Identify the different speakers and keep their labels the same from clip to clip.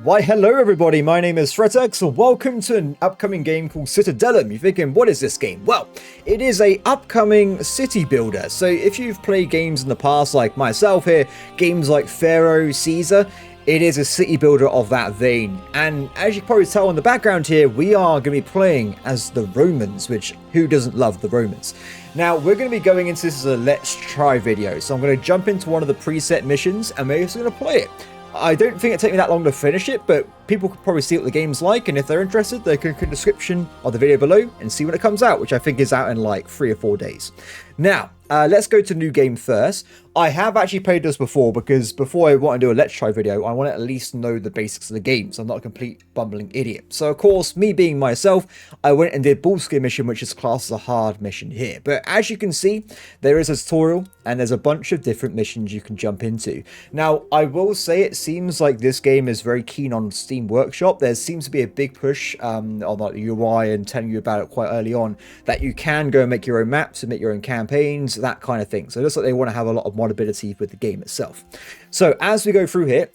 Speaker 1: Why hello everybody, my name is Threatx and welcome to an upcoming game called Citadelum. You're thinking, what is this game? Well, it is a upcoming city builder. So if you've played games in the past like myself here, games like Pharaoh, Caesar, it is a city builder of that vein. And as you can probably tell in the background here, we are going to be playing as the Romans, which who doesn't love the Romans? Now, we're going to be going into this as a let's try video. So I'm going to jump into one of the preset missions and we're just going to play it. I don't think it'll take me that long to finish it, but people could probably see what the game's like, and if they're interested, they can click the description of the video below and see when it comes out, which I think is out in like 3 or 4 days. Now, let's go to new game first. I have actually played this before, because before I want to do a let's try video, I want to at least know the basics of the game, so I'm not a complete bumbling idiot. So of course, me being myself, I went and did Bull Skin mission, which is classed as a hard mission here. But as you can see, there is a tutorial, and there's a bunch of different missions you can jump into. Now, I will say it seems like this game is very keen on Steam Workshop. There seems to be a big push on like the UI and telling you about it quite early on, that you can go and make your own maps and make your own campaigns, that kind of thing. So it looks like they want to have a lot of modability with the game itself. So as we go through here,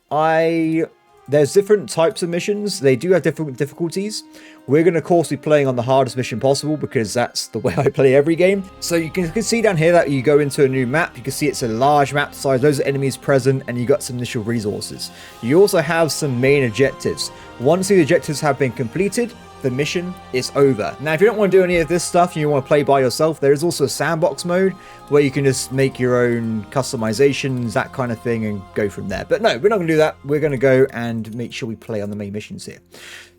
Speaker 1: there's different types of missions. They do have different difficulties. We're going to, of course, be playing on the hardest mission possible because that's the way I play every game. So you can see down here that you go into a new map. You can see it's a large map size, loads of enemies present, and you got some initial resources. You also have some main objectives. Once the objectives have been completed, the mission is over. Now, if you don't want to do any of this stuff and you want to play by yourself, there is also a sandbox mode where you can just make your own customizations, that kind of thing, and go from there. But no, we're not going to do that. We're going to go and make sure we play on the main missions here.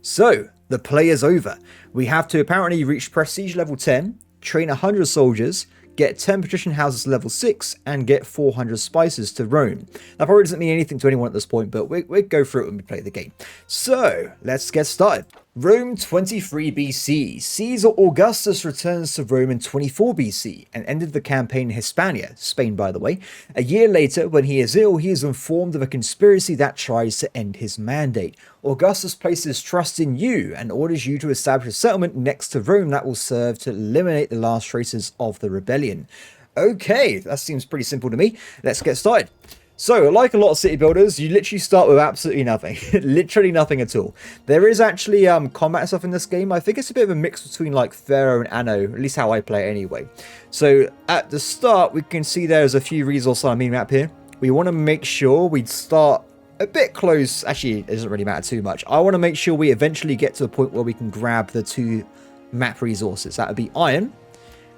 Speaker 1: So, the play is over. We have to apparently reach prestige level 10, train 100 soldiers, get 10 patrician houses level 6, and get 400 spices to Rome. That probably doesn't mean anything to anyone at this point, but we'll go through it when we play the game. So, let's get started. Rome 23 BC. Caesar Augustus returns to Rome in 24 BC and ended the campaign in Hispania, Spain by the way. A year later, when he is ill, he is informed of a conspiracy that tries to end his mandate. Augustus places trust in you and orders you to establish a settlement next to Rome that will serve to eliminate the last traces of the rebellion. Okay, that seems pretty simple to me. Let's get started. So, like a lot of city builders, you literally start with absolutely nothing. Literally nothing at all. There is actually combat stuff in this game. I think it's a bit of a mix between like Pharaoh and Anno, at least how I play it anyway. So, at the start, we can see there's a few resources on our mini-map here. We want to make sure we start a bit close. Actually, it doesn't really matter too much. I want to make sure we eventually get to a point where we can grab the 2 map resources. That would be iron.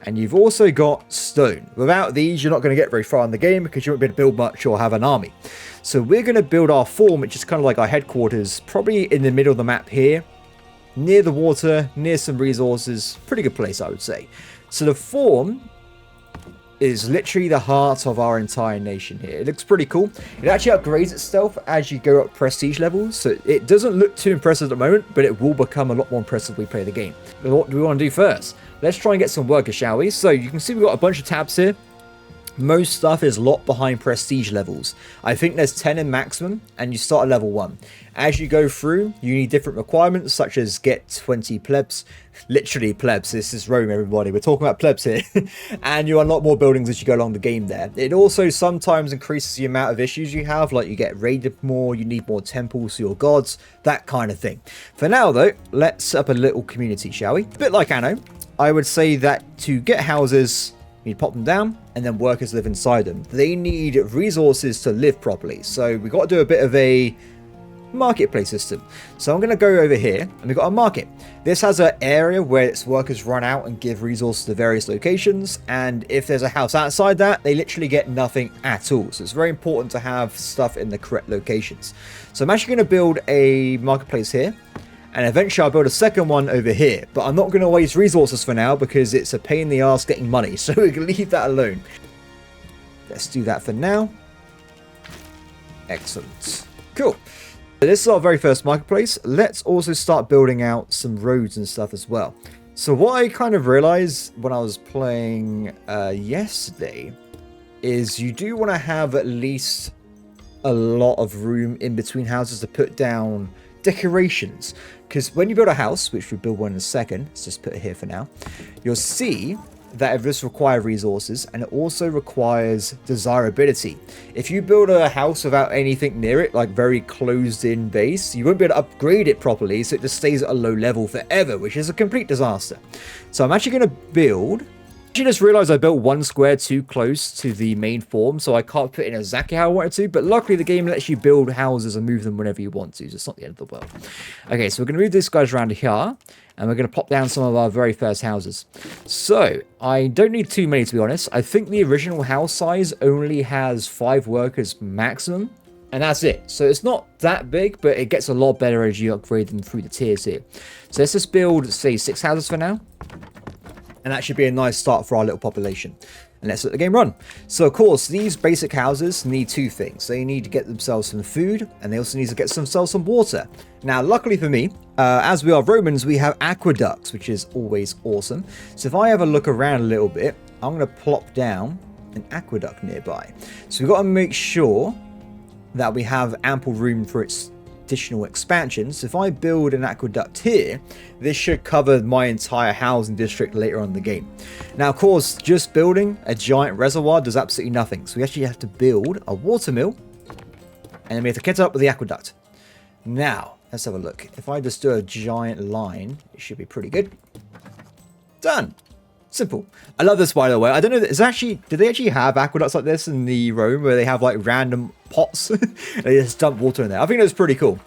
Speaker 1: And you've also got stone. Without these, you're not going to get very far in the game because you won't be able to build much or have an army. So we're going to build our form, which is kind of like our headquarters, probably in the middle of the map here, near the water, near some resources. Pretty good place, I would say. So the form is literally the heart of our entire nation here. It looks pretty cool. It actually upgrades itself as you go up prestige levels, so it doesn't look too impressive at the moment, but it will become a lot more impressive when we play the game. But what do we want to do first? Let's try and get some workers, shall we? So you can see we've got a bunch of tabs here. Most stuff is locked behind prestige levels. I think there's 10 in maximum, and you start at level 1. As you go through, you need different requirements, such as get 20 plebs. Literally plebs, this is Rome, everybody. We're talking about plebs here. And you unlock more buildings as you go along the game there. It also sometimes increases the amount of issues you have, like you get raided more, you need more temples for your gods, that kind of thing. For now, though, let's set up a little community, shall we? A bit like Anno, I would say that to get houses, you pop them down, and then workers live inside them. They need resources to live properly, so we've got to do a bit of a marketplace system. So I'm going to go over here, and we've got a market. This has an area where its workers run out and give resources to various locations, and if there's a house outside that, they literally get nothing at all. So it's very important to have stuff in the correct locations. So I'm actually going to build a marketplace here. And eventually I'll build a second one over here. But I'm not going to waste resources for now because it's a pain in the ass getting money. So we can leave that alone. Let's do that for now. Excellent. Cool. So this is our very first marketplace. Let's also start building out some roads and stuff as well. So what I kind of realized when I was playing yesterday is you do want to have at least a lot of room in between houses to put down decorations, because when you build a house, which we'll build one in a second, let's just put it here for now, you'll see that this requires resources, and it also requires desirability. If you build a house without anything near it, like very closed in base, you won't be able to upgrade it properly, so it just stays at a low level forever, which is a complete disaster. So I'm actually going to build... I just realized I built one square too close to the main form, so I can't put in exactly how I wanted to, but luckily the game lets you build houses and move them whenever you want to, so it's not the end of the world. Okay, so we're going to move these guys around here, and we're going to pop down some of our very first houses. So, I don't need too many, to be honest. I think the original house size only has 5 workers maximum, and that's it. So it's not that big, but it gets a lot better as you upgrade them through the tiers here. So let's just build, say, 6 houses for now. And that should be a nice start for our little population. And let's let the game run. So, of course, these basic houses need 2 things. They need to get themselves some food, and they also need to get themselves some water. Now, luckily for me, as we are Romans, we have aqueducts, which is always awesome. So if I have a look around a little bit, I'm going to plop down an aqueduct nearby. So we've got to make sure that we have ample room for its additional expansions. If I build an aqueduct here, this should cover my entire housing district later on in the game. Now, of course, just building a giant reservoir does absolutely nothing. So we actually have to build a water mill, and then we have to get it up with the aqueduct. Now, let's have a look. If I just do a giant line, it should be pretty good. Done. Simple. I love this, by the way. I don't know, do they actually have aqueducts like this in the Rome where they have like random pots? They just dump water in there. I think that's pretty cool.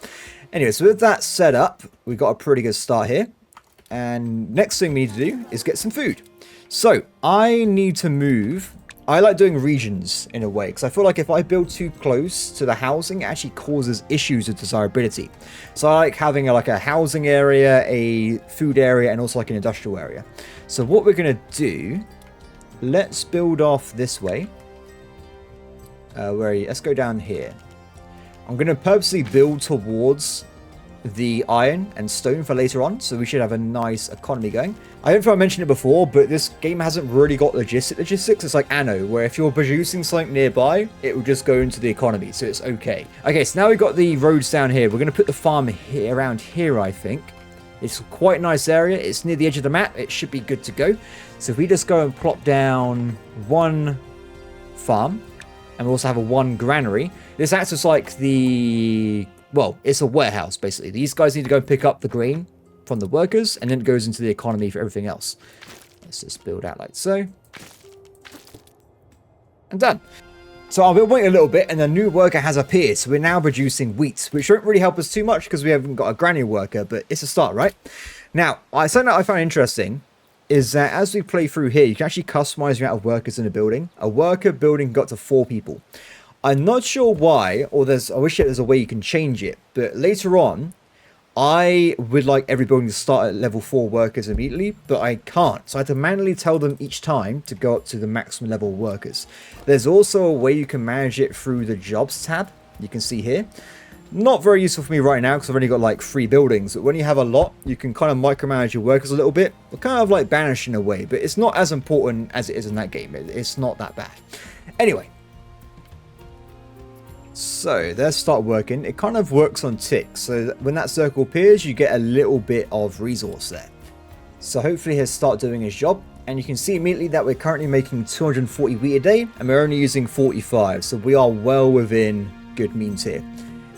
Speaker 1: Anyway, so with that set up, we've got a pretty good start here. And next thing we need to do is get some food. So I need to move. I like doing regions in a way, because I feel like if I build too close to the housing, it actually causes issues with desirability. So I like having a housing area, a food area, and also like an industrial area. So what we're going to do, let's build off this way. Let's go down here. I'm going to purposely build towards the iron and stone for later on, so we should have a nice economy going. I don't know if I mentioned it before, but this game hasn't really got logistics. It's like Anno, where if you're producing something nearby, it will just go into the economy, so it's okay. Okay, so now we've got the roads down here. We're going to put the farm here, around here, I think. It's quite a nice area. It's near the edge of the map. It should be good to go. So if we just go and plop down one farm, and we also have a 1 granary. This acts as like the... well, it's a warehouse, basically. These guys need to go and pick up the grain from the workers, and then it goes into the economy for everything else. Let's just build out like so. And done. So I'll be waiting a little bit, and a new worker has appeared. So we're now producing wheat, which won't really help us too much because we haven't got a granny worker, but it's a start, right? Now, something that I found interesting is that as we play through here, you can actually customize the amount of workers in a building. A worker building got to 4 people. I'm not sure why, or I wish there's a way you can change it, but later on, I would like every building to start at level 4 workers immediately, but I can't. So I have to manually tell them each time to go up to the maximum level of workers. There's also a way you can manage it through the jobs tab, you can see here. Not very useful for me right now because I've only got like 3 buildings, but when you have a lot, you can kind of micromanage your workers a little bit, but kind of like banish in a way, but it's not as important as it is in that game. It's not that bad. Anyway. So let's start working. It kind of works on ticks. So when that circle appears, you get a little bit of resource there. So hopefully he'll start doing his job. And you can see immediately that we're currently making 240 wheat a day, and we're only using 45. So we are well within good means here.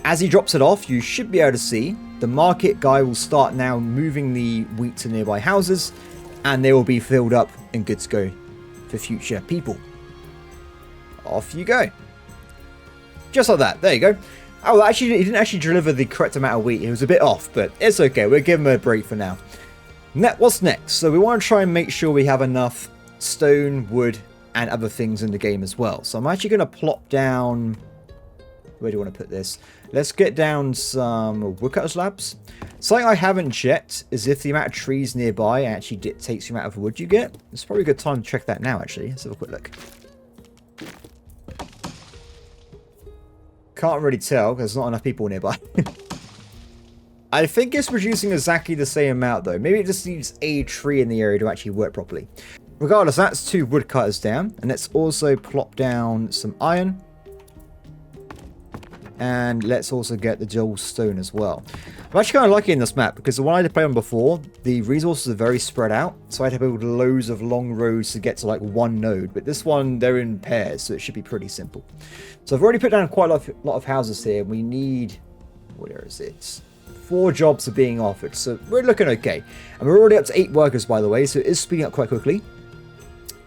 Speaker 1: As he drops it off, you should be able to see the market guy will start now moving the wheat to nearby houses, and they will be filled up and good to go for future people. Off you go. Just like that. There you go. Oh, well, actually, he didn't actually deliver the correct amount of wheat. It was a bit off, but it's okay. We'll give him a break for now. What's next? So we want to try and make sure we have enough stone, wood, and other things in the game as well. So I'm actually going to plop down... where do you want to put this? Let's get down some woodcutter slabs. Something I haven't checked is if the amount of trees nearby actually dictates the amount of wood you get. It's probably a good time to check that now, actually. Let's have a quick look. Can't really tell because there's not enough people nearby. I think it's producing exactly the same amount though. Maybe it just needs a tree in the area to actually work properly. Regardless, that's 2 woodcutters down. And let's also plop down some iron. And let's also get the dual stone as well. I'm actually kind of lucky in this map because the one I had to play on before, the resources are very spread out. So I had to build loads of long roads to get to like one node. But this one, they're in pairs, so it should be pretty simple. So I've already put down quite a lot of houses here. We need, where is it? 4 jobs are being offered. So we're looking okay. And we're already up to 8 workers, by the way. So it is speeding up quite quickly.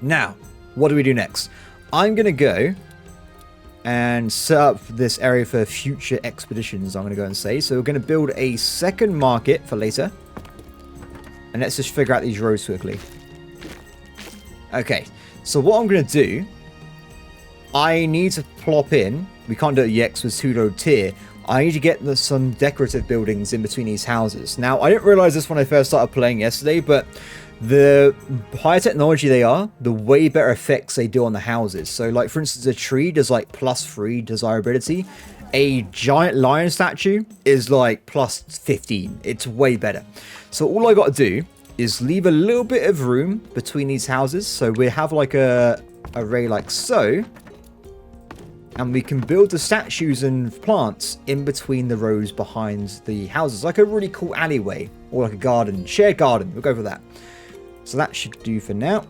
Speaker 1: Now, what do we do next? I'm going to go and set up this area for future expeditions, I'm going to go and say. So we're going to build a second market for later. And let's just figure out these roads quickly. Okay, so what I'm going to do, I need to plop in, we can't do it yet because it's too low tier. I need to get some decorative buildings in between these houses. Now, I didn't realize this when I first started playing yesterday, but the higher technology they are, the way better effects they do on the houses. So, like, for instance, a tree does, like, +3 desirability. A giant lion statue is, like, +15. It's way better. So, all I got to do is leave a little bit of room between these houses. So, we have, like, a array like so. And we can build the statues and plants in between the rows behind the houses. Like a really cool alleyway. Or like a garden. Shared garden. We'll go for that. So that should do for now.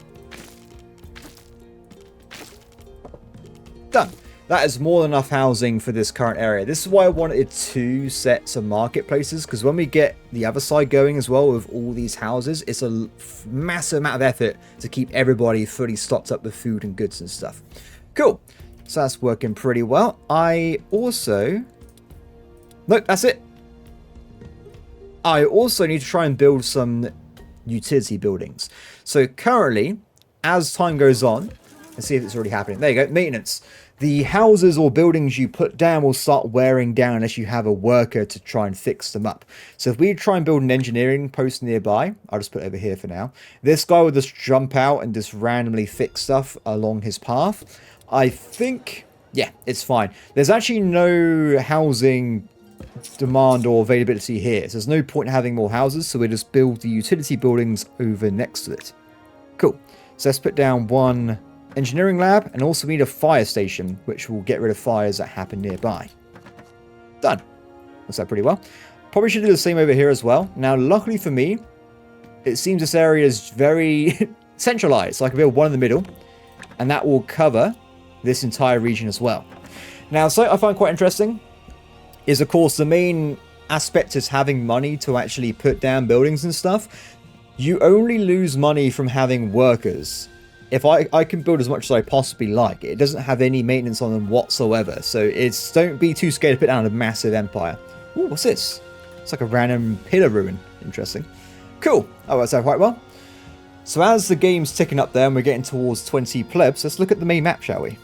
Speaker 1: Done. That is more than enough housing for this current area. This is why I wanted 2 sets of marketplaces. Because when we get the other side going as well with all these houses, it's a massive amount of effort to keep everybody fully stocked up with food and goods and stuff. Cool. So that's working pretty well. I also... Nope, that's it. I also need to try and build some utility buildings. So currently, as time goes on, let's see if it's already happening. There you go, maintenance. The houses or buildings you put down will start wearing down unless you have a worker to try and fix them up. So if we try and build an engineering post nearby, I'll just put it over here for now. This guy will just jump out and just randomly fix stuff along his path. I think, yeah, it's fine. There's actually no housing demand or availability here. So there's no point in having more houses, so we just build the utility buildings over next to it. Cool. So let's put down 1 engineering lab, and also we need a fire station, which will get rid of fires that happen nearby. Done. Looks like pretty well. Probably should do the same over here as well. Now, luckily for me, it seems this area is very centralized. So I can build 1 in the middle, and that will cover this entire region as well. Now, something I find quite interesting is, of course, the main aspect is having money to actually put down buildings and stuff. You only lose money from having workers. If I can build as much as I possibly like, it doesn't have any maintenance on them whatsoever. So don't be too scared to put down a massive empire. Ooh, what's this? It's like a random pillar ruin. Interesting. Cool. That works out quite well. So as the game's ticking up there and we're getting towards 20 plebs, let's look at the main map, shall we?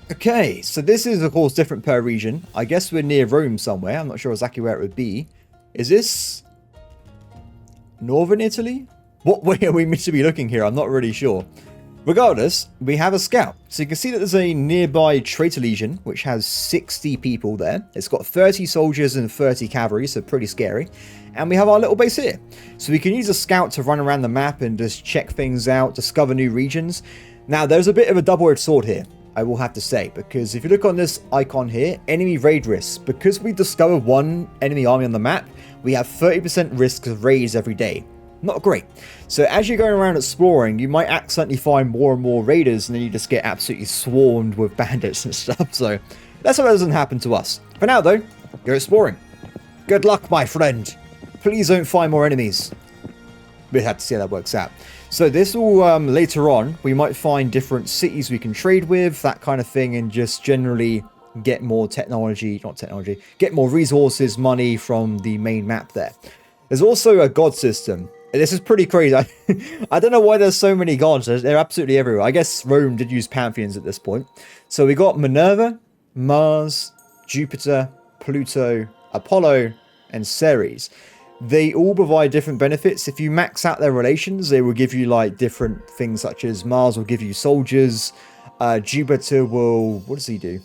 Speaker 1: Okay, so this is, of course, different per region. I guess we're near Rome somewhere. I'm not sure exactly where it would be. Is this Northern Italy? What way are we meant to be looking here? I'm not really sure. Regardless, we have a scout. So you can see that there's a nearby traitor legion, which has 60 people there. It's got 30 soldiers and 30 cavalry, so pretty scary. And we have our little base here. So we can use a scout to run around the map and just check things out, discover new regions. Now, there's a bit of a double-edged sword here, I will have to say, because if you look on this icon here, enemy raid risks. Because we discover 1 enemy army on the map, we have 30% risk of raids every day. Not great. So as you're going around exploring, you might accidentally find more and more raiders, and then you just get absolutely swarmed with bandits and stuff. So let's hope that doesn't happen to us. For now, though, go exploring. Good luck, my friend. Please don't find more enemies. We'll have to see how that works out. So this will, later on, we might find different cities we can trade with, that kind of thing, and just generally get more get more resources, money from the main map there. There's also a god system. This is pretty crazy. I don't know why there's so many gods. They're absolutely everywhere. I guess Rome did use pantheons at this point. So we got Minerva, Mars, Jupiter, Pluto, Apollo, and Ceres. They all provide different benefits. If you max out their relations, they will give you like different things, such as Mars will give you soldiers. Jupiter will... What does he do?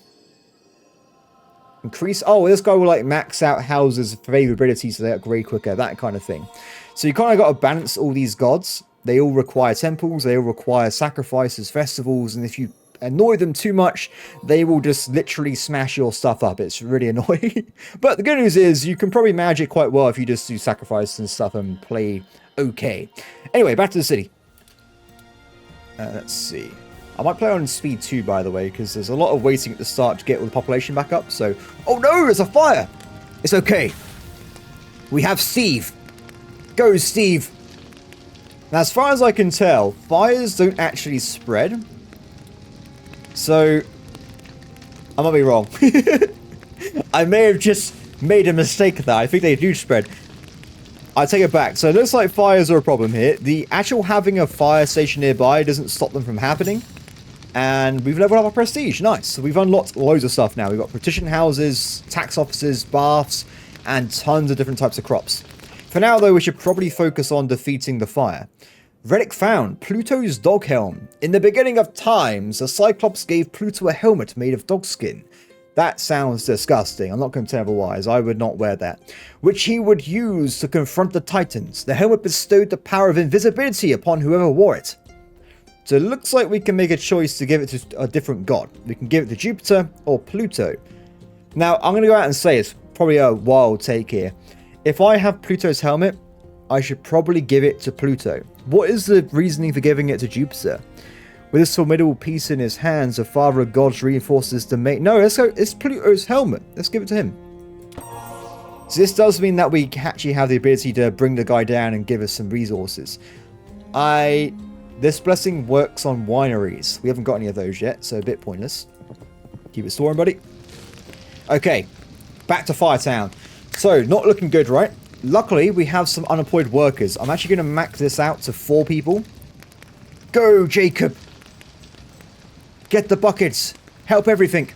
Speaker 1: Increase... Oh, this guy will like max out houses' favorability so they upgrade quicker, that kind of thing. So you kind of got to balance all these gods. They all require temples, they all require sacrifices, festivals, and if you annoy them too much, they will just literally smash your stuff up. It's really annoying. But the good news is you can probably manage it quite well if you just do sacrifice and stuff and play okay. Anyway, back to the city. Let's see. I might play on speed 2, by the way, because there's a lot of waiting at the start to get all the population back up. So, oh no, there's a fire. It's okay. We have Steve. Go, Steve. Now, as far as I can tell, fires don't actually spread. So, I might be wrong. I may have just made a mistake there. I think they do spread. I take it back. So it looks like fires are a problem here. The actual having a fire station nearby doesn't stop them from happening. And we've leveled up our prestige. Nice. So we've unlocked loads of stuff now. We've got partition houses, tax offices, baths, and tons of different types of crops. For now, though, we should probably focus on defeating the fire. Relic found. Pluto's dog helm. In the beginning of times, the Cyclops gave Pluto a helmet made of dog skin. That sounds disgusting. I'm not going to tell otherwise. I would not wear that. Which he would use to confront the Titans. The helmet bestowed the power of invisibility upon whoever wore it. So it looks like we can make a choice to give it to a different god. We can give it to Jupiter or Pluto. Now, I'm going to go out and say it's probably a wild take here. If I have Pluto's helmet, I should probably give it to Pluto. What is the reasoning for giving it to Jupiter? With this formidable piece in his hands, the father of gods reinforces the mate. No, let's go. It's Pluto's helmet. Let's give it to him. So this does mean that we actually have the ability to bring the guy down and give us some resources. This blessing works on wineries. We haven't got any of those yet, so a bit pointless. Keep it storing, buddy. Okay, back to Firetown. So, not looking good, right? Luckily, we have some unemployed workers. I'm actually going to max this out to 4 people. Go, Jacob! Get the buckets. Help everything.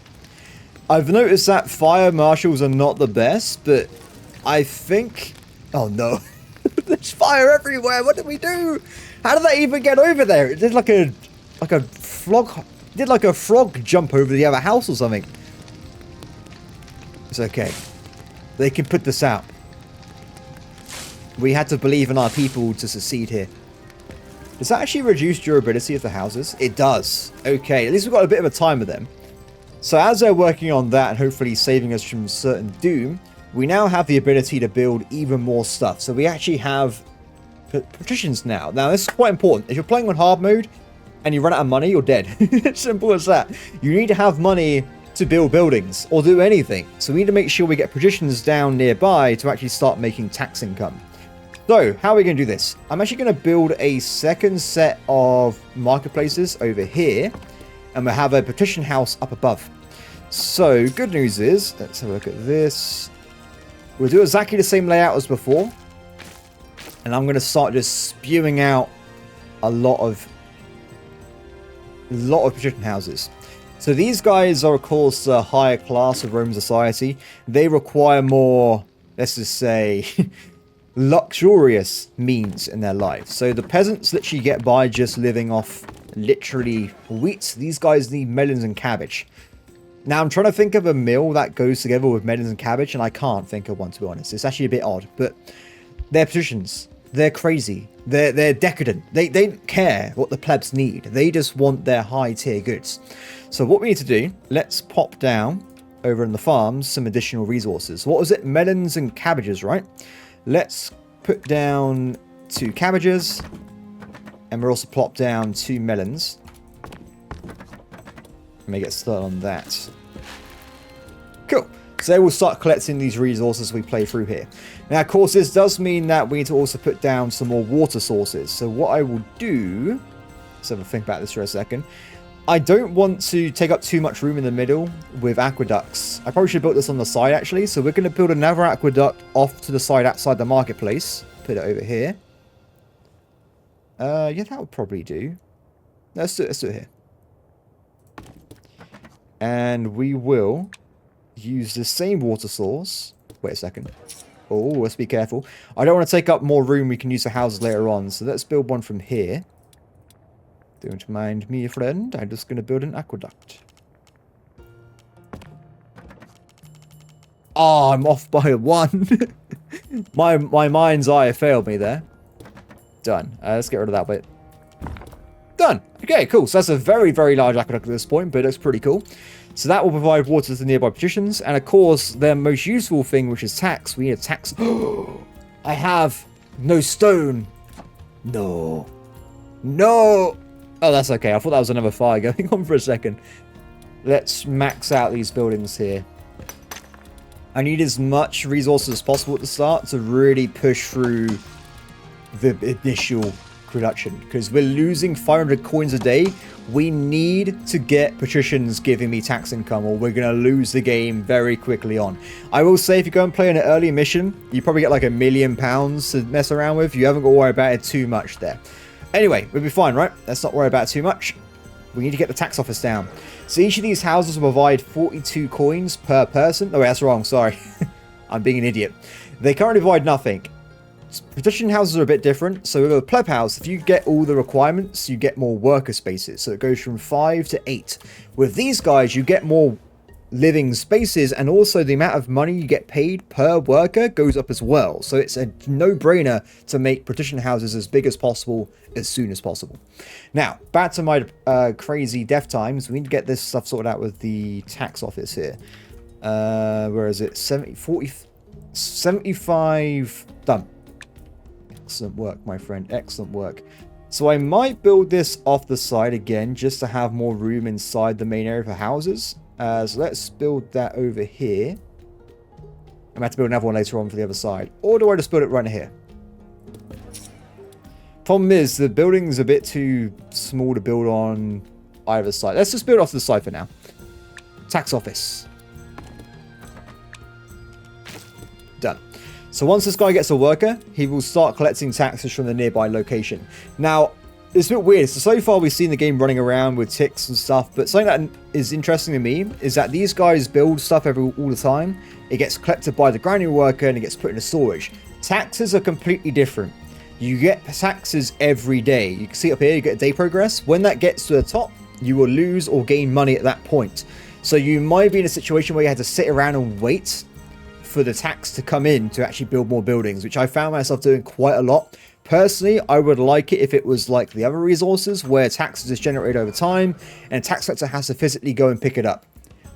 Speaker 1: I've noticed that fire marshals are not the best, but I think... Oh, no. There's fire everywhere. What did we do? How did that even get over there? It did like a frog. Did like a frog jump over the other house or something. It's okay. They can put this out. We had to believe in our people to succeed here. Does that actually reduce durability of the houses? It does. Okay, at least we've got a bit of a time with them. So as they're working on that and hopefully saving us from certain doom, we now have the ability to build even more stuff. So we actually have partitions now. Now, this is quite important. If you're playing on hard mode and you run out of money, you're dead. It's simple as that. You need to have money to build buildings or do anything. So we need to make sure we get partitions down nearby to actually start making tax income. So, how are we going to do this? I'm actually going to build a second set of marketplaces over here, and we'll have a partition house up above. So, good news is, let's have a look at this. We'll do exactly the same layout as before, and I'm going to start just spewing out a lot of partition houses. So these guys are, of course, a higher class of Roman society. They require more, let's just say, luxurious means in their life. So the peasants literally get by just living off literally wheat. These guys need melons and cabbage. Now I'm trying to think of a meal that goes together with melons and cabbage, and I can't think of one, to be honest. It's actually a bit odd, but they're patricians. They're crazy. They're decadent. They don't care what the plebs need. They just want their high tier goods. So what we need to do, let's pop down over in the farms some additional resources. What was it? Melons and cabbages, right? Let's put down 2 cabbages, and we'll also plop down 2 melons. Let me get started on that. Cool. So we'll start collecting these resources we play through here. Now, of course, this does mean that we need to also put down some more water sources. So what I will do, let's have a think about this for a second. I don't want to take up too much room in the middle with aqueducts. I probably should have built this on the side, actually. So we're going to build another aqueduct off to the side outside the marketplace. Put it over here. Yeah, that would probably do. Let's do it here. And we will use the same water source. Wait a second. Oh, let's be careful. I don't want to take up more room we can use for houses later on. So let's build one from here. Don't mind me, friend. I'm just going to build an aqueduct. Oh, I'm off by 1. my mind's eye failed me there. Done. Let's get rid of that bit. Done. Okay, cool. So that's a very, very large aqueduct at this point, but it looks pretty cool. So that will provide water to the nearby petitions. And of course, their most useful thing, which is tax. We need a tax. I have no stone. No. No. Oh, that's okay. I thought that was another fire going on for a second. Let's max out these buildings here. I need as much resources as possible at the start to really push through the initial production, because we're losing 500 coins a day. We need to get patricians giving me tax income, or we're going to lose the game very quickly on. I will say, if you go and play an early mission, you probably get like £1 million to mess around with. You haven't got to worry about it too much there. Anyway, we'll be fine, right? Let's not worry about it too much. We need to get the tax office down. So each of these houses will provide 42 coins per person. Oh, wait, that's wrong. Sorry. I'm being an idiot. They currently provide nothing. Petition houses are a bit different. So with a pleb house, if you get all the requirements, you get more worker spaces. So it goes from 5 to 8. With these guys, you get more living spaces, and also the amount of money you get paid per worker goes up as well. So it's a no-brainer to make petition houses as big as possible as soon as possible. Now, back to my crazy death times. We need to get this stuff sorted out with the tax office here. Where is it? 75. Done. Excellent work, my friend. Excellent work. So I might build this off the side again, just to have more room inside the main area for houses. So let's build that over here. I'm going to have to build another one later on for the other side. Or do I just build it right here? Problem is, the building's a bit too small to build on either side. Let's just build off to the side for now. Tax office. Done. So once this guy gets a worker, he will start collecting taxes from the nearby location. Now, it's a bit weird. So far we've seen the game running around with ticks and stuff, but something that is interesting to me is that these guys build stuff all the time. It gets collected by the grinding worker and it gets put into storage. Taxes are completely different. You get taxes every day. You can see up here, you get day progress. When that gets to the top, you will lose or gain money at that point. So you might be in a situation where you had to sit around and wait for the tax to come in to actually build more buildings, which I found myself doing quite a lot. Personally, I would like it if it was like the other resources where taxes is generated over time and a tax collector has to physically go and pick it up.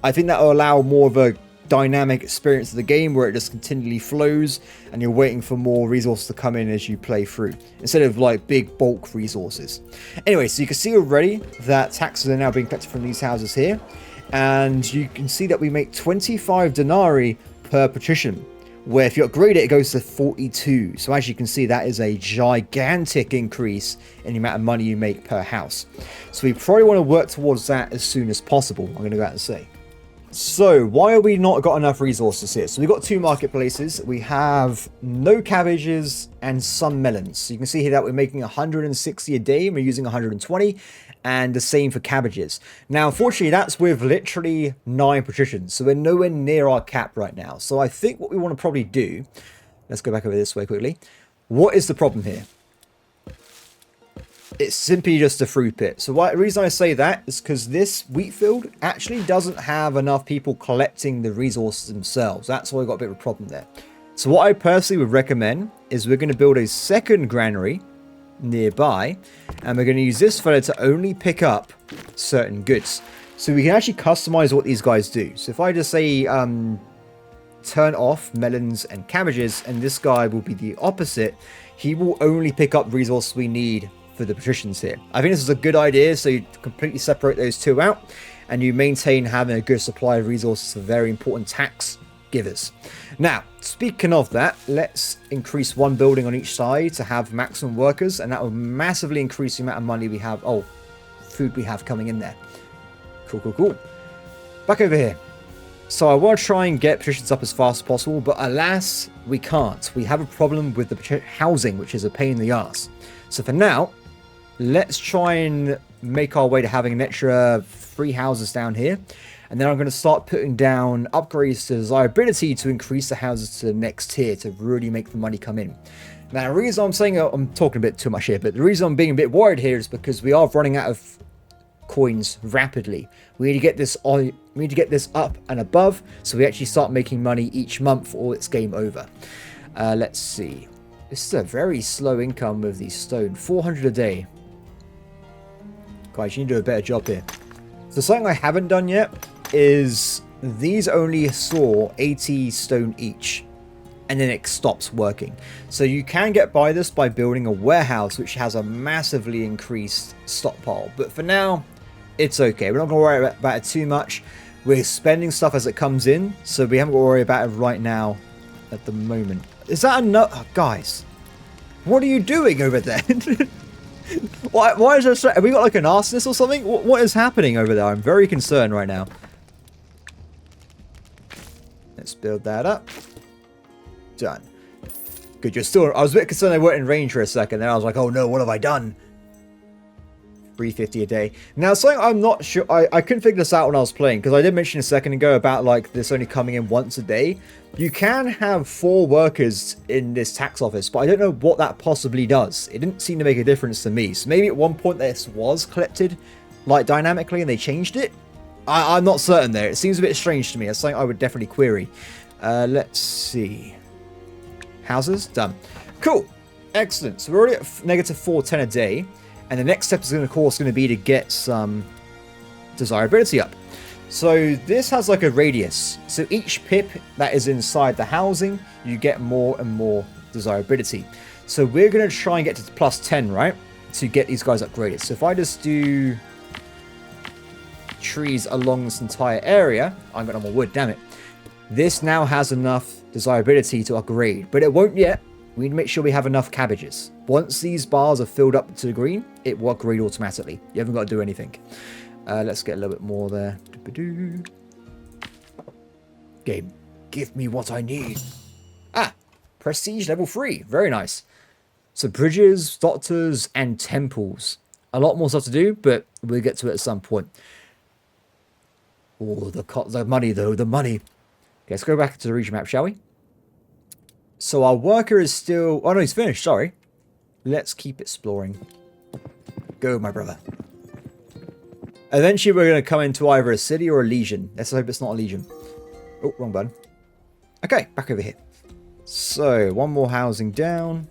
Speaker 1: I think that will allow more of a dynamic experience of the game where it just continually flows and you're waiting for more resources to come in as you play through, instead of like big bulk resources. Anyway, so you can see already that taxes are now being collected from these houses here, and you can see that we make 25 denarii per patrician, where if you upgrade it, it goes to 42. So as you can see, that is a gigantic increase in the amount of money you make per house. So we probably want to work towards that as soon as possible, I'm going to go out and say. So why have we not got enough resources here? So we've got 2 marketplaces. We have no cabbages and some melons. So you can see here that we're making 160 a day and we're using 120, and the same for cabbages. Now, unfortunately, that's with literally 9 patricians. So we're nowhere near our cap right now. So I think what we want to probably do, let's go back over this way quickly. What is the problem here? It's simply just a fruit pit. So the reason I say that is because this wheat field actually doesn't have enough people collecting the resources themselves. That's why I got a bit of a problem there. So what I personally would recommend is we're going to build a second granary nearby, and we're going to use this fella to only pick up certain goods. So we can actually customize what these guys do. So if I just say turn off melons and cabbages, and this guy will be the opposite, he will only pick up resources we need for the patricians here. I think this is a good idea, so you completely separate those 2 out and you maintain having a good supply of resources for very important tax givers. Now, speaking of that, let's increase 1 building on each side to have maximum workers, and that will massively increase the amount of money we have, food we have coming in there. Cool. Back over here. So I want to try and get patricians up as fast as possible, but alas, we can't. We have a problem with the housing, which is a pain in the ass. So for now, let's try and make our way to having an extra 3 houses down here. And then I'm going to start putting down upgrades to desirability to increase the houses to the next tier to really make the money come in. Now, the reason I'm saying I'm talking a bit too much here, but the reason I'm being a bit worried here is because we are running out of coins rapidly. We need to get this up and above so we actually start making money each month or it's game over. Let's see. This is a very slow income with these stone. 400 a day. Guys, you need to do a better job here. So something I haven't done yet is these only saw 80 stone each. And then it stops working. So you can get by this by building a warehouse, which has a massively increased stockpile. But for now, it's okay. We're not going to worry about it too much. We're spending stuff as it comes in, so we haven't got to worry about it right now at the moment. Is that enough? Oh, guys, what are you doing over there? Why is there so... Have we got like an arsonist or something? What is happening over there? I'm very concerned right now. Let's build that up. Done. Good, you're still... I was a bit concerned they weren't in range for a second. Then I was like, oh no, what have I done? 350 a day. Now, something I'm not sure... I couldn't figure this out when I was playing, because I did mention a second ago about, like, this only coming in once a day. You can have 4 workers in this tax office, but I don't know what that possibly does. It didn't seem to make a difference to me. So maybe at one point this was collected, like, dynamically, and they changed it. I'm not certain there. It seems a bit strange to me. That's something I would definitely query. Let's see. Houses? Done. Cool. Excellent. So we're already at negative 410 a day. And the next step is, of course, going to be to get some desirability up. So this has like a radius. So each pip that is inside the housing, you get more and more desirability. So we're going to try and get to plus 10, right? To get these guys upgraded. So if I just do trees along this entire area, I'm going to more wood, damn it. This now has enough desirability to upgrade, but it won't yet. We need to make sure we have enough cabbages. Once these bars are filled up to the green, it will upgrade automatically. You haven't got to do anything. Let's get a little bit more there. Game, give me what I need. Ah, prestige level 3. Very nice. So bridges, doctors, and temples. A lot more stuff to do, but we'll get to it at some point. Oh, the money though, the money. Okay, let's go back to the region map, shall we? So our worker is still... Oh no, he's finished, sorry. Let's keep exploring. Go, my brother. Eventually we're going to come into either a city or a legion. Let's hope it's not a legion. Oh, wrong button. Okay, back over here. So, one more housing down.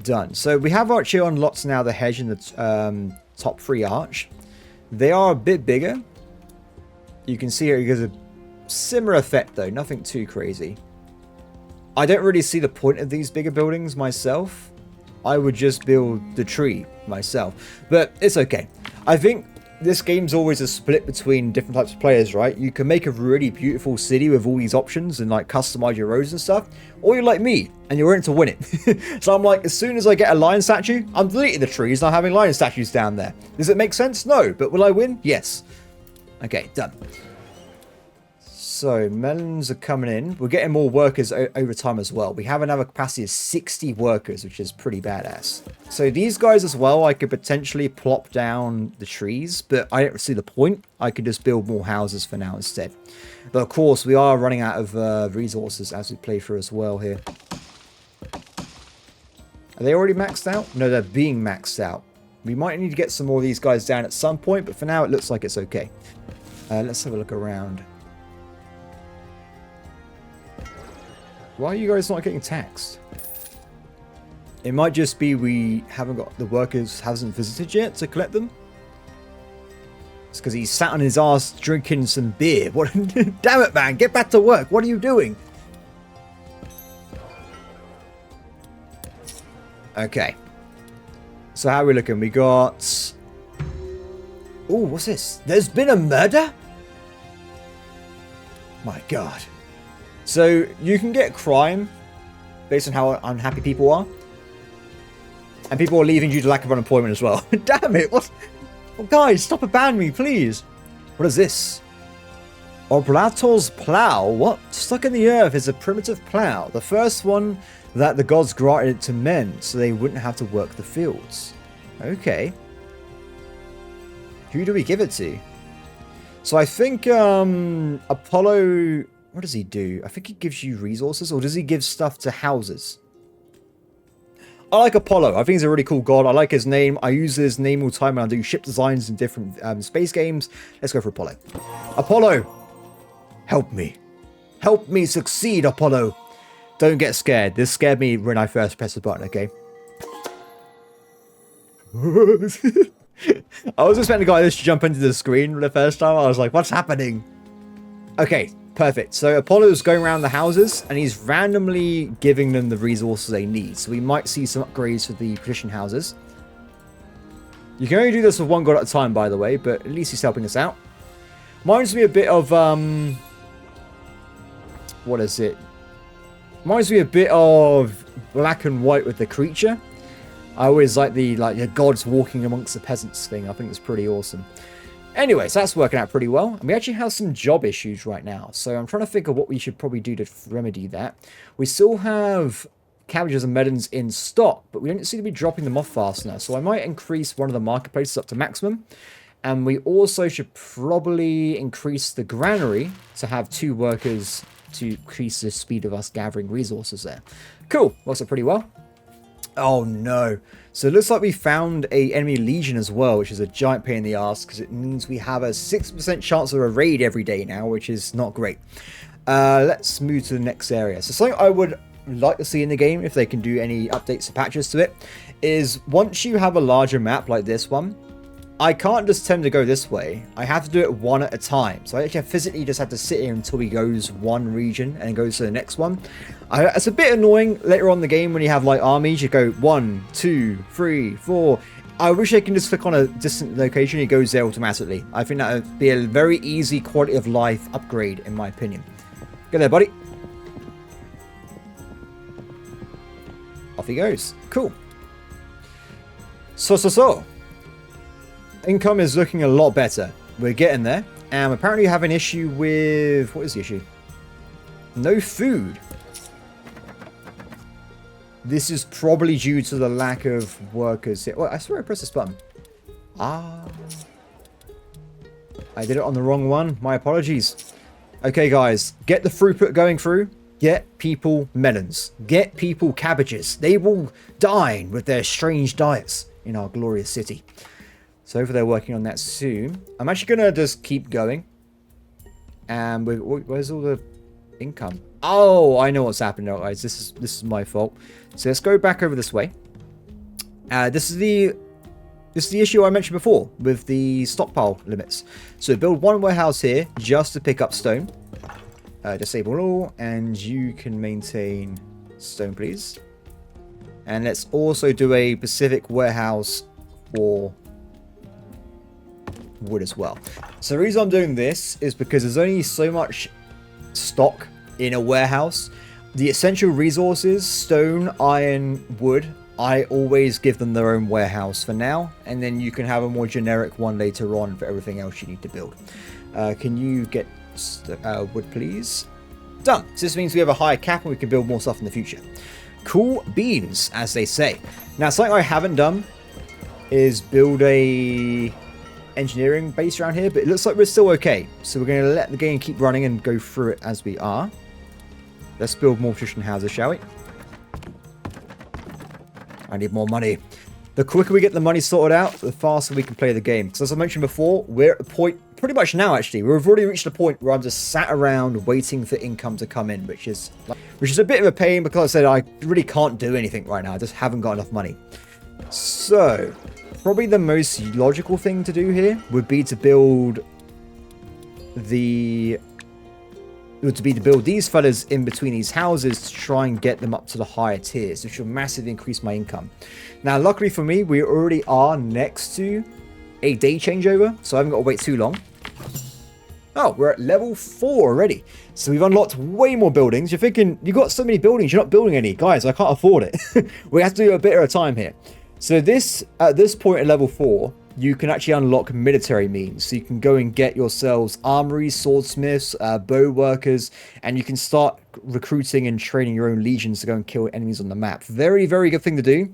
Speaker 1: Done. So we have actually unlocked now the hedge and the top 3 arch. They are a bit bigger. You can see here it gives a similar effect though, nothing too crazy. I don't really see the point of these bigger buildings myself. I would just build the tree myself, but it's okay. I think this game's always a split between different types of players, right? You can make a really beautiful city with all these options and like customize your roads and stuff, or you're like me and you're in to win it. So I'm like, as soon as I get a lion statue, I'm deleting the trees and I'm having lion statues down there. Does it make sense? No, but will I win? Yes. Okay, done. So, melons are coming in. We're getting more workers over time as well. We have another capacity of 60 workers, which is pretty badass. So, these guys as well, I could potentially plop down the trees, but I don't see the point. I could just build more houses for now instead. But of course, we are running out of resources as we play through as well here. Are they already maxed out? No, they're being maxed out. We might need to get some more of these guys down at some point, but for now, it looks like it's okay. Let's have a look around. Why are you guys not getting taxed? It might just be we haven't got the workers hasn't visited yet to collect them. It's because he's sat on his ass drinking some beer. What? Damn it, man! Get back to work. What are you doing? Okay. So how are we looking? We got... Oh, what's this? There's been a murder? My God. So, you can get crime based on how unhappy people are. And people are leaving due to lack of unemployment as well. Damn it! What? Oh, guys, stop abandoning me, please. What is this? Oblator's plow? What? Stuck in the earth is a primitive plow. The first one that the gods granted it to men, so they wouldn't have to work the fields. Okay. Who do we give it to? So I think Apollo... What does he do? I think he gives you resources, or does he give stuff to houses? I like Apollo. I think he's a really cool god. I like his name. I use his name all the time when I do ship designs in different space games. Let's go for Apollo. Apollo! Help me. Help me succeed, Apollo. Don't get scared. This scared me when I first pressed the button, okay? I was expecting a guy just jump into the screen for the first time. I was like, what's happening? Okay, perfect. So Apollo's going around the houses and he's randomly giving them the resources they need. So we might see some upgrades for the petition houses. You can only do this with one god at a time, by the way, but at least he's helping us out. Reminds me a bit of, what is it? Reminds me a bit of Black and White with the creature. I always like the gods walking amongst the peasants thing. I think it's pretty awesome. Anyway, so that's working out pretty well. And we actually have some job issues right now. So I'm trying to think of what we should probably do to remedy that. We still have cabbages and melons in stock, but we don't seem to be dropping them off fast enough. So I might increase one of the marketplaces up to maximum. And we also should probably increase the granary to have 2 workers to increase the speed of us gathering resources there. Cool. Works out pretty well. Oh no. So it looks like we found a enemy legion as well, which is a giant pain in the ass because it means we have a 6% chance of a raid every day now, which is not great. Let's move to the next area. So something I would like to see in the game, if they can do any updates or patches to it, is once you have a larger map like this one, I can't just tend to go this way. I have to do it one at a time. So I actually physically just have to sit here until he goes one region and goes to the next one. It's a bit annoying later on in the game when you have like armies. You go 1, 2, 3, 4. I wish I can just click on a distant location. It goes there automatically. I think that would be a very easy quality of life upgrade in my opinion. Go there, buddy. Off he goes. Cool. So. Income is looking a lot better. We're getting there. And apparently you have an issue with... What is the issue? No food. This is probably due to the lack of workers here. Well, I swear I pressed this button. Ah. I did it on the wrong one. My apologies. Okay, guys. Get the throughput going through. Get people melons. Get people cabbages. They will dine with their strange diets in our glorious city. So hopefully they're working on that soon. I'm actually going to just keep going. And where's all the income? Oh, I know what's happened now, guys. This is my fault. So let's go back over this way. This is the issue I mentioned before with the stockpile limits. So build one warehouse here just to pick up stone. Disable all, and you can maintain stone, please. And let's also do a Pacific warehouse for wood as well. So the reason I'm doing this is because there's only so much stock in a warehouse. The essential resources, stone, iron, wood, I always give them their own warehouse for now, and then you can have a more generic one later on for everything else you need to build. Can you get wood, please? Done. So this means we have a higher cap and we can build more stuff in the future. Cool beans, as they say. Now, something I haven't done is build a engineering base around here, but it looks like we're still okay. So we're going to let the game keep running and go through it as we are. Let's build more petition houses, shall we? I need more money. The quicker we get the money sorted out, the faster we can play the game. Because as I mentioned before, we're at a point, pretty much now actually, we've already reached a point where I'm just sat around waiting for income to come in, which is a bit of a pain because I said I really can't do anything right now. I just haven't got enough money. So, probably the most logical thing to do here would be to build these fellas in between these houses to try and get them up to the higher tiers, which will massively increase my income. Now, luckily for me, we already are next to a day changeover, so I haven't got to wait too long. Oh, we're at level 4 already. So we've unlocked way more buildings. You're thinking, you've got so many buildings, you're not building any. Guys, I can't afford it. We have to do a bit at a time here. So at this point at level 4, you can actually unlock military means. So you can go and get yourselves armories, swordsmiths, bow workers, and you can start recruiting and training your own legions to go and kill enemies on the map. Very, very good thing to do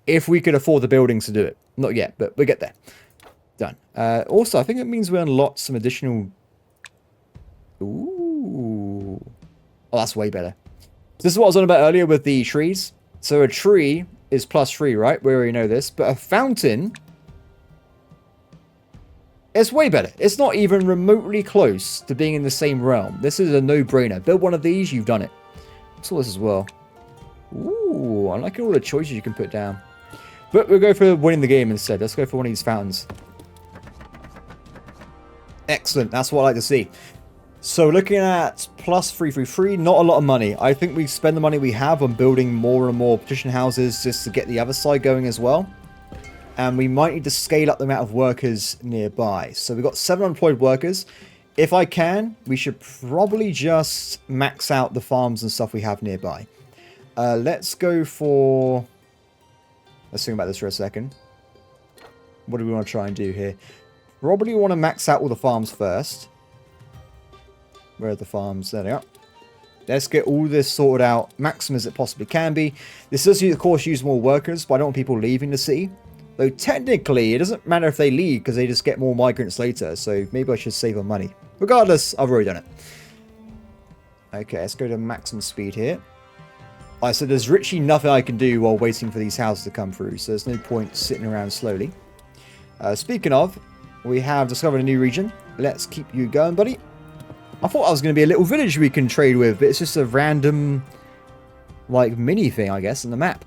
Speaker 1: if we could afford the buildings to do it. Not yet, but we'll get there. Done. Also, I think it means we unlocked some additional... Ooh. Oh, that's way better. This is what I was on about earlier with the trees. So a tree is +3, right? We already know this. But a fountain... It's way better. It's not even remotely close to being in the same realm. This is a no-brainer. Build one of these, you've done it. I saw this as well. Ooh, I like all the choices you can put down. But we'll go for winning the game instead. Let's go for one of these fountains. Excellent. That's what I like to see. So looking at plus 333, not a lot of money. I think we spend the money we have on building more and more petition houses just to get the other side going as well. And we might need to scale up the amount of workers nearby. So we've got 7 unemployed workers. If I can, we should probably just max out the farms and stuff we have nearby. Let's go for... Let's think about this for a second. What do we want to try and do here? Probably want to max out all the farms first. Where are the farms? There they are. Let's get all this sorted out, maximum as it possibly can be. This does, of course, use more workers, but I don't want people leaving the city. Though technically, it doesn't matter if they leave, because they just get more migrants later, so maybe I should save on money. Regardless, I've already done it. Okay, let's go to maximum speed here. Like I said, there's literally nothing I can do while waiting for these houses to come through, so there's no point sitting around slowly. Speaking of, we have discovered a new region. Let's keep you going, buddy. I thought I was going to be a little village we can trade with, but it's just a random, like, mini thing, I guess, on the map.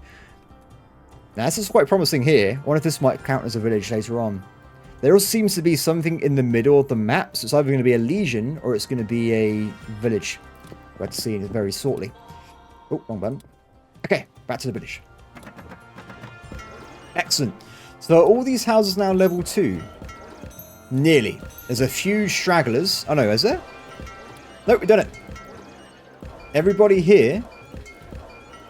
Speaker 1: Now, this is quite promising here. I wonder if this might count as a village later on. There also seems to be something in the middle of the map, so it's either going to be a legion or it's going to be a village. We'll have to see it very shortly. Oh, wrong button. Okay, back to the village. Excellent. So all these houses now level 2. Nearly. There's a few stragglers. Oh no, is there? Nope, we've done it. Everybody here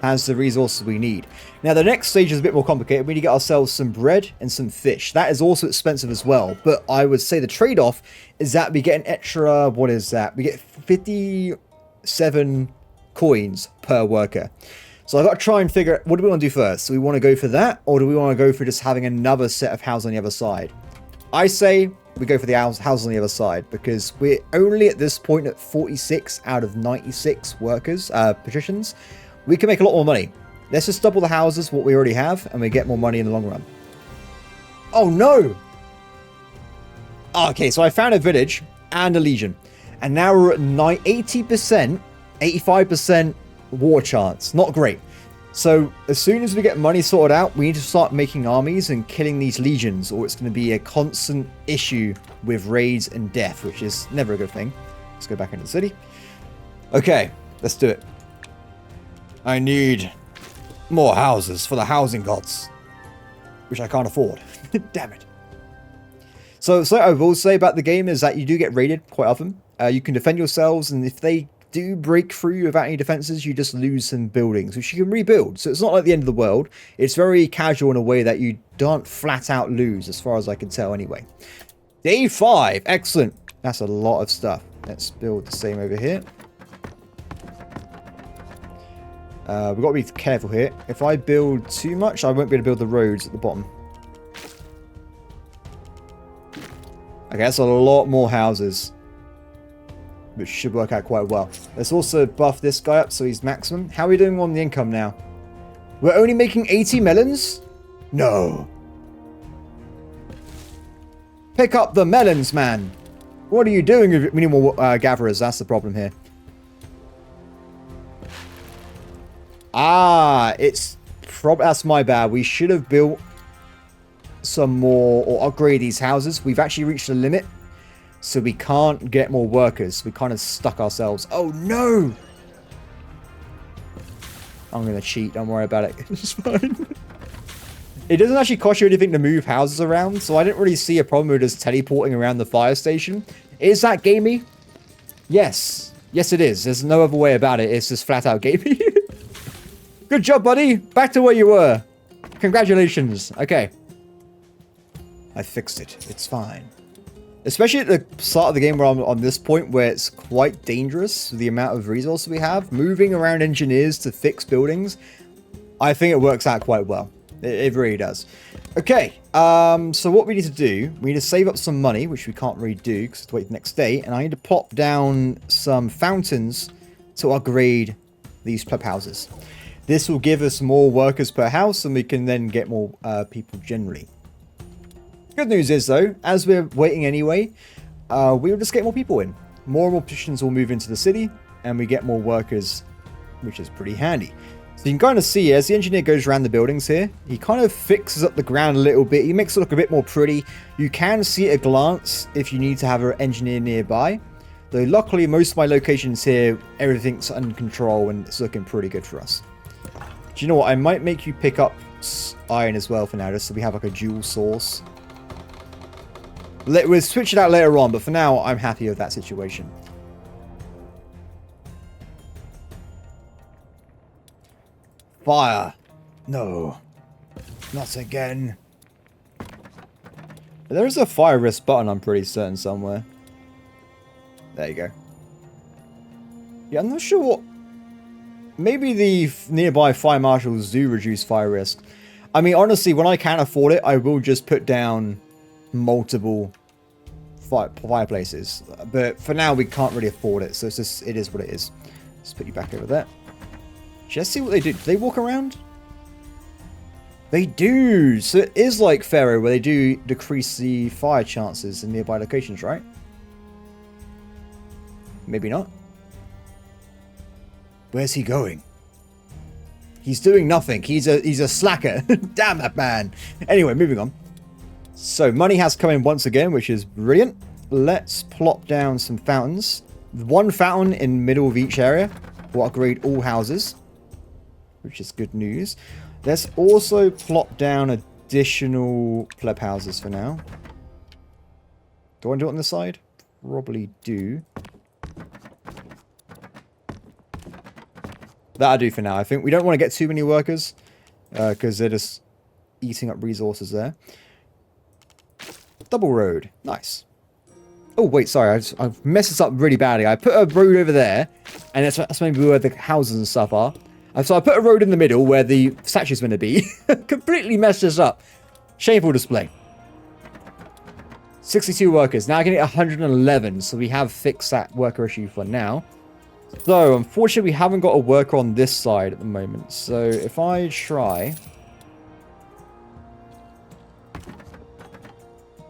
Speaker 1: has the resources we need. Now, the next stage is a bit more complicated. We need to get ourselves some bread and some fish. That is also expensive as well. But I would say the trade-off is that we get an extra... What is that? We get 57 coins per worker. So I've got to try and figure out... What do we want to do first? Do we want to go for that? Or do we want to go for just having another set of houses on the other side? I say... we go for the house on the other side, because we're only at this point at 46 out of 96 workers, petitions. We can make a lot more money. Let's just double the houses, what we already have, and we get more money in the long run. Oh no! Okay, so I found a village and a legion. And now we're at 80%, 85% war chance. Not great. So, as soon as we get money sorted out, we need to start making armies and killing these legions, or it's going to be a constant issue with raids and death, which is never a good thing. Let's go back into the city. Okay, let's do it. I need more houses for the housing gods, which I can't afford. Damn it. So I will say about the game is that you do get raided quite often. You can defend yourselves, and if they do break through without any defenses, you just lose some buildings, which you can rebuild. So it's not like the end of the world. It's very casual in a way that you don't flat out lose, as far as I can tell anyway. Day 5. Excellent. That's a lot of stuff. Let's build the same over here. We've got to be careful here. If I build too much, I won't be able to build the roads at the bottom. Okay, that's a lot more houses, which should work out quite well. Let's also buff this guy up so he's maximum. How are we doing on the income now? We're only making 80 melons? No. Pick up the melons, man. What are you doing with minimal gatherers? That's the problem here. Ah, that's my bad. We should have built some more or upgrade these houses. We've actually reached the limit. So we can't get more workers. We kind of stuck ourselves. Oh, no! I'm going to cheat. Don't worry about it. It's fine. It doesn't actually cost you anything to move houses around, so I didn't really see a problem with just teleporting around the fire station. Is that gamey? Yes. Yes, it is. There's no other way about it. It's just flat out gamey. Good job, buddy. Back to where you were. Congratulations. Okay. I fixed it. It's fine. Especially at the start of the game where I'm on this point where it's quite dangerous, the amount of resources we have. Moving around engineers to fix buildings, I think it works out quite well. It really does. Okay, so what we need to do, we need to save up some money, which we can't really do because we have to wait the next day. And I need to plop down some fountains to upgrade these pub houses. This will give us more workers per house and we can then get more people generally. Good news is, though, as we're waiting anyway, we will just get more people in. More and more petitions will move into the city, and we get more workers which is pretty handy. So you can kind of see as the engineer goes around the buildings here, he kind of fixes up the ground a little bit. He makes it look a bit more pretty. You can see at a glance if you need to have an engineer nearby. Though luckily most of my locations here, everything's under control and it's looking pretty good for us. Do you know what? I might make you pick up iron as well for now, just so we have like a dual source. We'll switch it out later on, but for now I'm happy with that situation. Fire. No. Not again. There is a fire risk button, I'm pretty certain, somewhere. There you go. Yeah, I'm not sure what... Maybe the nearby fire marshals do reduce fire risk. I mean, honestly, when I can afford it, I will just put down multiple fireplaces. But for now, we can't really afford it, so it's just, it is what it is. Let's put you back over there. Let's see what they do. Do they walk around? They do! So it is like Pharaoh, where they do decrease the fire chances in nearby locations, right? Maybe not. Where's he going? He's doing nothing. He's a slacker. Damn that man. Anyway, moving on. So money has come in once again, which is brilliant. Let's plop down some fountains. One fountain in the middle of each area will upgrade all houses, which is good news. Let's also plop down additional pleb houses for now. Do I want to do it on the side? Probably do. That'll do for now. I think we don't want to get too many workers because they're just eating up resources there. Double road. Nice. Oh, wait, sorry. I've messed this up really badly. I put a road over there, and that's maybe where the houses and stuff are. So I put a road in the middle where the statue's going to be. Completely messed this up. Shameful display. 62 workers. Now I can get 111, so we have fixed that worker issue for now. So, unfortunately, we haven't got a worker on this side at the moment. So, if I try...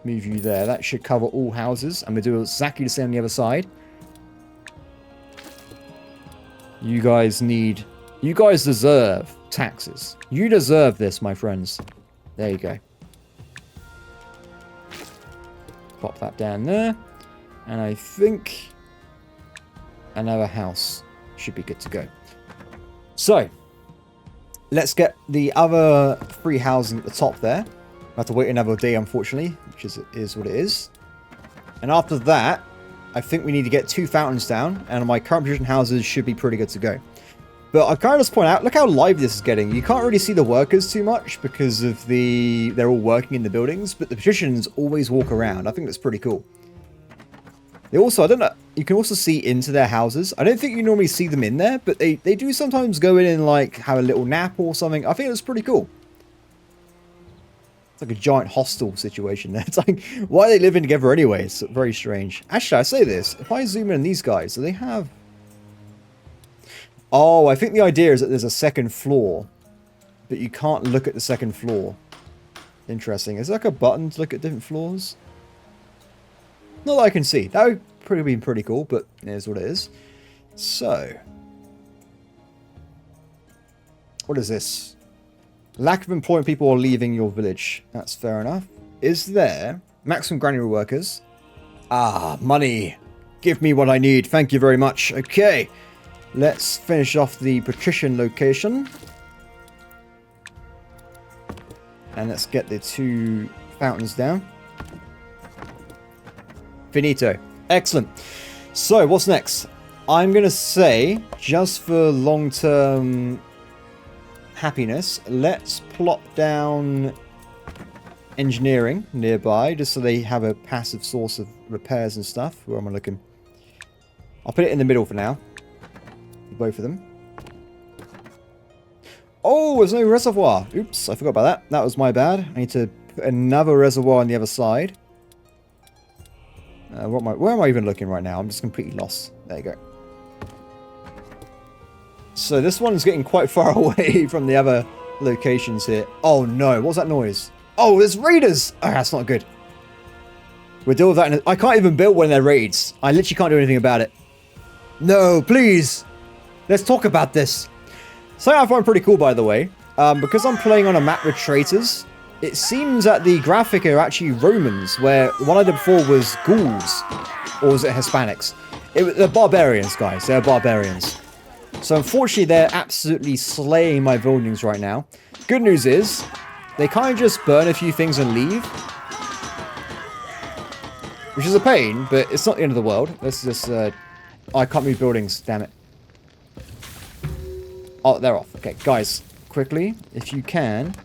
Speaker 1: move you there. That should cover all houses. I'm going to do exactly the same on the other side. You guys need... You guys deserve taxes. You deserve this, my friends. There you go. Pop that down there. And I think... another house should be good to go. So, let's get the other 3 houses at the top there. I have to wait another day, unfortunately, which is what it is. And after that, I think we need to get 2 fountains down, and my current position houses should be pretty good to go. But I can't just point out, look how lively this is getting. You can't really see the workers too much because of they're all working in the buildings, but the patricians always walk around. I think that's pretty cool. They also, I don't know, you can also see into their houses. I don't think you normally see them in there, but they do sometimes go in and like have a little nap or something. I think it's pretty cool. It's like a giant hostel situation there. It's like, why are they living together anyway? It's very strange. Actually, I say this, if I zoom in on these guys, do they have... Oh, I think the idea is that there's a second floor, but you can't look at the second floor. Interesting. Is there like a button to look at different floors? Not that I can see. That would probably be pretty cool, but here's what it is. So. What is this? Lack of employment, people are leaving your village. That's fair enough. Is there maximum granular workers? Ah, money. Give me what I need. Thank you very much. Okay. Let's finish off the patrician location. And let's get the 2 fountains down. Finito. Excellent. So, what's next? I'm going to say, just for long-term happiness, let's plop down engineering nearby, just so they have a passive source of repairs and stuff. Where am I looking? I'll put it in the middle for now. Both of them. Oh, there's no reservoir. Oops, I forgot about that. That was my bad. I need to put another reservoir on the other side. Where am I even looking right now? I'm just completely lost. There you go. So this one's getting quite far away from the other locations here. Oh no, what's that noise? Oh, there's raiders! Oh, that's not good. We'll deal with that I can't even build one of their raids. I literally can't do anything about it. No, please! Let's talk about this. Something I find pretty cool, by the way. Because I'm playing on a map with traitors, it seems that the graphic are actually Romans, where the one I did before was Gauls. Or was it Hispanics? They're barbarians, guys. They're barbarians. So unfortunately, they're absolutely slaying my buildings right now. Good news is, they kind of just burn a few things and leave. Which is a pain, but it's not the end of the world. Let's just... I can't move buildings, damn it. Oh, they're off. Okay, guys, quickly, if you can.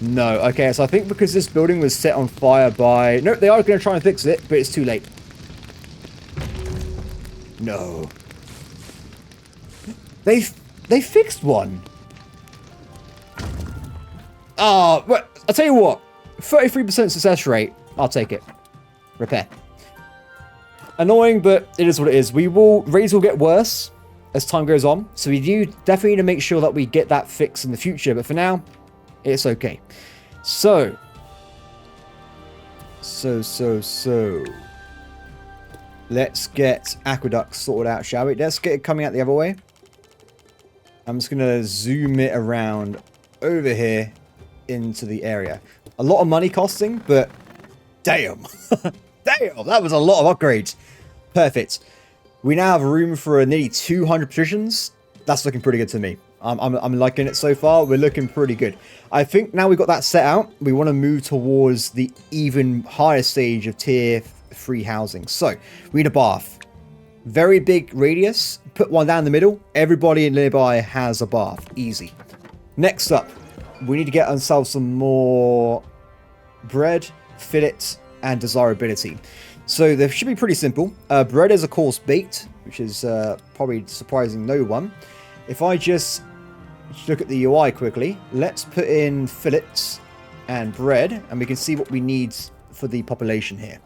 Speaker 1: No, okay, so I think because this building was set on fire by... No, they are going to try and fix it, but it's too late. No. They fixed one. Oh, but I'll tell you what. 33% success rate. I'll take it. Repair. Annoying, but it is what it is. Raids will get worse as time goes on. So we do definitely need to make sure that we get that fixed in the future. But for now, it's okay. So. Let's get aqueducts sorted out, shall we? Let's get it coming out the other way. I'm just going to zoom it around over here into the area. A lot of money costing, but damn. Damn, that was a lot of upgrades. Perfect. We now have room for nearly 200 positions. That's looking pretty good to me. I'm liking it so far. We're looking pretty good. I think now we've got that set out, we want to move towards the even higher stage of tier 3 housing. So, we need a bath. Very big radius. Put one down the middle. Everybody nearby has a bath. Easy. Next up, we need to get ourselves some more bread, fillets, and desirability. So they should be pretty simple. Bread is of course baked, which is probably surprising no one. If I just look at the UI quickly, let's put in fillets and bread, and we can see what we need for the population here.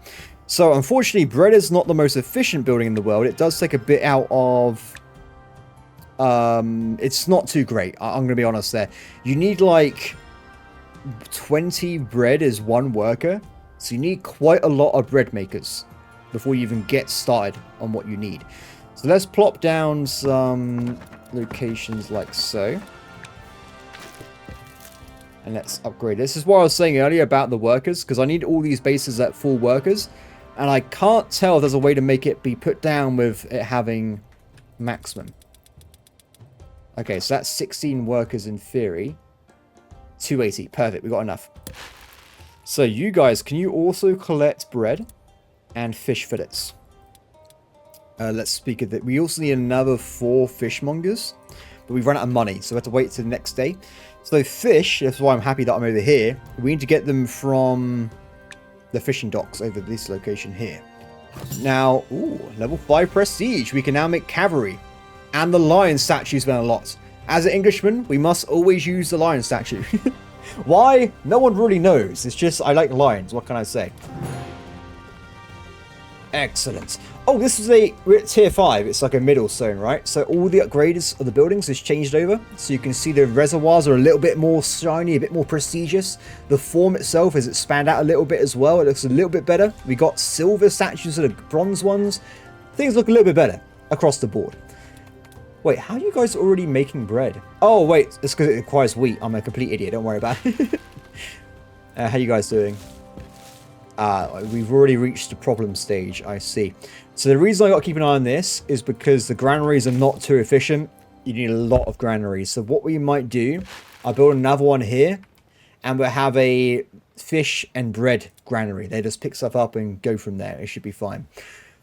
Speaker 1: So unfortunately, bread is not the most efficient building in the world. It does take a bit out of... it's not too great. I'm going to be honest there. You need like 20 bread is one worker. So you need quite a lot of bread makers before you even get started on what you need. So let's plop down some locations like so. And let's upgrade. This is what I was saying earlier about the workers, because I need all these bases at full workers. And I can't tell if there's a way to make it be put down with it having maximum. Okay, so that's 16 workers in theory. 280. Perfect. We got enough. So you guys, can you also collect bread and fish fillets? Let's speak of it. We also need another 4 fishmongers, but we've run out of money, so we have to wait till the next day. So fish, that's why I'm happy that I'm over here. We need to get them from the fishing docks over this location here. Now, ooh, level 5 prestige. We can now make cavalry. And the lion statue's been a lot. As an Englishman, we must always use the lion statue. Why? No one really knows. It's just, I like lions. What can I say? Excellent. Oh, this is we're at tier 5. It's like a middle zone, right? So all the upgrades of the buildings has changed over. So you can see the reservoirs are a little bit more shiny, a bit more prestigious. The form itself has expanded out a little bit as well. It looks a little bit better. We got silver statues and the bronze ones. Things look a little bit better across the board. Wait, how are you guys already making bread? Oh, wait, it's because it requires wheat. I'm a complete idiot. Don't worry about it. How you guys doing? We've already reached the problem stage. I see. So the reason I got to keep an eye on this is because the granaries are not too efficient. You need a lot of granaries. So what we might do, I'll build another one here, and we'll have a fish and bread granary. They just pick stuff up and go from there. It should be fine.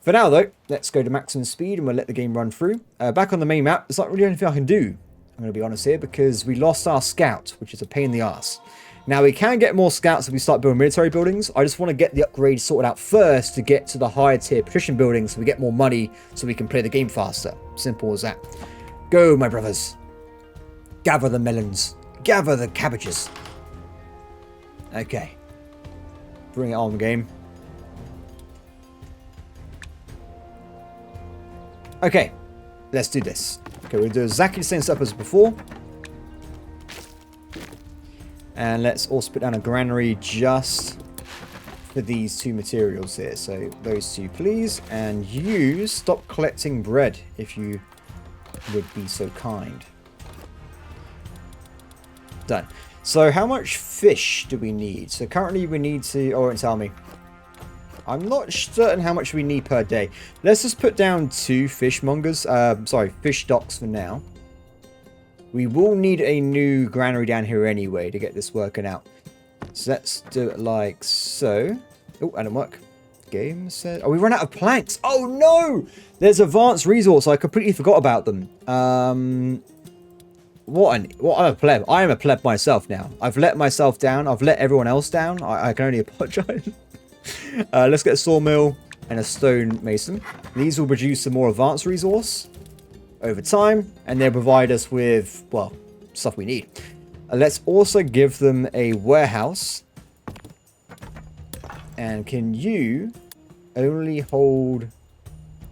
Speaker 1: For now, though, let's go to maximum speed and we'll let the game run through. Back on the main map, there's not really anything I can do. I'm going to be honest here, because we lost our scout, which is a pain in the ass. Now, we can get more scouts if we start building military buildings. I just want to get the upgrades sorted out first to get to the higher tier patrician buildings so we get more money so we can play the game faster. Simple as that. Go, my brothers. Gather the melons. Gather the cabbages. Okay. Bring it on, game. Okay, let's do this. Okay, we'll do exactly the same stuff as before. And let's also put down a granary just for these two materials here. So those two, please. And you stop collecting bread if you would be so kind. Done. So how much fish do we need? So currently we need to... Oh, don't tell me. I'm not certain how much we need per day. Let's just put down 2 fishmongers. Sorry, fish docks for now. We will need a new granary down here anyway to get this working out. So let's do it like so. Oh, that didn't work. Game said... Oh, we run out of planks. Oh, no! There's advanced resource. I completely forgot about them. What I'm a pleb. I am a pleb myself now. I've let myself down. I've let everyone else down. I can only apologize. Let's get a sawmill and a stone mason. These will produce some more advanced resource over time, and they'll provide us with, well, stuff we need. Let's also give them a warehouse. And can you only hold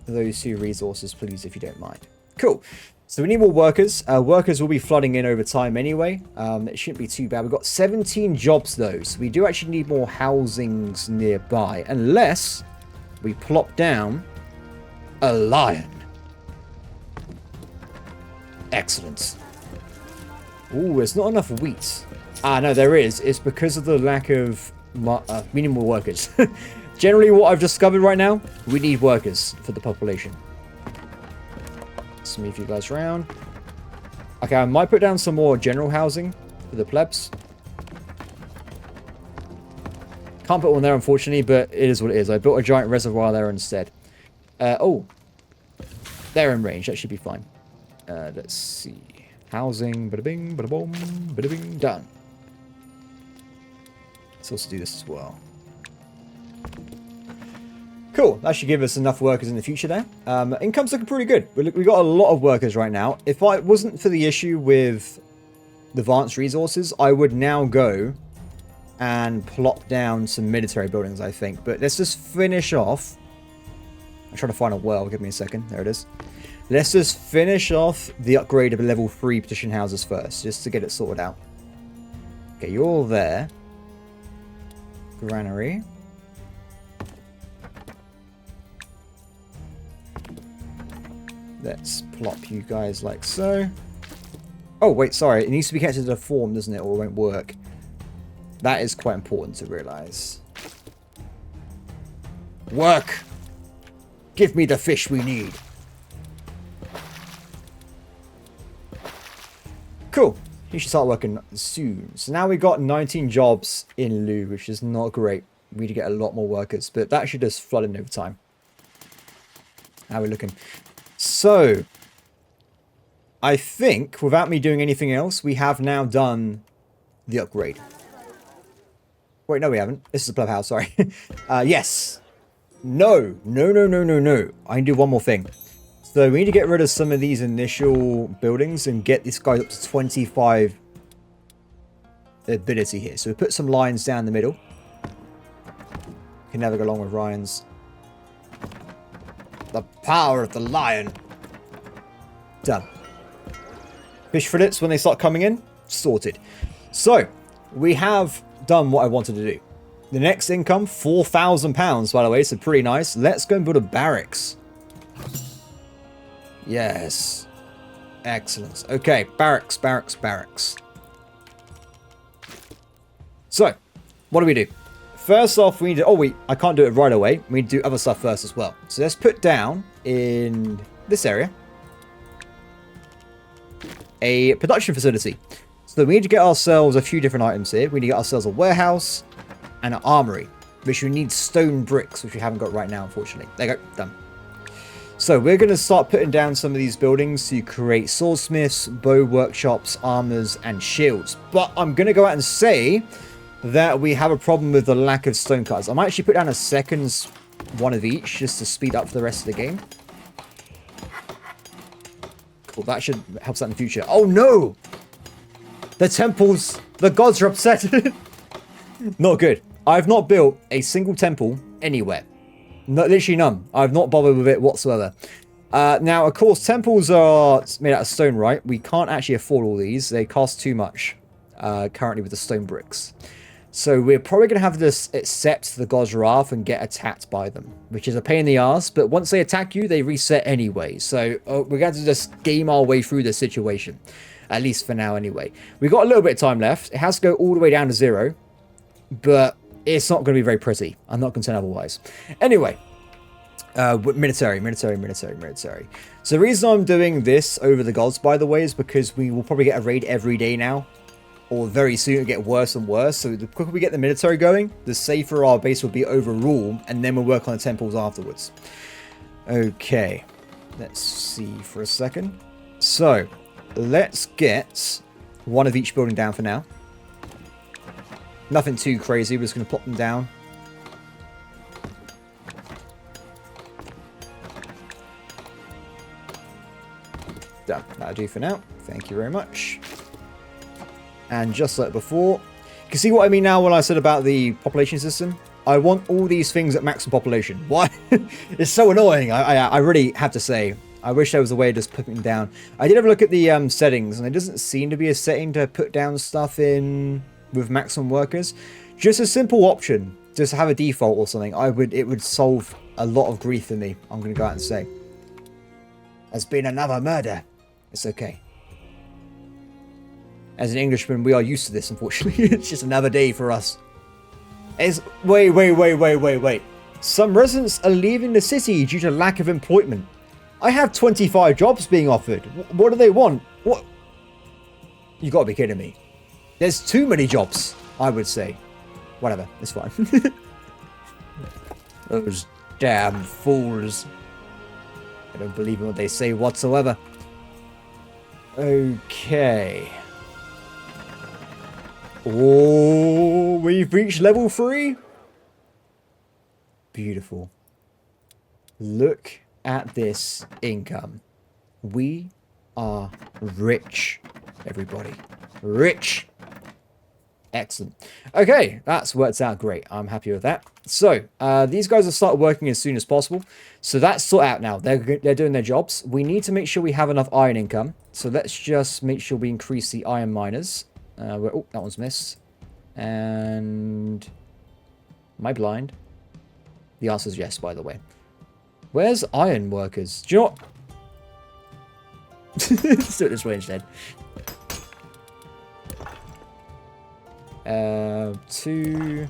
Speaker 1: those 2 resources, please, if you don't mind? Cool. So we need more workers. Workers will be flooding in over time anyway. It shouldn't be too bad. We've got 17 jobs, though. So we do actually need more housings nearby. Unless we plop down a lion. Excellent. Ooh, there's not enough wheat. Ah, no, there is. It's because of the lack of minimal workers. Generally, what I've discovered right now, we need workers for the population. Let's move you guys around. Okay, I might put down some more general housing for the plebs. Can't put one there, unfortunately, but it is what it is. I built a giant reservoir there instead. Oh, they're in range. That should be fine. Let's see. Housing, bada bing, bada boom, bada bing, done. Let's also do this as well. Cool. That should give us enough workers in the future there. Income's looking pretty good. We've got a lot of workers right now. If it wasn't for the issue with the advanced resources, I would now go and plop down some military buildings, I think. But let's just finish off. I'm trying to find a well. Give me a second. There it is. Let's just finish off the upgrade of level 3 petition houses first, just to get it sorted out. Okay, you're all there. Granary. Let's plop you guys like so. Oh, wait, sorry. It needs to be connected to the form, doesn't it? Or it won't work. That is quite important to realize. Work! Give me the fish we need. Cool. You should start working soon. So now we've got 19 jobs in lieu, which is not great. We need to get a lot more workers, but that should just flood in over time. How are we looking? So, I think, without me doing anything else, we have now done the upgrade. Wait, no, we haven't. This is a pleb house, sorry. Yes. No. I can do one more thing. So we need to get rid of some of these initial buildings and get this guy up to 25 ability here. So we put some lions down the middle. Can never go along with Ryan's. The power of the lion. Done. Fish fillets when they start coming in. Sorted. So we have done what I wanted to do. The next income, £4,000, by the way, so pretty nice. Let's go and build a barracks. Yes. Excellent. Okay, barracks. So, what do we do? First off, we need to... Oh, wait, I can't do it right away. We need to do other stuff first as well. So let's put down in this area a production facility. So we need to get ourselves a few different items here. We need to get ourselves a warehouse and an armory, which we need stone bricks, which we haven't got right now, unfortunately. There you go. Done. So we're going to start putting down some of these buildings to create swordsmiths, bow workshops, armors, and shields. But I'm going to go out and say that we have a problem with the lack of stone cutters. I might actually put down a second one of each just to speed up for the rest of the game. Cool, that should help us out in the future. Oh no! The temples, the gods are upset. Not good. I've not built a single temple anywhere. No, literally none. I've not bothered with it whatsoever. Now, of course, temples are made out of stone, right? We can't actually afford all these. They cost too much currently with the stone bricks. So we're probably going to have to accept the God's Wrath and get attacked by them, which is a pain in the ass. But once they attack you, they reset anyway. So we're going to just game our way through this situation, at least for now anyway. We've got a little bit of time left. It has to go all the way down to 0, but it's not going to be very pretty. I'm not concerned otherwise. Anyway, military. So the reason I'm doing this over the gods, by the way, is because we will probably get a raid every day now. Or very soon it'll get worse and worse. So the quicker we get the military going, the safer our base will be overall. And then we'll work on the temples afterwards. Okay. Let's see for a second. So, let's get one of each building down for now. Nothing too crazy. We're just going to plop them down. Done. That'll do for now. Thank you very much. And just like before, you can see what I mean now when I said about the population system. I want all these things at maximum population. Why? It's so annoying. I really have to say. I wish there was a way of just putting them down. I did have a look at the settings, and there doesn't seem to be a setting to put down stuff in with maximum workers. Just a simple option, just have a default or something. It would solve a lot of grief for me. I'm going to go out and say, there's been another murder. It's okay. As an Englishman, we are used to this, unfortunately. It's just another day for us. Wait. Some residents are leaving the city due to lack of employment. I have 25 jobs being offered. What do they want? What? You gotta be kidding me. There's too many jobs, I would say. Whatever, it's fine. Those damn fools. I don't believe in what they say whatsoever. Okay. Oh, we've reached level 3. Beautiful. Look at this income. We are rich, everybody. Rich. Excellent. Okay, that's worked out great. I'm happy with that. So, these guys will start working as soon as possible. So that's sorted out now. They're doing their jobs. We need to make sure we have enough iron income. So let's just make sure we increase the iron miners. Oh, that one's missed. And... am I blind? The answer is yes, by the way. Where's iron workers? Do you know what? Let's do it this way instead. 2,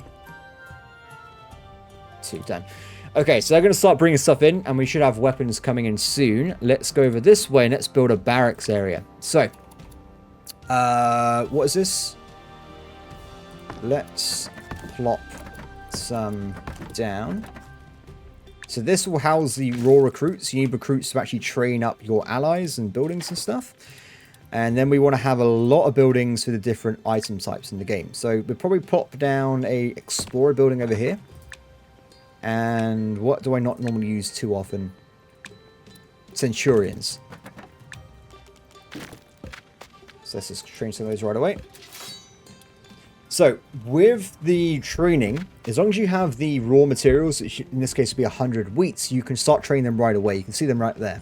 Speaker 1: done. Okay, so they're going to start bringing stuff in, and we should have weapons coming in soon. Let's go over this way, and let's build a barracks area. So, what is this? Let's plop some down. So this will house the raw recruits. You need recruits to actually train up your allies and buildings and stuff. And then we want to have a lot of buildings for the different item types in the game. So we'll probably plop down a explorer building over here. And what do I not normally use too often? Centurions. So let's just train some of those right away. So with the training, as long as you have the raw materials, it should, in this case, be 100 wheats, you can start training them right away. You can see them right there.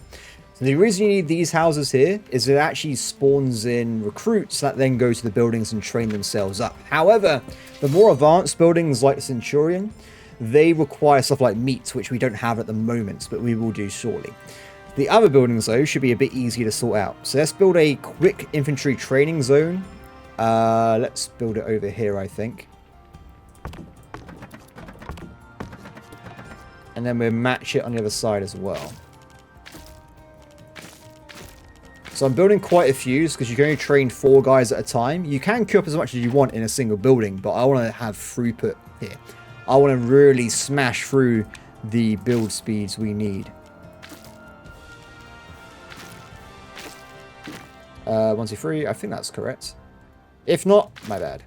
Speaker 1: So the reason you need these houses here is it actually spawns in recruits that then go to the buildings and train themselves up. However, the more advanced buildings like Centurion, they require stuff like meat, which we don't have at the moment, but we will do shortly. The other buildings, though, should be a bit easier to sort out. So let's build a quick infantry training zone. Let's build it over here, I think. And then we'll match it on the other side as well. So I'm building quite a few because you can only train 4 guys at a time. You can queue up as much as you want in a single building, but I want to have throughput here. I want to really smash through the build speeds we need. 1, 2, 3. I think that's correct. If not, my bad.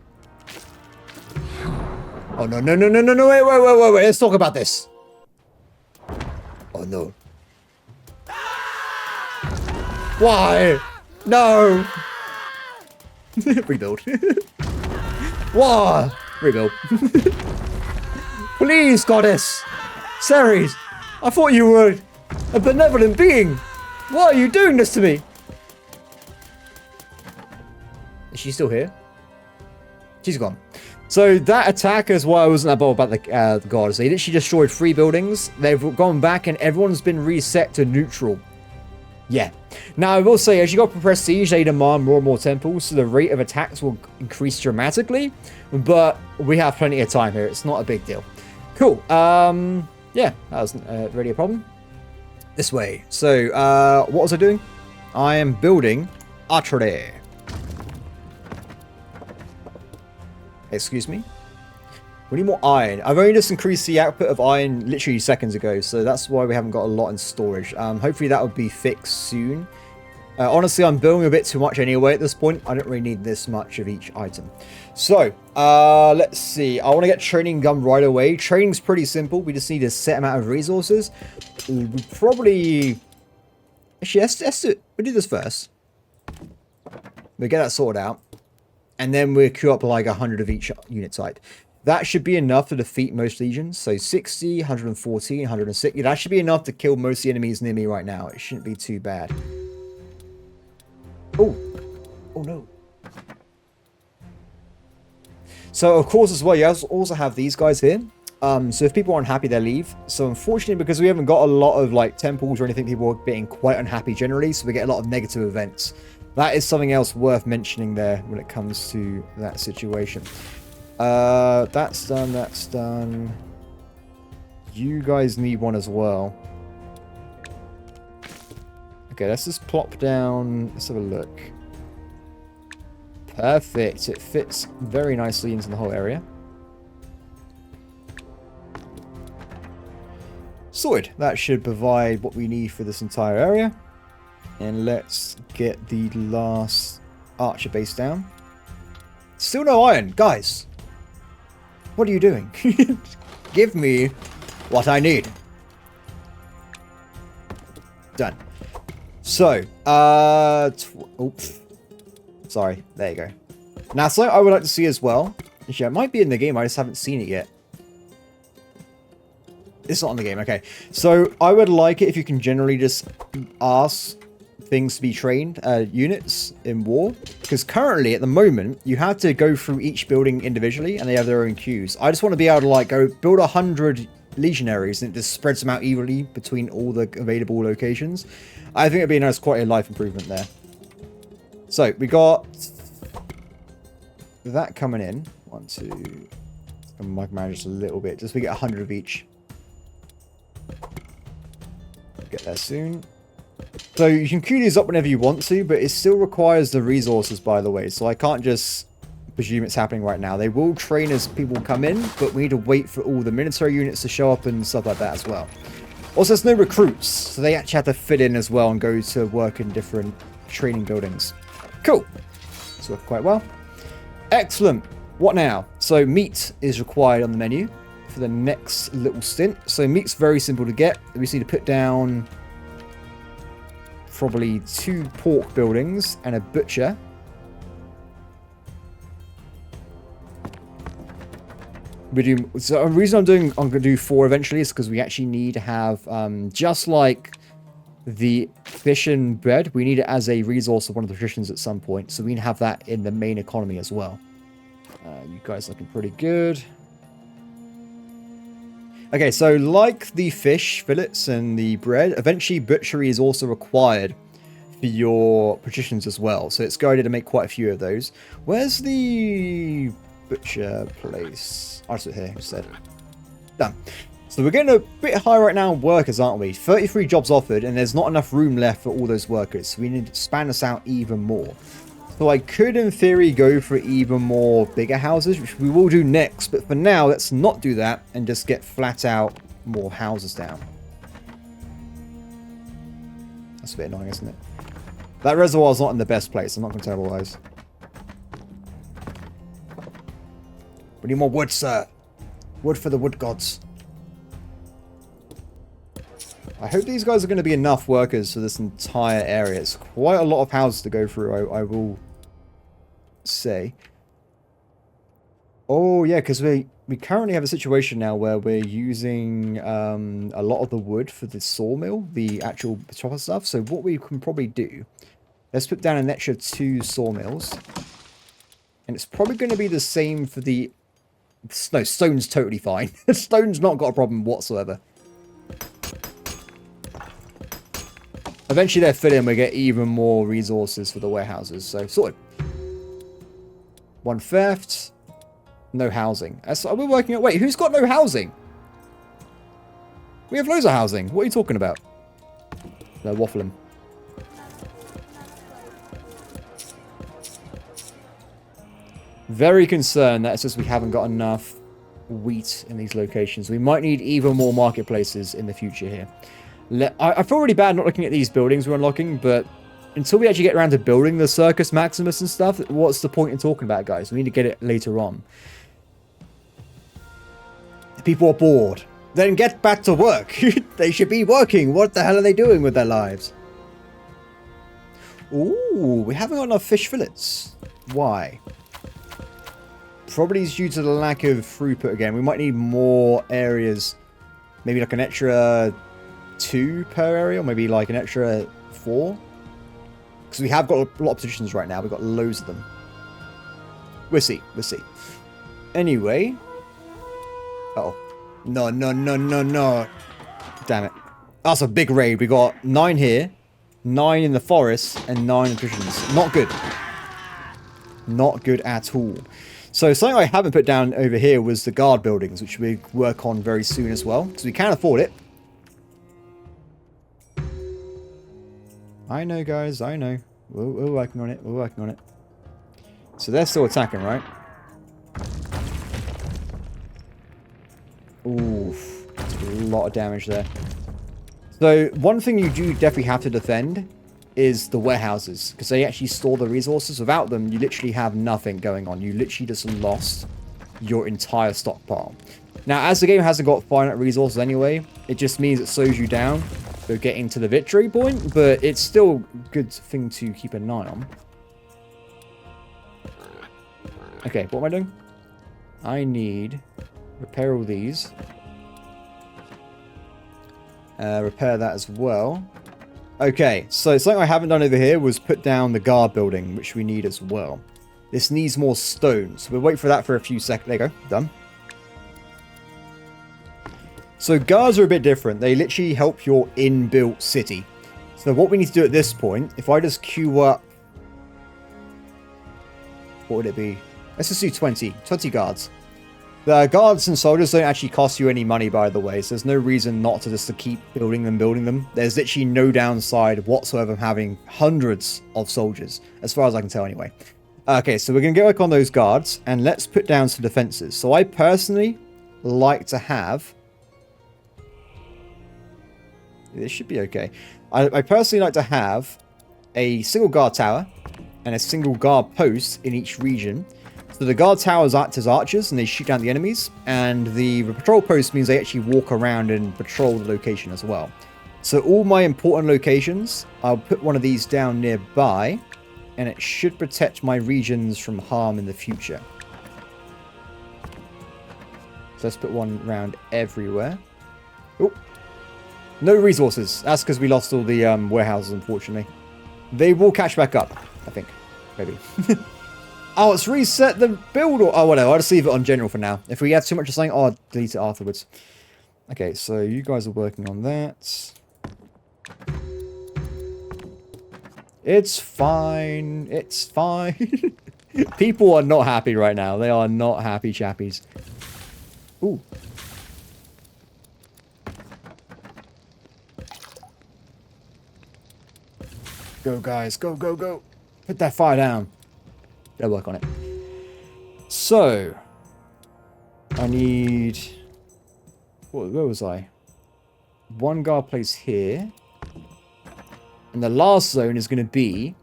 Speaker 1: Oh, no. Wait. Let's talk about this. Oh, no. Why? No. Rebuild. Why? Rebuild. Please, goddess. Ceres, I thought you were a benevolent being. Why are you doing this to me? Is she still here? She's gone. So that attack is why I wasn't that bothered about the gods. They literally destroyed 3 buildings. They've gone back and everyone's been reset to neutral. Yeah. Now, I will say, as you go up in prestige, they demand more and more temples, so the rate of attacks will increase dramatically. But we have plenty of time here. It's not a big deal. Cool. Yeah, that wasn't really a problem. This way. So, what was I doing? I am building archery. Excuse me. We need more iron. I've only just increased the output of iron literally seconds ago, so that's why we haven't got a lot in storage. Hopefully that will be fixed soon. Honestly, I'm building a bit too much anyway at this point. I don't really need this much of each item. So, let's see. I want to get training gun right away. Training's pretty simple. We just need a set amount of resources. We probably... Actually, let's do it. We'll do this first. We'll get that sorted out. And then we'll queue up like 100 of each unit type. That should be enough to defeat most legions. So 60, 114, 160. That should be enough to kill most of the enemies near me right now. It shouldn't be too bad. Oh. Oh no. So of course as well, you also have these guys here. So if people are unhappy, they leave. So unfortunately, because we haven't got a lot of like temples or anything, people are getting quite unhappy generally. So we get a lot of negative events. That is something else worth mentioning there when it comes to that situation. That's done, that's done. You guys need one as well. Okay, let's just plop down. Let's have a look. Perfect. It fits very nicely into the whole area. Sorted. That should provide what we need for this entire area. And let's get the last archer base down. Still no iron. Guys, what are you doing? Give me what I need. Done. So, oops. Sorry, there you go. Now, something I would like to see as well. Actually, it might be in the game, I just haven't seen it yet. It's not in the game, okay. So, I would like it if you can generally just ask things to be trained, units in war. Because currently, at the moment, you have to go through each building individually, and they have their own queues. I just want to be able to, like, go build 100 legionaries, and it just spreads them out evenly between all the available locations. I think it'd be a nice quality of life improvement there. So, we got that coming in. 1, 2... I might manage just a little bit, just so we get 100 of each. Get there soon. So you can queue these up whenever you want to, but it still requires the resources, by the way. So I can't just presume it's happening right now. They will train as people come in, but we need to wait for all the military units to show up and stuff like that as well. Also, there's no recruits, so they actually have to fit in as well and go to work in different training buildings. Cool. It's worked quite well. Excellent. What now? So meat is required on the menu for the next little stint. So meat's very simple to get. We just need to put down probably 2 pork buildings and a butcher. So the reason I'm going to do 4 eventually is because we actually need to have, just like the fish and bread, we need it as a resource of one of the traditions at some point. So we can have that in the main economy as well. You guys looking pretty good. Okay, so like the fish fillets and the bread, eventually butchery is also required for your patricians as well. So it's guided to make quite a few of those. Where's the butcher place? I'll just here instead. Done. So we're getting a bit high right now on workers, aren't we? 33 jobs offered, and there's not enough room left for all those workers. So we need to expand this out even more. So I could, in theory, go for even more bigger houses, which we will do next. But for now, let's not do that and just get flat out more houses down. That's a bit annoying, isn't it? That reservoir's not in the best place. I'm not going to tell otherwise. We need more wood, sir. Wood for the wood gods. I hope these guys are going to be enough workers for this entire area. It's quite a lot of houses to go through, I will say. Oh, yeah, because we currently have a situation now where we're using a lot of the wood for the sawmill, the actual chopper stuff. So what we can probably do, let's put down an extra 2 sawmills. And it's probably going to be the same for the No, stone's totally fine. Stone's not got a problem whatsoever. Eventually they'll fill in, we get even more resources for the warehouses, so sorted. 1 theft. No housing. We're working at... Wait, who's got no housing? We have loads of housing. What are you talking about? No, waffling. Very concerned that it's just we haven't got enough wheat in these locations. We might need even more marketplaces in the future here. I feel really bad not looking at these buildings we're unlocking, but until we actually get around to building the Circus Maximus and stuff, what's the point in talking about it, guys? We need to get it later on. People are bored. Then get back to work. They should be working. What the hell are they doing with their lives? Ooh, we haven't got enough fish fillets. Why? Probably due to the lack of throughput again. We might need more areas. Maybe like an extra 2 per area, or maybe like an extra 4. Because we have got a lot of positions right now. We've got loads of them. We'll see. We'll see. Anyway. Uh-oh. No, no, no, no, no. Damn it. That's a big raid. We got 9 here, 9 in the forest, and 9 nutritions. Not good. Not good at all. So something I haven't put down over here was the guard buildings, which we work on very soon as well, because we can afford it. I know, guys. I know. We're working on it. We're working on it. So they're still attacking, right? Oof. That's a lot of damage there. So one thing you do definitely have to defend is the warehouses, because they actually store the resources. Without them, you literally have nothing going on. You literally just lost your entire stockpile. Now, as the game hasn't got finite resources anyway, it just means it slows you down for getting to the victory point, but it's still a good thing to keep an eye on. Okay, what am I doing? I need... repair all these. Repair that as well. Okay, so something I haven't done over here was put down the guard building, which we need as well. This needs more stone, so we'll wait for that for a few seconds. There you go, done. So guards are a bit different. They literally help your inbuilt city. So what we need to do at this point, if I just queue up... what would it be? Let's just do 20 guards. The guards and soldiers don't actually cost you any money, by the way, so there's no reason not to just to keep building them. There's literally no downside whatsoever of having hundreds of soldiers, as far as I can tell anyway. Okay, so we're going to get work on those guards, and let's put down some defenses. So I personally like to have... this should be okay. I personally like to have a single guard tower and a single guard post in each region. So the guard towers act as archers and they shoot down the enemies, and the patrol post means they actually walk around and patrol the location as well. So all my important locations, I'll put one of these down nearby, and it should protect my regions from harm in the future. So let's put one around everywhere. Oh, no resources. That's because we lost all the warehouses, unfortunately. They will catch back up, I think. Maybe. Oh, it's reset the build, or... oh, whatever. I'll just leave it on general for now. If we have too much of something, I'll delete it afterwards. Okay, so you guys are working on that. It's fine. It's fine. People are not happy right now. They are not happy chappies. Ooh. Go, guys. Go, go, go. Put that fire down. They'll work on it. So, I need... where was I? One guard place here. And the last zone is going to be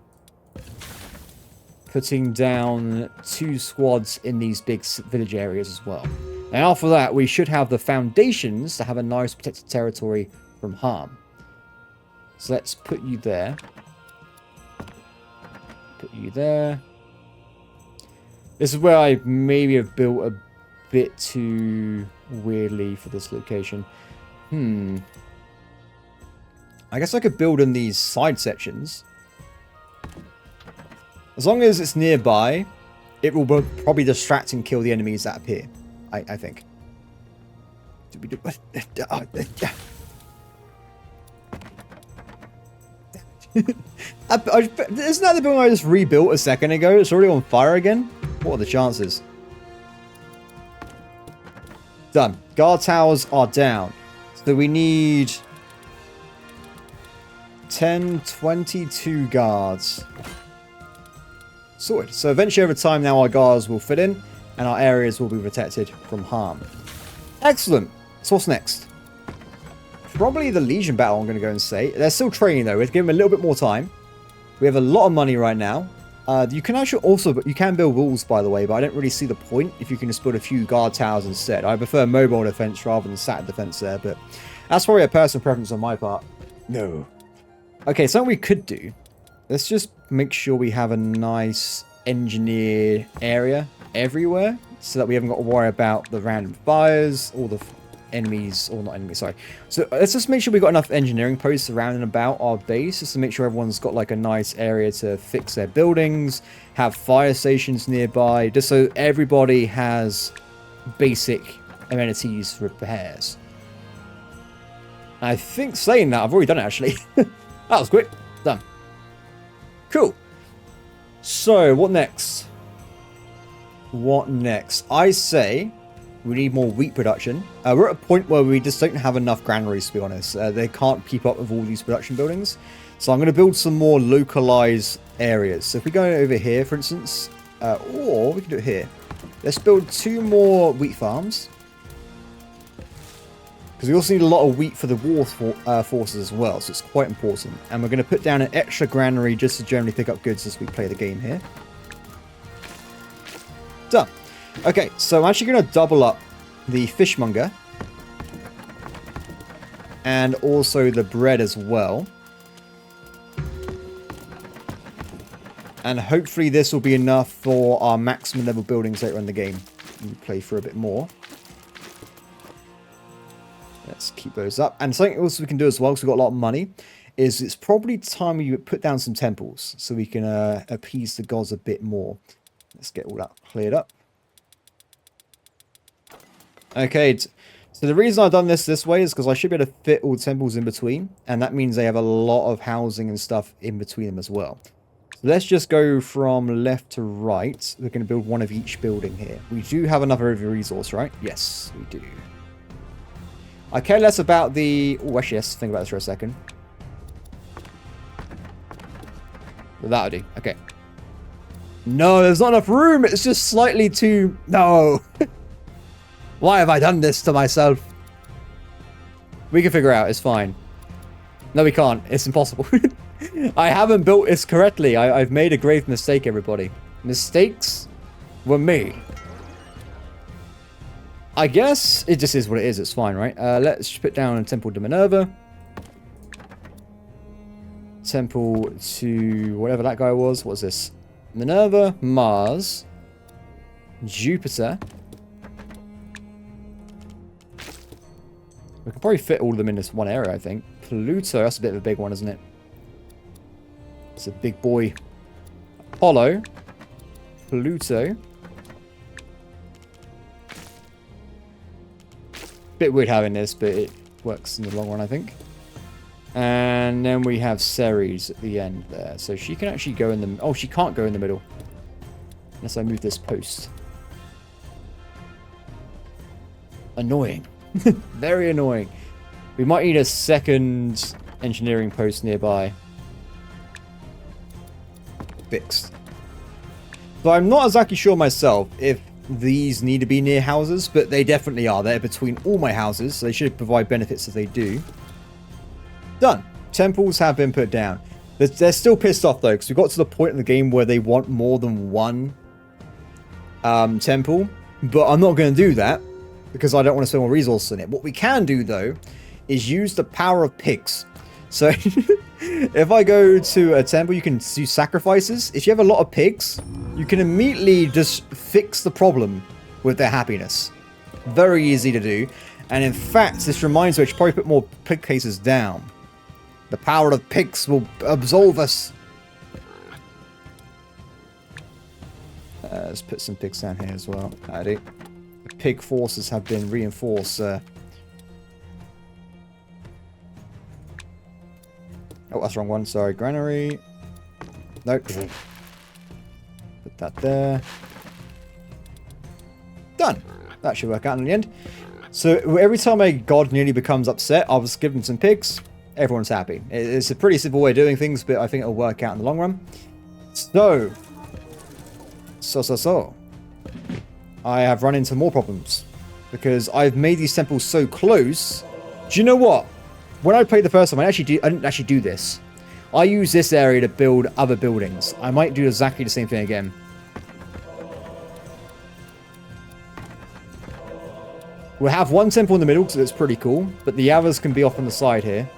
Speaker 1: putting down 2 squads in these big village areas as well. And after that, we should have the foundations to have a nice protected territory from harm. So let's put you there. Put you there. This is where I maybe have built a bit too weirdly for this location. I guess I could build in these side sections. As long as it's nearby, it will probably distract and kill the enemies that appear. I think. Isn't that the building I just rebuilt a second ago? It's already on fire again? What are the chances? Done. Guard towers are down. So we need 10, 22 guards. Sorted. So eventually over time now our guards will fit in and our areas will be protected from harm. Excellent. So what's next? Probably the Legion battle, I'm going to go and say. They're still training though. We have to give them a little bit more time. We have a lot of money right now. You can actually also, but you can build walls by the way, but I don't really see the point if you can just build a few guard towers instead. I prefer mobile defense rather than static defense there, but that's probably a personal preference on my part. No. Okay, something we could do. Let's just make sure we have a nice engineered area everywhere so that we haven't got to worry about the random fires, all the enemies, or not enemies, sorry. So let's just make sure we've got enough engineering posts around and about our base just to make sure everyone's got like a nice area to fix their buildings, have fire stations nearby, just so everybody has basic amenities for repairs. I think saying that, I've already done it actually. That was quick. Done. Cool. So, what next? What next? I say we need more wheat production. We're at a point where we just don't have enough granaries, to be honest. They can't keep up with all these production buildings. So I'm going to build some more localized areas. So if we go over here, for instance, or we can do it here. Let's build 2 more wheat farms. Because we also need a lot of wheat for the war forces as well, so it's quite important. And we're going to put down an extra granary just to generally pick up goods as we play the game here. Done. Okay, so I'm actually going to double up the fishmonger. And also the bread as well. And hopefully this will be enough for our maximum level buildings later in the game. We play for a bit more. Let's keep those up. And something else we can do as well, because we've got a lot of money, is it's probably time we put down some temples so we can appease the gods a bit more. Let's get all that cleared up. Okay, so the reason I've done this way is because I should be able to fit all the temples in between, and that means they have a lot of housing and stuff in between them as well. So let's just go from left to right. We're going to build one of each building here. We do have enough of a resource, right? Yes, we do. I care less about the... Oh, actually, let's think about this for a second. Well, that'll do. Okay. No, there's not enough room. It's just slightly too... No. Why have I done this to myself? We can figure out. It's fine. No, we can't. It's impossible. I haven't built this correctly. I've made a grave mistake, everybody. Mistakes were made. I guess it just is what it is. It's fine, right? Let's put down a temple to Minerva. Temple to whatever that guy was. What's this? Minerva, Mars, Jupiter. We can probably fit all of them in this one area, I think. Pluto, that's a bit of a big one, isn't it? It's a big boy. Apollo. Pluto. Bit weird having this, but it works in the long run, I think. And then we have Ceres at the end there. So she can actually go in the... Oh, she can't go in the middle. Unless I move this post. Annoying. Very annoying. We might need a second engineering post nearby. Fixed. So I'm not exactly sure myself if these need to be near houses, but they definitely are. They're between all my houses, so they should provide benefits if they do. Done. Temples have been put down. They're still pissed off though, because we got to the point in the game where they want more than one temple, but I'm not going to do that because I don't want to spend more resources on it. What we can do though is use the power of pigs. So if I go to a temple, you can do sacrifices. If you have a lot of pigs, you can immediately just fix the problem with their happiness. Very easy to do. And in fact, this reminds me, I should probably put more pig cases down. The power of pigs will absolve us. Let's put some pigs down here as well. Howdy. pig forces have been reinforced. Oh, that's the wrong one. Sorry, granary. Nope. Put that there. Done. That should work out in the end. So every time a god nearly becomes upset, I'll just give them some pigs. Everyone's happy. It's a pretty simple way of doing things, but I think it'll work out in the long run. So. I have run into more problems. Because I've made these temples so close. Do you know what? When I played the first time, I didn't actually do this. I use this area to build other buildings. I might do exactly the same thing again. We'll have one temple in the middle because it's pretty cool, but the others can be off on the side here.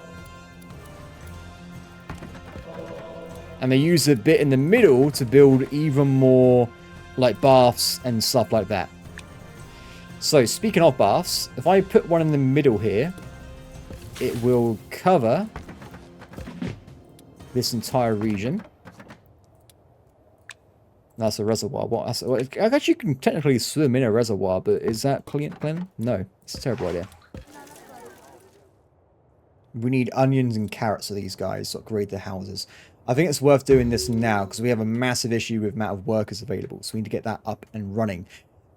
Speaker 1: And they use a bit in the middle to build even more like baths and stuff like that. So speaking of baths, if I put one in the middle here, it will cover this entire region. That's a reservoir. I guess you can technically swim in a reservoir, but is that clean? No, it's a terrible idea. We need onions and carrots for these guys to upgrade their houses. I think it's worth doing this now because we have a massive issue with the amount of workers available. So we need to get that up and running.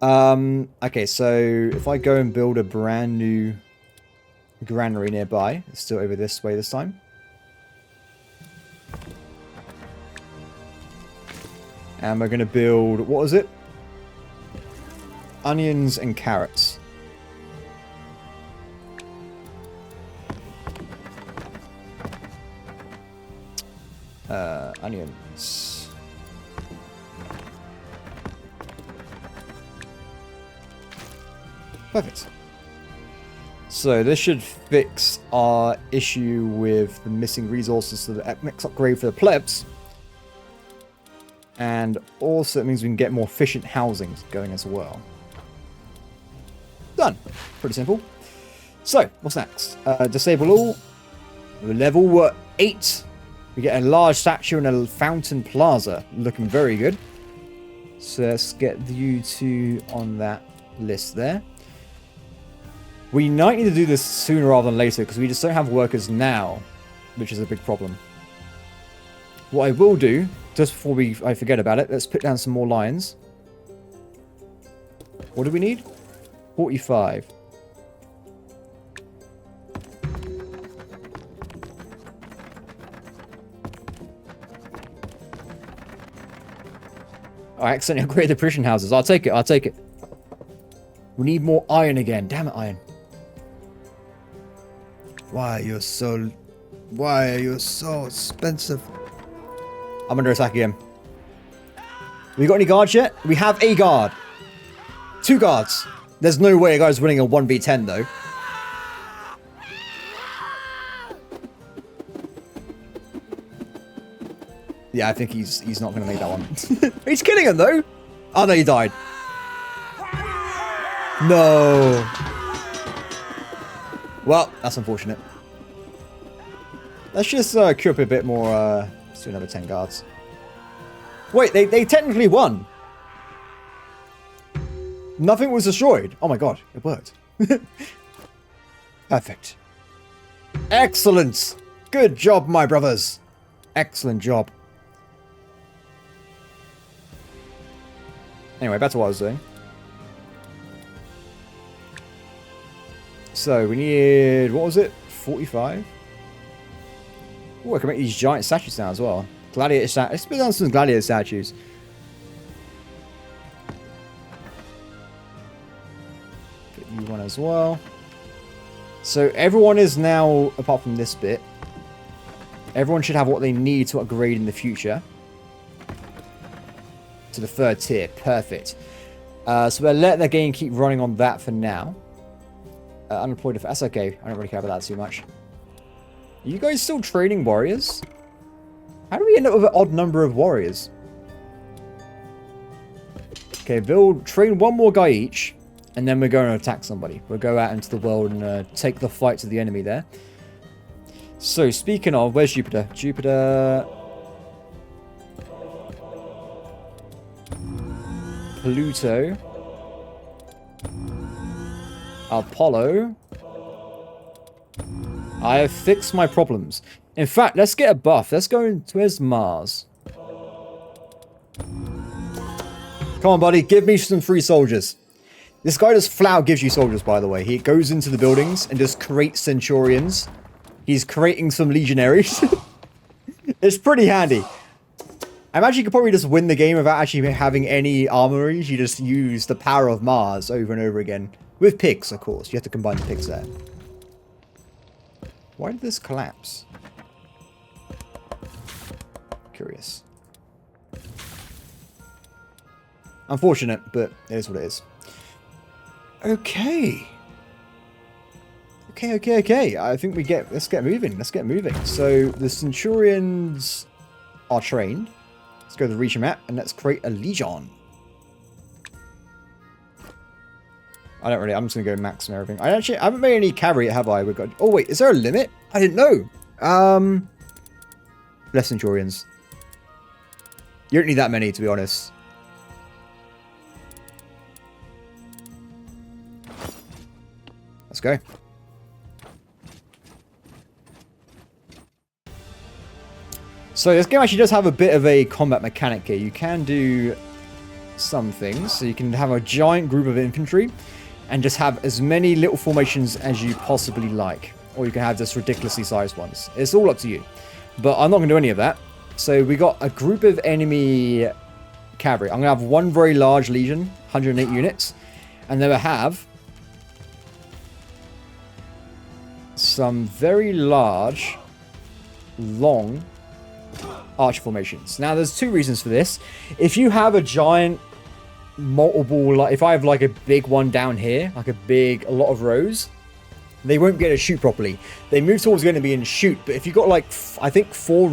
Speaker 1: Okay, so if I go and build a brand new granary nearby, it's still over this way this time. And we're going to build, what was it? Onions and carrots. Onions. Perfect. So this should fix our issue with the missing resources to the next upgrade for the plebs. And also it means we can get more efficient housing going as well. Done. Pretty simple. So, what's next? Disable all. Level 8. We get a large statue and a fountain plaza. Looking very good. So let's get you two on that list there. We might need to do this sooner rather than later because we just don't have workers now, which is a big problem. What I will do, just before I forget about it, let's put down some more lions. What do we need? 45. I accidentally upgraded the prison houses. I'll take it. We need more iron again. Damn it, iron. Why are you so expensive? I'm under attack again. We got any guards yet? We have a guard. 2 guards. There's no way a guy's winning a 1v10 though. Yeah, I think he's not going to make that one. He's killing him though. Oh no, he died. No. Well, that's unfortunate. Let's just queue up a bit more. Let's do another 10 guards. Wait, they technically won. Nothing was destroyed. Oh my god, it worked. Perfect. Excellent. Good job, my brothers. Excellent job. Anyway, back to what I was doing. So, we need... What was it? 45? Oh, I can make these giant statues now as well. Gladiator statues. Let's put down some gladiator statues. Get you one as well. So, everyone is now, apart from this bit, everyone should have what they need to upgrade in the future. To the 3rd tier. Perfect. So we'll let the game keep running on that for now. Unemployed. That's okay. I don't really care about that too much. Are you guys still training warriors? How do we end up with an odd number of warriors? Okay, we'll train one more guy each. And then we're going to attack somebody. We'll go out into the world and take the fight to the enemy there. So, speaking of, where's Jupiter? Jupiter... Pluto. Apollo. I have fixed my problems. In fact, let's get a buff. Let's go in. Where's Mars? Come on, buddy. Give me some free soldiers. This guy just flat out gives you soldiers, by the way. He goes into the buildings and just creates centurions. He's creating some legionaries. It's pretty handy. I imagine you could probably just win the game without actually having any armories. You just use the power of Mars over and over again. With pigs, of course. You have to combine the pigs there. Why did this collapse? Curious. Unfortunate, but it is what it is. Okay. Okay. I think let's get moving. Let's get moving. So the Centurions are trained. Let's go to the region map and let's create a legion. I'm just going to go max and everything. I haven't made any cavalry yet, have I? Oh wait, is there a limit? I didn't know. Less Centurions. You don't need that many, to be honest. Let's go. So this game actually does have a bit of a combat mechanic here. You can do some things. So you can have a giant group of infantry and just have as many little formations as you possibly like. Or you can have just ridiculously sized ones. It's all up to you. But I'm not going to do any of that. So we got a group of enemy cavalry. I'm going to have one very large legion, 108 units. And then I have some very large, long archer formations. Now, there's two reasons for this. If you have a giant multiple, like if I have like a big one down here, like a lot of rows, they won't be able to shoot properly. They move towards the enemy and shoot, but if you've got like, I think 3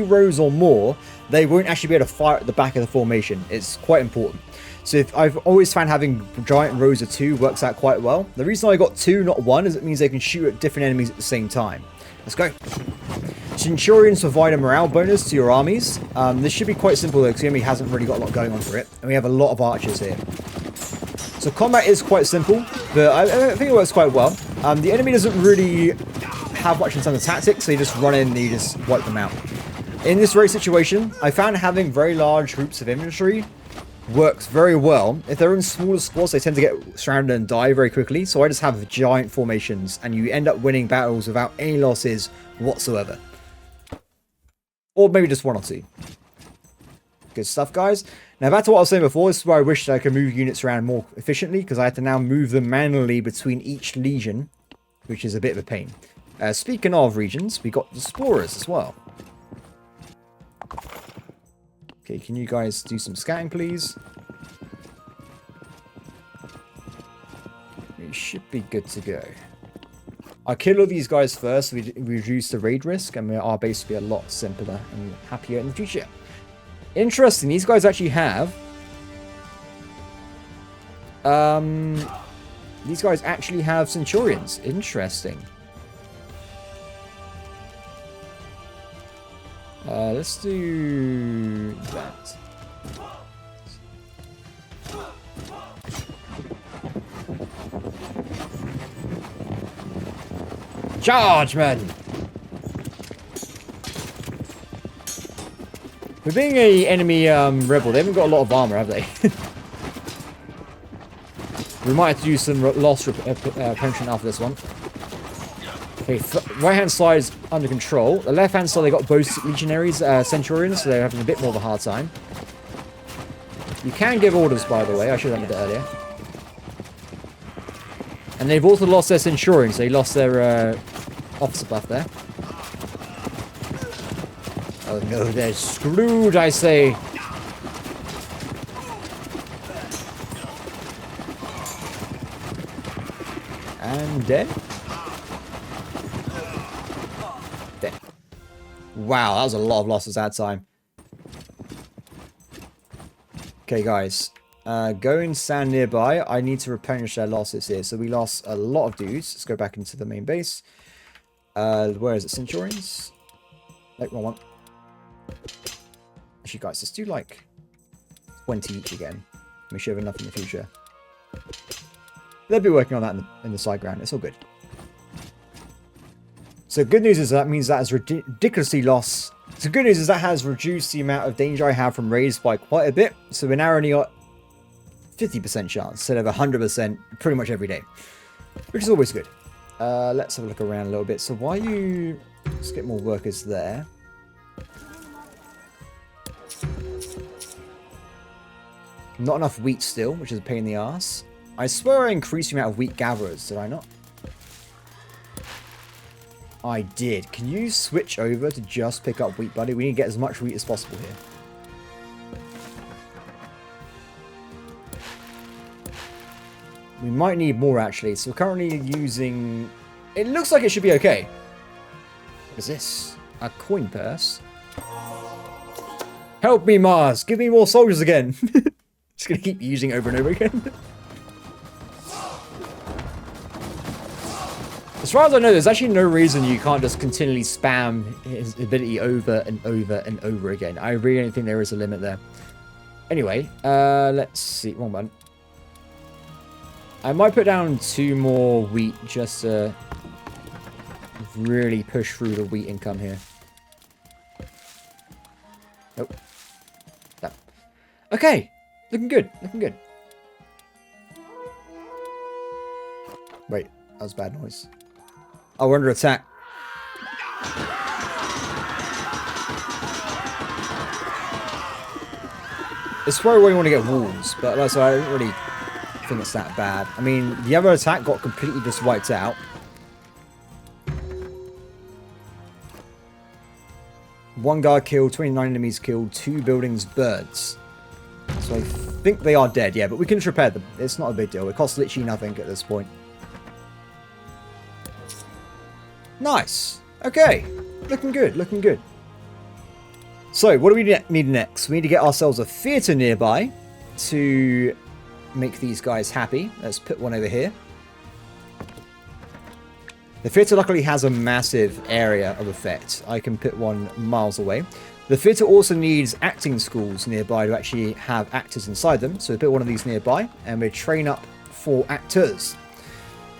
Speaker 1: rows or more, they won't actually be able to fire at the back of the formation. It's quite important. So I've always found having giant rows of 2 works out quite well. The reason I got 2, not 1, is it means they can shoot at different enemies at the same time. Let's go. Centurions provide a morale bonus to your armies. This should be quite simple though, because the enemy hasn't really got a lot going on for it. And we have a lot of archers here. So combat is quite simple, but I think it works quite well. The enemy doesn't really have much in terms of tactics, so you just run in and you just wipe them out. In this race situation, I found having very large groups of infantry works very well. If they're in smaller squads, they tend to get surrounded and die very quickly. So I just have giant formations, and you end up winning battles without any losses whatsoever. Or maybe just 1 or 2. Good stuff, guys. Now, back to what I was saying before, this is where I wished I could move units around more efficiently, because I had to now move them manually between each legion, which is a bit of a pain. Speaking of regions, we got the explorers as well. Okay, can you guys do some scouting, please? We should be good to go. I'll kill all these guys first, so we reduce the raid risk, and our base will be a lot simpler and happier in the future. Interesting, these guys actually have... these guys actually have Centurions. Interesting. Let's do that. Charge, man! For being a enemy rebel, they haven't got a lot of armor, have they? We might have to use some loss prevention after this one. Okay, right hand side is under control. The left hand side, they got both legionaries, centurions, so they're having a bit more of a hard time. You can give orders, by the way. I should have done it earlier. And they've also lost their centurions. They lost their officer buff there. Oh no, they're screwed, I say. And dead. Dead. Wow, that was a lot of losses that time. Okay, guys. Go and stand nearby. I need to replenish their losses here. So we lost a lot of dudes. Let's go back into the main base. Where is it? Centurions? Nope, wrong one. Actually, guys, let's do like 20 each again. We should have enough in the future. they'll be working on that in the side ground. It's all good. So good news is that means that has ridiculously lost. So good news is that has reduced the amount of danger I have from raids by quite a bit. So we're now only got 50% chance instead of 100% pretty much every day, which is always good. Let's have a look around a little bit. So why you... Let's get more workers there. Not enough wheat still, which is a pain in the ass. I swear I increased the amount of wheat gatherers, did I not? I did. Can you switch over to just pick up wheat, buddy? We need to get as much wheat as possible here. We might need more, actually. So we're currently using... It looks like it should be okay. What is this? A coin purse? Help me, Mars! Give me more soldiers again! Just gonna keep using it over and over again. As far as I know, there's actually no reason you can't just continually spam his ability over and over and over again. I really don't think there is a limit there. Anyway, let's see. One moment. I might put down 2 more wheat just to really push through the wheat income here. Nope. No. Okay. Looking good. Looking good. Wait. That was bad noise. Oh, we're under attack. It's probably where you want to get walls, but that's why I don't really think it's that bad. I mean, the other attack got completely just wiped out. One guard killed, 29 enemies killed, 2 buildings burnt. So I think they are dead, yeah, but we can just repair them. It's not a big deal. It costs literally nothing at this point. Nice. Okay. Looking good, looking good. So, what do we need next? We need to get ourselves a theatre nearby to make these guys happy. Let's put one over here. The theatre luckily has a massive area of effect. I can put one miles away. The theatre also needs acting schools nearby to actually have actors inside them. So we put one of these nearby and we train up 4 actors.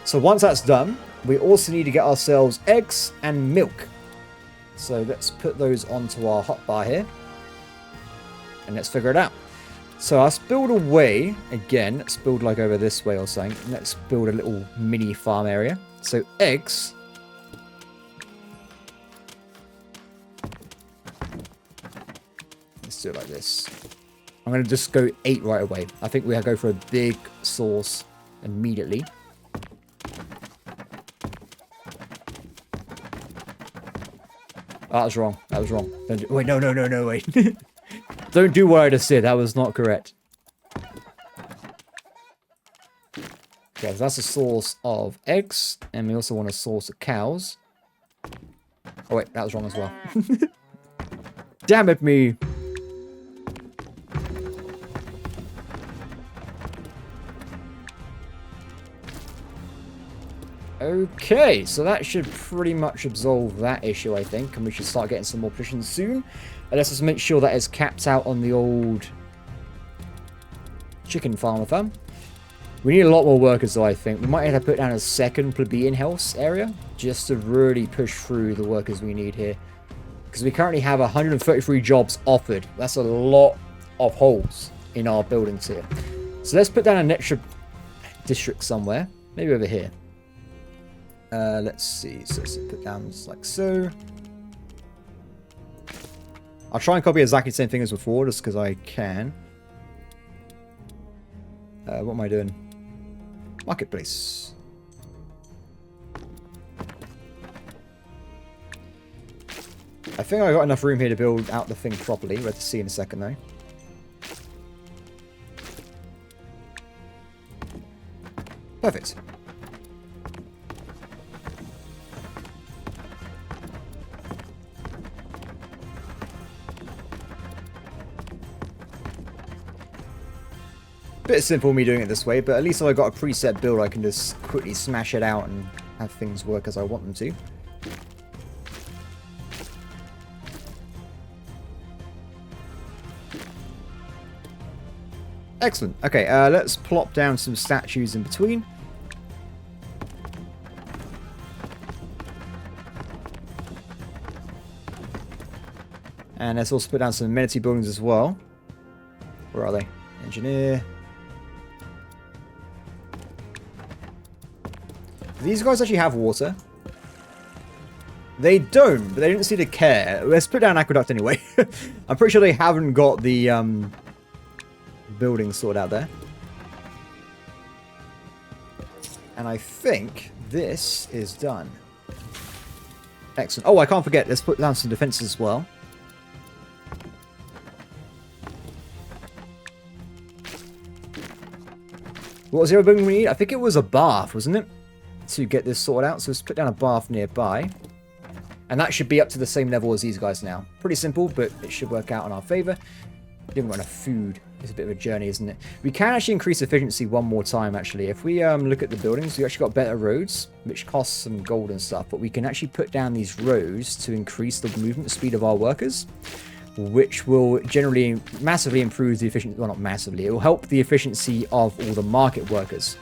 Speaker 1: So once that's done, we also need to get ourselves eggs and milk. So let's put those onto our hotbar here. And let's figure it out. So let's build a way. Again, let's build like over this way or something. Let's build a little mini farm area. So eggs. Let's do it like this. I'm going to just go 8 right away. I think we go for a big source immediately. Oh, that was wrong. That was wrong. Wait, no, wait. Don't do what I just did. That was not correct. Okay, so that's a source of eggs. And we also want a source of cows. Oh, wait, that was wrong as well. Damn it, me. Okay, so that should pretty much absolve that issue, I think. And we should start getting some more positions soon. And let's just make sure that it's capped out on the old chicken farm. We need a lot more workers, though, I think. We might have to put down a second plebeian house area just to really push through the workers we need here. Because we currently have 133 jobs offered. That's a lot of holes in our buildings here. So let's put down a next district somewhere. Maybe over here. Let's see. So let's put down just like so. I'll try and copy exactly the same thing as before, just because I can. What am I doing? Marketplace. I think I got enough room here to build out the thing properly. We'll have to see in a second, though. Perfect. Bit simple me doing it this way, but at least if I got a preset build, I can just quickly smash it out and have things work as I want them to. Excellent. Okay, let's plop down some statues in between. And let's also put down some amenity buildings as well. Where are they? Engineer. Do these guys actually have water? They don't, but they didn't seem to care. Let's put down aqueduct anyway. I'm pretty sure they haven't got the building sorted out there. And I think this is done. Excellent. Oh, I can't forget. Let's put down some defenses as well. What was the other building we need? I think it was a bath, wasn't it? To get this sorted out. So let's put down a bath nearby. And that should be up to the same level as these guys now. Pretty simple, but it should work out in our favor. We haven't got enough food. It's a bit of a journey, isn't it? We can actually increase efficiency one more time, actually. If we look at the buildings, we actually got better roads, which costs some gold and stuff. But we can actually put down these roads to increase the movement speed of our workers, which will generally massively improve the efficiency. Well, not massively. It will help the efficiency of all the market workers,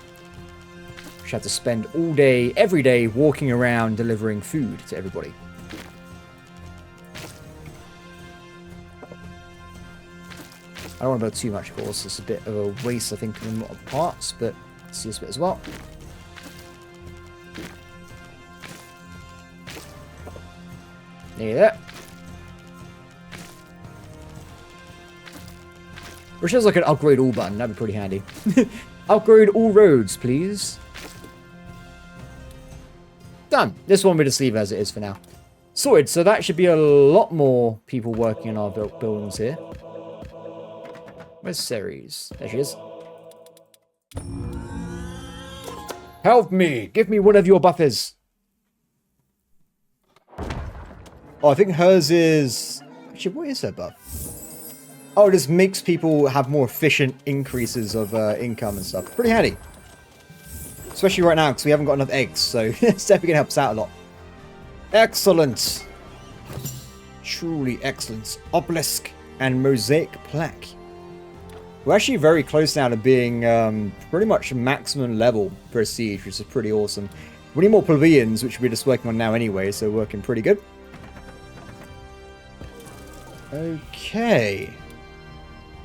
Speaker 1: which have to spend all day, every day, walking around delivering food to everybody. I don't want to build too much, of course. It's a bit of a waste, I think, in a lot of parts, but let's see this bit as well. Nearly there. Which is like an upgrade all button. That'd be pretty handy. Upgrade all roads, please. Done. This one we just leave as it is for now. Sorted. So that should be a lot more people working on our buildings here. Where's Ceres? There she is. Help me! Give me one of your buffers! Oh, I think hers is... Actually, what is her buff? Oh, it just makes people have more efficient increases of income and stuff. Pretty handy. Especially right now, because we haven't got enough eggs, so it's definitely going to help us out a lot. Excellent! Truly excellent. Obelisk and mosaic plaque. We're actually very close now to being pretty much maximum level prestige, which is pretty awesome. We need more plebeians, which we're just working on now anyway, so working pretty good. Okay.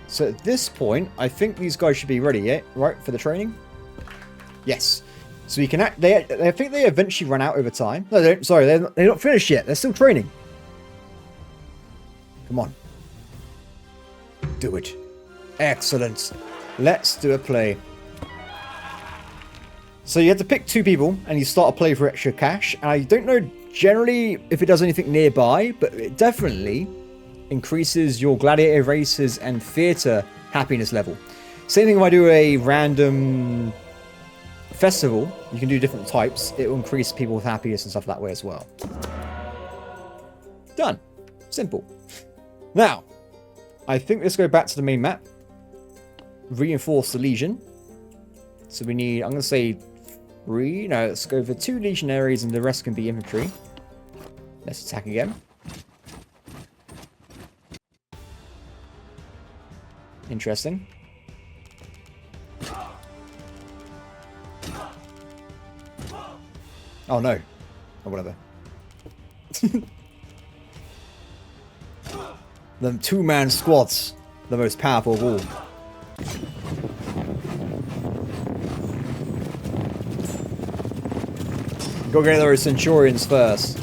Speaker 1: So at this point, I think these guys should be ready, yeah? Right, for the training? Yes. So we can I think they eventually run out over time. No, they don't. Sorry, they're not finished yet. They're still training. Come on. Do it. Excellent. Let's do a play. So you have to pick 2 people, and you start a play for extra cash. And I don't know generally if it does anything nearby, but it definitely increases your gladiator races and theatre happiness level. Same thing if I do a random festival, you can do different types. It will increase people's happiness and stuff that way as well. Done. Simple. Now, I think let's go back to the main map. Reinforce the Legion. So we need, I'm going to say 3. No, let's go for 2 legionaries and the rest can be infantry. Let's attack again. Interesting. Oh no. Or whatever. The 2-man squads. The most powerful of all. Go get those centurions first.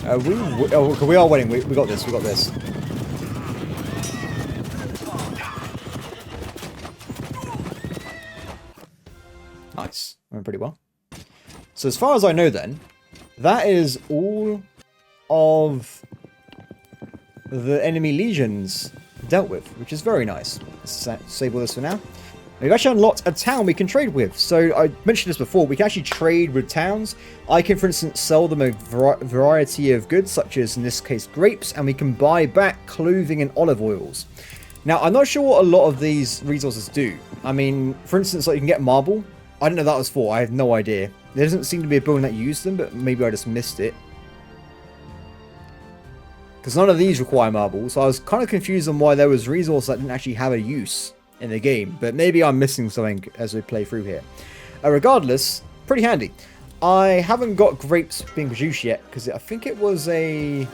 Speaker 1: We are winning. We got this. We got this. Nice. Went pretty well. So as far as I know then, that is all of the enemy legions dealt with, which is very nice. Let's disable this for now. We've actually unlocked a town we can trade with. So I mentioned this before, we can actually trade with towns. I can, for instance, sell them a variety of goods, such as, in this case, grapes, and we can buy back clothing and olive oils. Now, I'm not sure what a lot of these resources do. I mean, for instance, like you can get marble. I didn't know that was for. I have no idea. There doesn't seem to be a building that used them, but maybe I just missed it. Because none of these require marble, so I was kind of confused on why there was resources that didn't actually have a use in the game. But maybe I'm missing something as we play through here. Regardless, pretty handy. I haven't got grapes being produced yet, because I think it was a...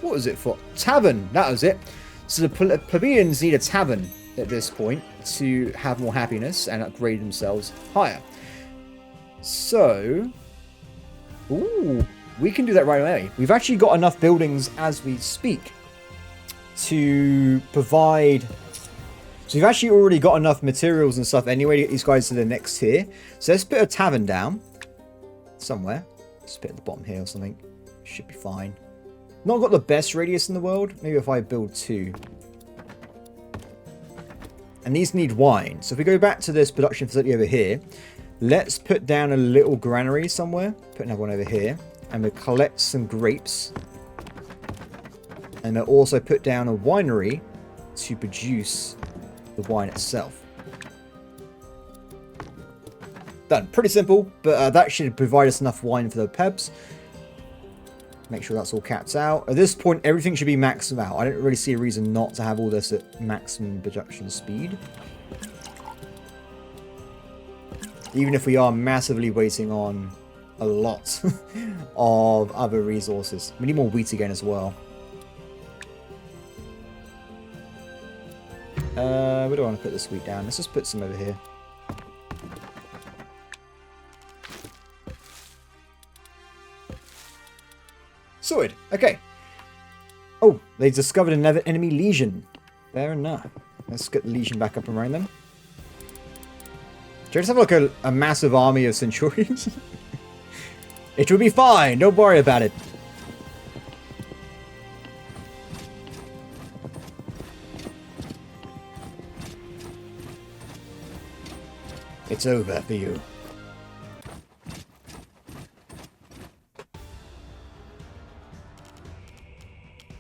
Speaker 1: What was it for? Tavern, that was it. So the plebeians need a tavern at this point to have more happiness and upgrade themselves higher. So... Ooh, we can do that right away. We've actually got enough buildings as we speak to provide... So we've actually already got enough materials and stuff anyway to get these guys to the next tier. So let's put a tavern down somewhere. Let's put it at the bottom here or something. Should be fine. Not got the best radius in the world. Maybe if I build 2. And these need wine. So if we go back to this production facility over here, let's put down a little granary somewhere. Put another one over here. And we'll collect some grapes. And we'll also put down a winery to produce the wine itself. Done. Pretty simple, but that should provide us enough wine for the pebs. Make sure that's all capped out. At this point, everything should be maxed out. I don't really see a reason not to have all this at maximum production speed. Even if we are massively waiting on a lot of other resources. We need more wheat again as well. Where do I want to put this wheat down? Let's just put some over here. Sorted. Okay. Oh, they discovered another enemy legion. Fair enough. Let's get the legion back up and running them. Do you just have like a massive army of centurions? It will be fine. Don't worry about it. It's over for you.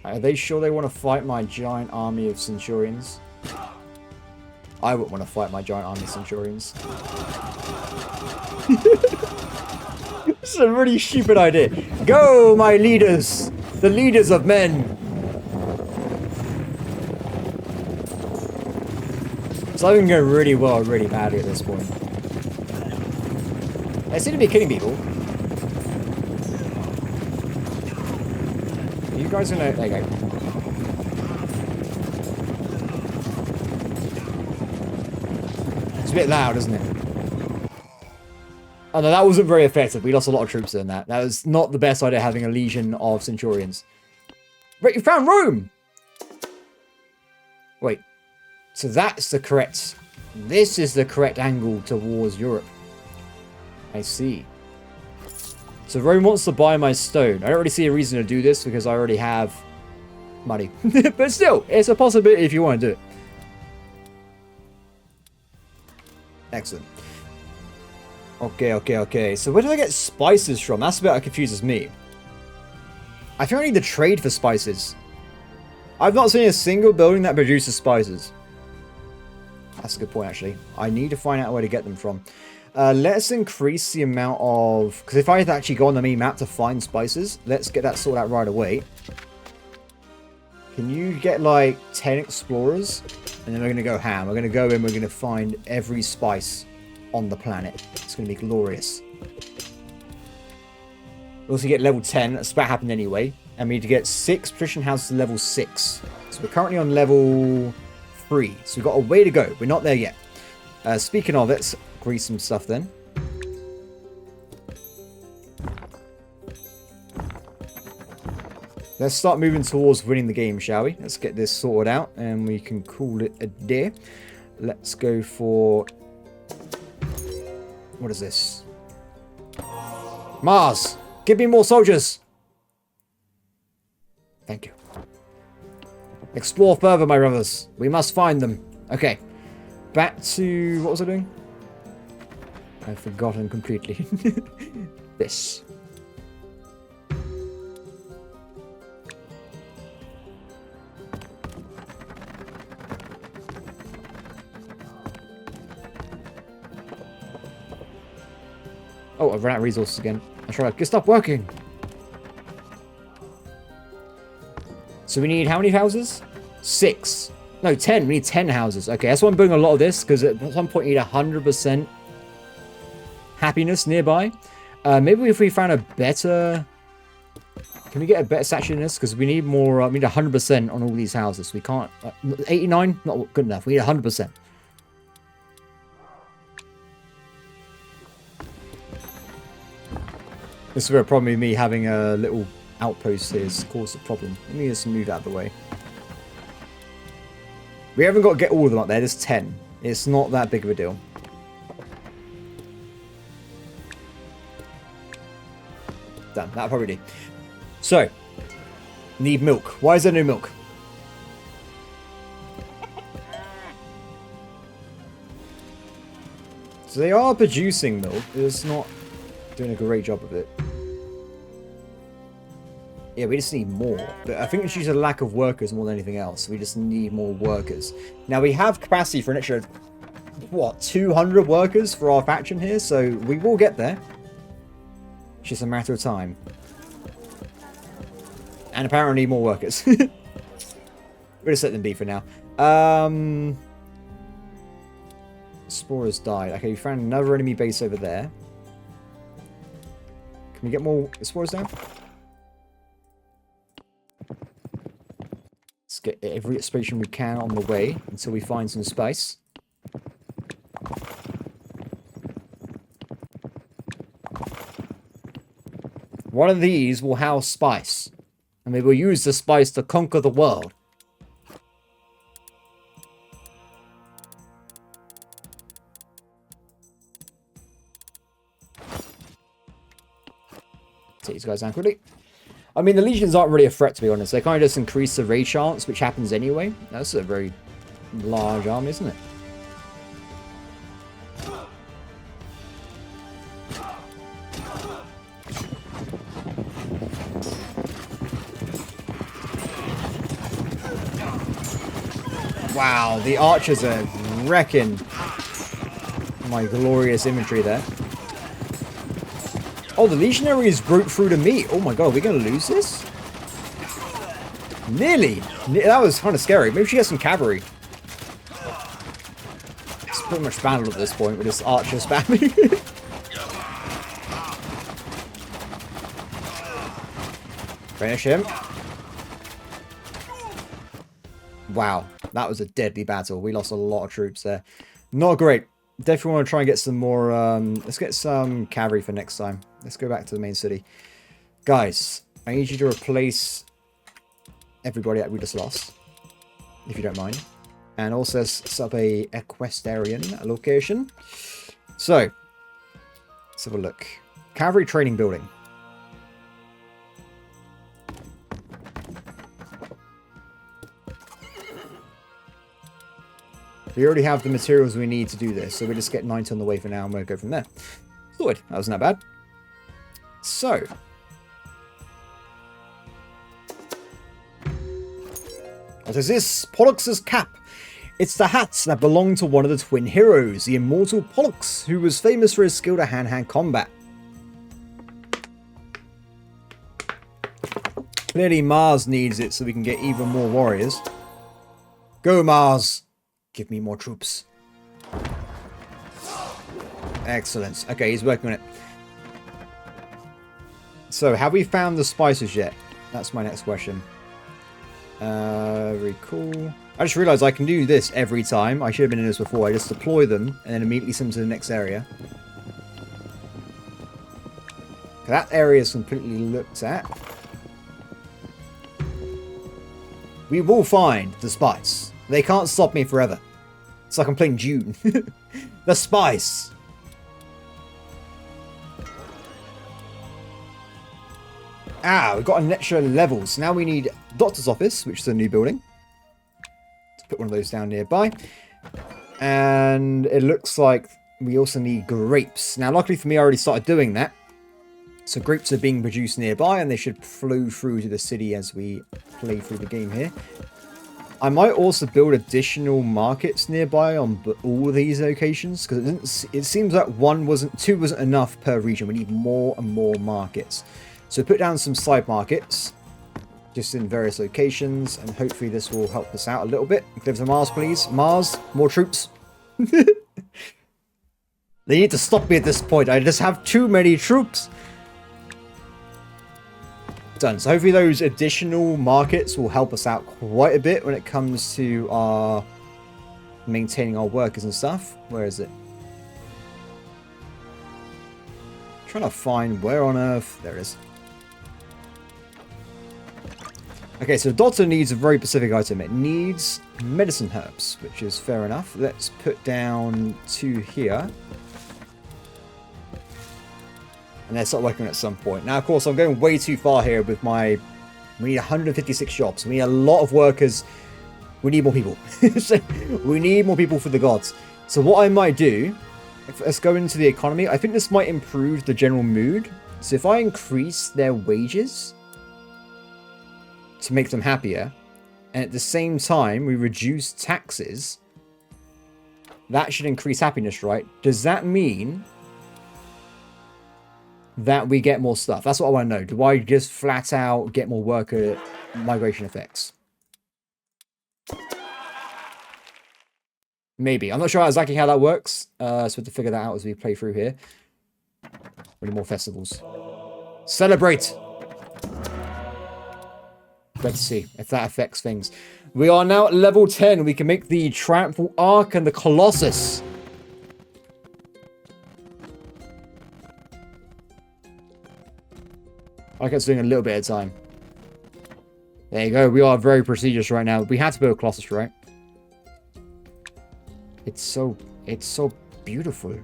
Speaker 1: Are they sure they want to fight my giant army of centurions? I wouldn't want to fight my giant army of centurions. This is a really stupid idea. Go, my leaders! The leaders of men! It's either going really well or really badly at this point. They seem to be killing people. You guys are gonna... There you go. It's a bit loud, isn't it? Oh no, that wasn't very effective. We lost a lot of troops in that. That was not the best idea, having a legion of centurions. Right, you found Rome! Wait. So that's the correct... This is the correct angle towards Europe. I see. So Rome wants to buy my stone. I don't really see a reason to do this because I already have money. But still, it's a possibility if you want to do it. Excellent. Okay. So where do I get spices from? That's the bit that confuses me. I think I need to trade for spices. I've not seen a single building that produces spices. That's a good point, actually. I need to find out where to get them from. Let's increase the amount of... Because if I had to actually go on the main map to find spices, let's get that sorted out right away. Can you get, like, 10 explorers? And then we're going to go ham. We're going to go in, we're going to find every spice on the planet. It's going to be glorious. We also get level 10. That's about happened anyway. And we need to get 6 patrician houses to level 6. So we're currently on level 3. So we've got a way to go. We're not there yet. Speaking of, let's grease some stuff then. Let's start moving towards winning the game, shall we? Let's get this sorted out and we can call it a day. Let's go for... What is this? Mars! Give me more soldiers! Thank you. Explore further, my brothers. We must find them. Okay. Back to... What was I doing? I've forgotten completely. This. Oh, I've run out of resources again. That's right. Get stop working. So we need how many houses? 6. No, 10. We need 10 houses. Okay, that's why I'm building a lot of this, because at some point you need 100% happiness nearby. Maybe if we found a better... Can we get a better saturatedness? Because we need more... we need 100% on all these houses. We can't... 89? Not good enough. We need 100%. This is where probably me having a little outpost is caused a problem. Let me just move out of the way. We haven't got to get all of them up there. There's 10. It's not that big of a deal. Done. That'll probably do. So, need milk. Why is there no milk? So they are producing milk. It's not doing a great job of it. Yeah, we just need more. But I think it's due to lack of workers more than anything else. We just need more workers. Now, we have capacity for an extra, what, 200 workers for our faction here, so we will get there. It's just a matter of time. And apparently more workers. We'll just let them be for now. Spores died. Okay, we found another enemy base over there. Can we get more spores down? Let's get every explosion we can on the way until we find some space. One of these will house spice. And we will use the spice to conquer the world. Take these guys down quickly. I mean, the legions aren't really a threat, to be honest. They kind of just increase the raid chance, which happens anyway. That's a very large army, isn't it? Wow, the archers are wrecking my glorious infantry there. Oh, the legionaries broke through to me. Oh my god, are we going to lose this? Nearly. That was kind of scary. Maybe she has some cavalry. It's pretty much battle at this point with this archer spamming. Finish him. Wow, that was a deadly battle. We lost a lot of troops there. Not great. Definitely want to try and get some more... let's get some cavalry for next time. Let's go back to the main city. Guys, I need you to replace everybody that we just lost, if you don't mind. And also set up a equestrian location. So, let's have a look. Cavalry training building. We already have the materials we need to do this, so we'll just get 90 on the way for now and we'll go from there. Good, that wasn't that bad. So. What is this? Pollux's cap. It's the hats that belong to one of the twin heroes, the immortal Pollux, who was famous for his skill to hand-to-hand combat. Clearly Mars needs it so we can get even more warriors. Go Mars! Give me more troops. Excellent. Okay, he's working on it. So, have we found the spices yet? That's my next question. Very cool. I just realized I can do this every time. I should have been in this before. I just deploy them and then immediately send them to the next area. That area is completely looked at. We will find the spice. They can't stop me forever. It's like I'm playing Dune. The spice. Ah, we've got an extra level. So now we need Doctor's Office, which is a new building. Let's put one of those down nearby. And it looks like we also need grapes. Now, luckily for me, I already started doing that. So grapes are being produced nearby, and they should flow through to the city as we play through the game here. I might also build additional markets nearby on all of these locations, because it seems like two wasn't enough per region. We need more and more markets. So put down some side markets, just in various locations, and hopefully this will help us out a little bit. Give to Mars, please. Mars, more troops. They They need to stop me at this point. I just have too many troops. Done. So hopefully those additional markets will help us out quite a bit when it comes to our maintaining our workers and stuff. Where is it? Trying to find where on earth. There it is. Okay, so Doctor needs a very specific item. It needs medicine herbs, which is fair enough. Let's put down 2 here. And let's start working at some point. Now, of course, I'm going way too far here with my... We need 156 jobs. We need a lot of workers. We need more people. So we need more people for the gods. So what I might do... Let's go into the economy. I think this might improve the general mood. So if I increase their wages... to make them happier, and at the same time we reduce taxes, that should increase happiness, right? Does that mean that we get more stuff? That's what I want to know. Do I just flat out get more worker migration effects? Maybe. I'm not sure exactly how that works, so we have to figure that out as we play through here. We need more festivals. Celebrate! Let's see if that affects things. We are now at level 10. We can make the Triumphal Arc and the Colossus. I like it's doing a little bit of time. There you go. We are very prestigious right now. We had to build a Colossus, right? It's so beautiful.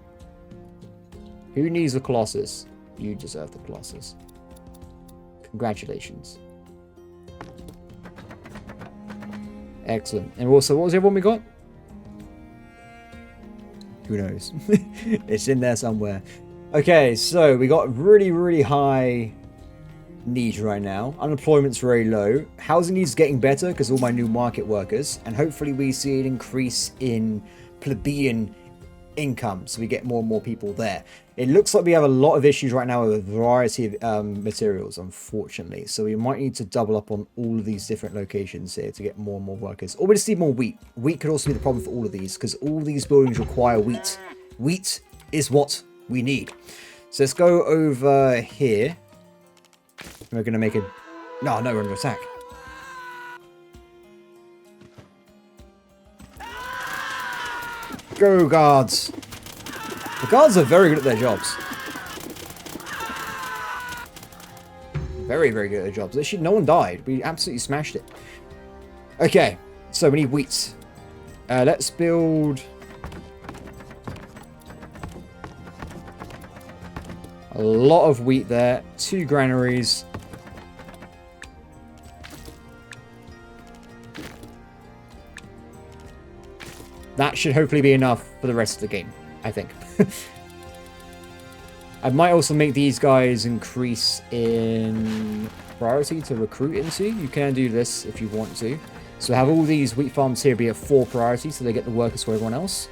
Speaker 1: Who needs a Colossus? You deserve the Colossus. Congratulations. Excellent. And also, what was the other one we got? Who knows? It's in there somewhere. Okay, so we got really, really high needs right now. Unemployment's very low. Housing needs getting better because all my new market workers. And hopefully we see an increase in plebeian income, so we get more and more people there. It looks like we have a lot of issues right now with a variety of materials, unfortunately, so we might need to double up on all of these different locations here to get more and more workers, or we just need more wheat. Wheat could also be the problem for all of these, because all these buildings require wheat. Wheat is what we need. So let's go over here. We're going to make a... No, we're under attack. Go, guards. The guards are very good at their jobs. Very, very good at their jobs. Actually, no one died. We absolutely smashed it. Okay, so we need wheat. Let's build... a lot of wheat there. 2 granaries. That should hopefully be enough for the rest of the game, I think. I might also make these guys increase in priority to recruit into. You can do this if you want to. So have all these wheat farms here be at 4 priority so they get the workers for everyone else.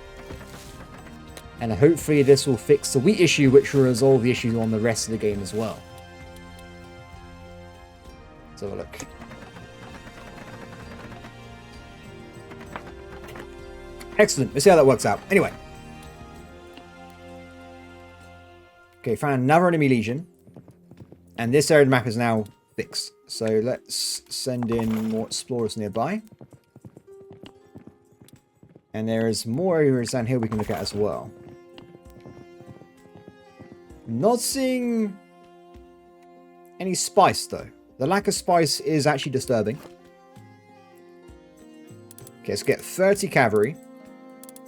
Speaker 1: And hopefully this will fix the wheat issue, which will resolve the issues on the rest of the game as well. Let's have a look. Excellent. Let's see how that works out. Anyway. Okay, found another enemy legion. And this area of the map is now fixed. So let's send in more explorers nearby. And there is more areas down here we can look at as well. Not seeing any spice, though. The lack of spice is actually disturbing. Okay, let's get 30 cavalry.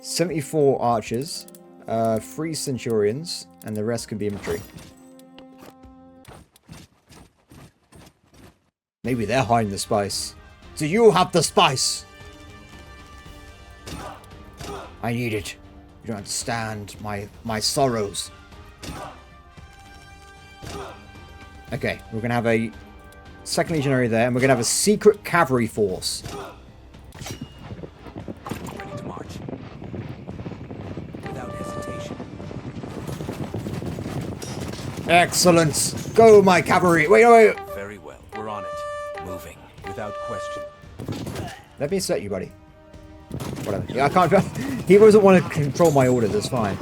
Speaker 1: 74 archers, 3 centurions, and the rest can be infantry. Maybe they're hiding the spice. Do you have the spice? I need it. You don't understand my sorrows. Okay, we're going to have a second legionary there, and we're going to have a secret cavalry force. Excellent. Go, my cavalry. Wait.
Speaker 2: Very well. We're on it. Moving. Without question.
Speaker 1: Let me set you, buddy. Whatever. Yeah, I can't... He doesn't want to control my orders. That's fine.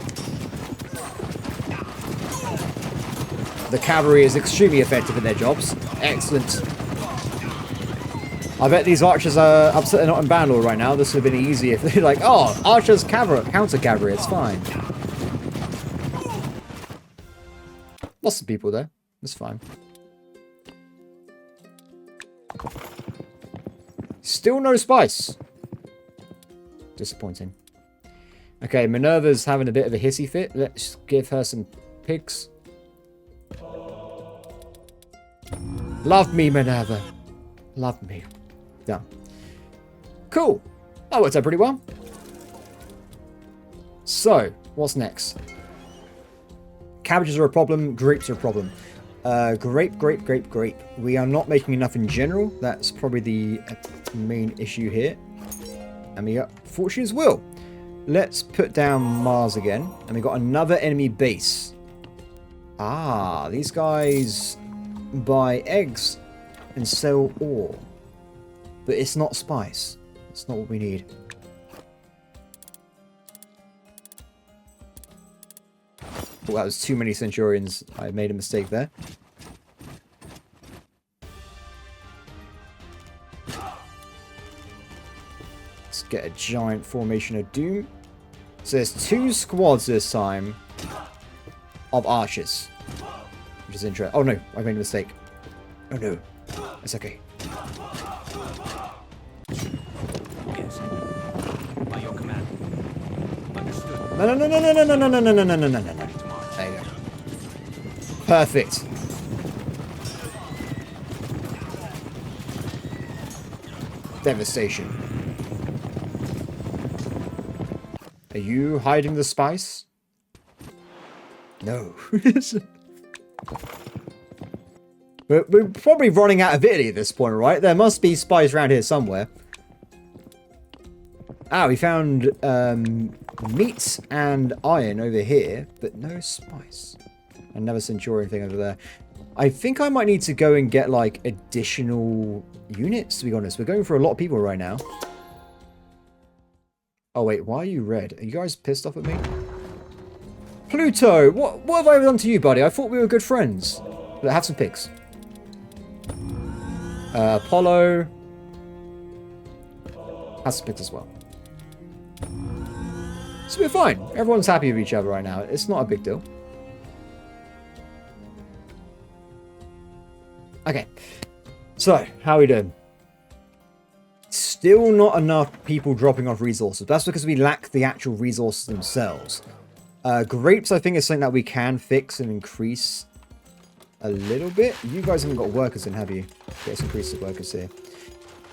Speaker 1: The cavalry is extremely effective in their jobs. Excellent. I bet these archers are upset they're not in Bangalore right now. This would have been easy if they're like, oh, archers counter cavalry, it's fine. Lots of people there. It's fine. Still no spice. Disappointing. Okay, Minerva's having a bit of a hissy fit. Let's give her some pigs. Love me, Minerva. Love me. Yeah. Cool. That worked out pretty well. So, what's next? Cabbages are a problem. Grapes are a problem. Grape. We are not making enough in general. That's probably the main issue here. And we got Fortune's Will. Let's put down Mars again. And we got another enemy base. Ah, these guys buy eggs and sell ore. But it's not spice. It's not what we need. Oh, that was too many Centurions. I made a mistake there. Let's get a giant formation of doom. So there's 2 squads this time of archers. Which is interesting. Oh no, I made a mistake. Oh no. It's okay.
Speaker 2: Yes. By your command. Understood.
Speaker 1: No. There you go. Perfect. Devastation. Are you hiding the spice? No. We're probably running out of Italy at this point, right? There must be spice around here somewhere. Ah, we found meat and iron over here, but no spice. Another Centurion thing over there. I think I might need to go and get, like, additional units, to be honest. We're going for a lot of people right now. Oh, wait, why are you red? Are you guys pissed off at me? Pluto! What have I done to you, buddy? I thought we were good friends. But have some pigs. Apollo. Has some pigs as well. So we're fine. Everyone's happy with each other right now. It's not a big deal. Okay. So, how are we doing? Still not enough people dropping off resources. That's because we lack the actual resources themselves. Grapes, I think, is something that we can fix and increase a little bit. You guys haven't got workers in, have you? Let's increase the workers here.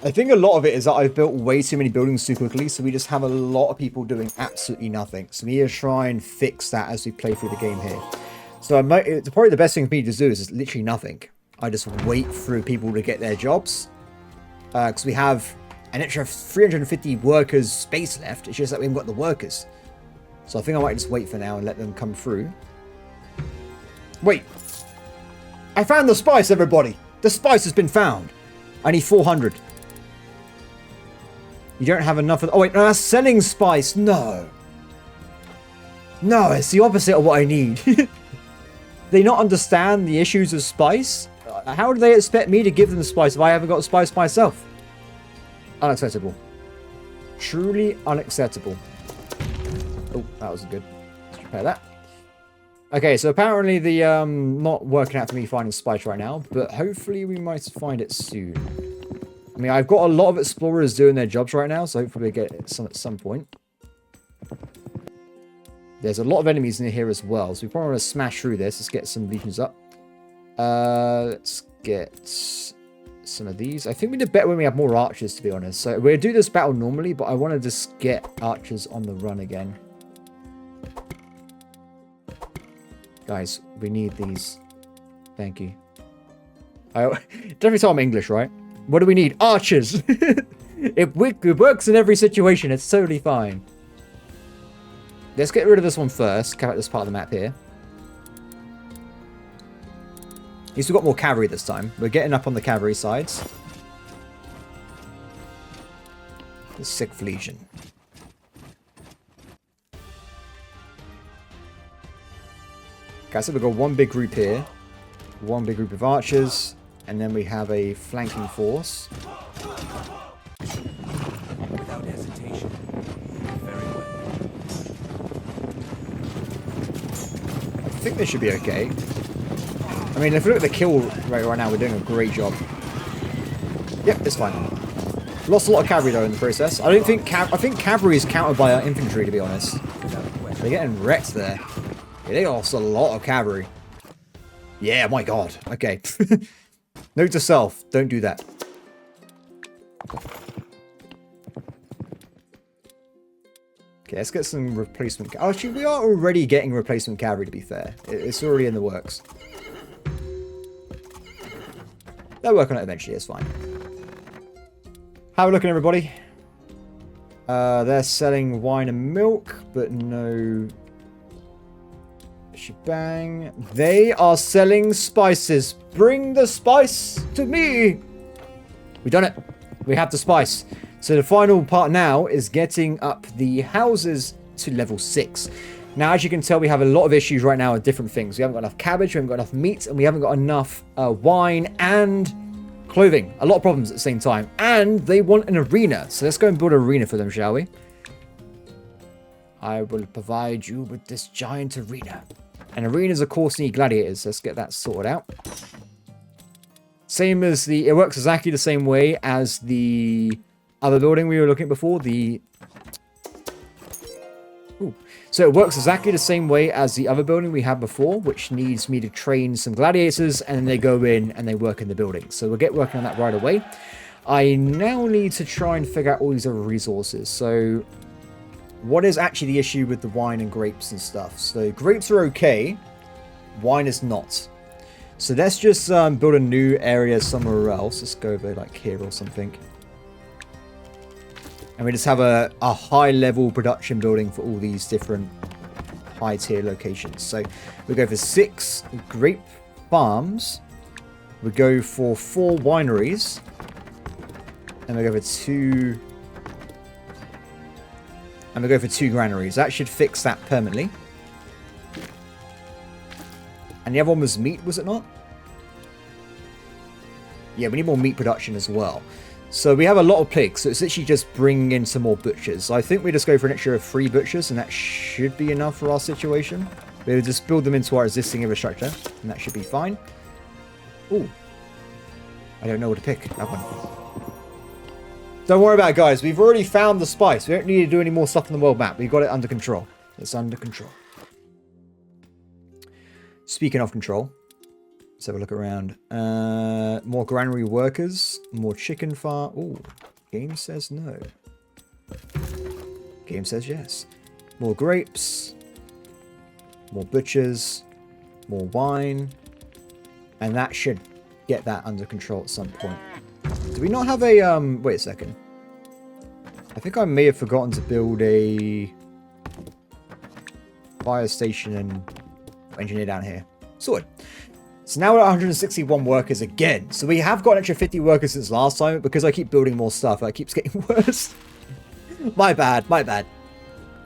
Speaker 1: I think a lot of it is that I've built way too many buildings too quickly, so we just have a lot of people doing absolutely nothing. So we need to try and fix that as we play through the game here. So probably the best thing for me to do is literally nothing. I just wait for people to get their jobs. Because we have an extra 350 workers space left. It's just that we haven't got the workers. So I think I might just wait for now and let them come through. Wait. I found the spice, everybody. The spice has been found. I need 400. You don't have enough of... Oh, wait. No, that's selling spice. No. No, it's the opposite of what I need. They not understand the issues of spice? How do they expect me to give them the spice if I haven't got the spice myself? Unacceptable. Truly unacceptable. Oh, that was good. Let's repair that. Okay, so apparently the not working out for me finding spice right now, but hopefully we might find it soon. I mean, I've got a lot of explorers doing their jobs right now, so hopefully we get it at some point. There's a lot of enemies in here as well, so we probably want to smash through this. Let's get some legions up. Let's get some of these. I think we did better when we have more archers, to be honest. So we'll do this battle normally, but I want to just get archers on the run again. Guys, we need these. Thank you. Every time I'm English, right? What do we need? Archers! It works in every situation. It's totally fine. Let's get rid of this one first. Cap out this part of the map here. At least we've got more cavalry this time. We're getting up on the cavalry sides. The 6th Legion. Okay, so we've got one big group here. one big group of archers, and then we have a flanking force.
Speaker 2: Without hesitation. Very well.
Speaker 1: I think this should be okay. I mean, if we look at the kill rate right now, we're doing a great job. Yep, it's fine. Lost a lot of cavalry though in the process. I think cavalry is countered by our infantry, to be honest. They're getting wrecked there. Yeah, they lost a lot of cavalry. Yeah, my god. Okay. Note to self, don't do that. Okay, let's get some replacement. Oh, actually, we are already getting replacement cavalry, to be fair. It's already in the works. They'll work on it eventually, it's fine. How are we looking, everybody? They're selling wine and milk, but no shebang. They are selling spices. Bring the spice to me. We've done it. We have the spice. So the final part now is getting up the houses to level 6. Now, as you can tell, we have a lot of issues right now with different things. We haven't got enough cabbage, we haven't got enough meat, and we haven't got enough wine and clothing. A lot of problems at the same time. And they want an arena. So let's go and build an arena for them, shall we? I will provide you with this giant arena. And arenas, of course, need gladiators. Let's get that sorted out. Same as the... It works exactly the same way as the other building we were looking at before. So it works exactly the same way as the other building we had before, which needs me to train some gladiators, and then they go in and they work in the building. So we'll get working on that right away. I now need to try and figure out all these other resources. So what is actually the issue with the wine and grapes and stuff? So grapes are okay. Wine is not. So let's just build a new area somewhere else. Let's go over like here or something. And we just have a high-level production building for all these different high-tier locations. So we go for 6 grape farms. We go for 4 wineries. And we go for 2... And we go for 2 granaries. That should fix that permanently. And the other one was meat, was it not? Yeah, we need more meat production as well. So we have a lot of pigs, so it's literally just bringing in some more butchers. So I think we just go for an extra 3 butchers, and that should be enough for our situation. We'll just build them into our existing infrastructure, and that should be fine. Ooh. I don't know what to pick. That one. Don't worry about it, guys. We've already found the spice. We don't need to do any more stuff on the world map. We've got it under control. It's under control. Speaking of control, let's have a look around. More granary workers. More chicken farm. Ooh, game says no. Game says yes. More grapes. More butchers. More wine. And that should get that under control at some point. Do we not have a, wait a second. I think I may have forgotten to build a fire station and engineer down here. Sorted. So now we're at 161 workers again. So we have got an extra 50 workers since last time, but because I keep building more stuff, it keeps getting worse. My bad, my bad.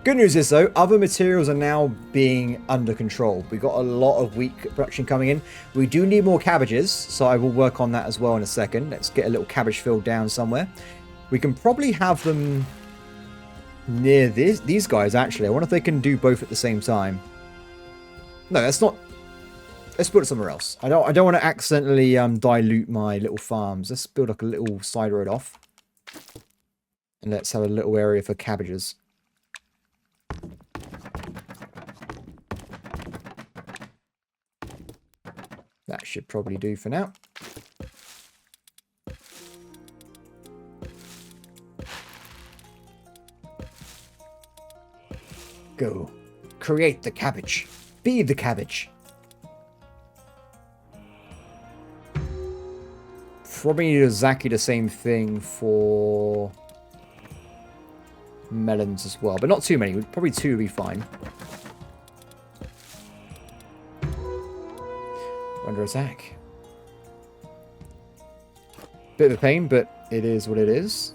Speaker 1: Good news is, though, other materials are now being under control. We've got a lot of wheat production coming in. We do need more cabbages, so I will work on that as well in a second. Let's get a little cabbage field down somewhere. We can probably have them near these guys, actually. I wonder if they can do both at the same time. No, that's not... Let's put it somewhere else. I don't want to accidentally dilute my little farms. Let's build like a little side road off. And let's have a little area for cabbages. That should probably do for now. Go. Create the cabbage. Be the cabbage. Probably need exactly the same thing for melons as well, but not too many. Probably 2 would be fine. Under attack. Bit of a pain, but it is what it is.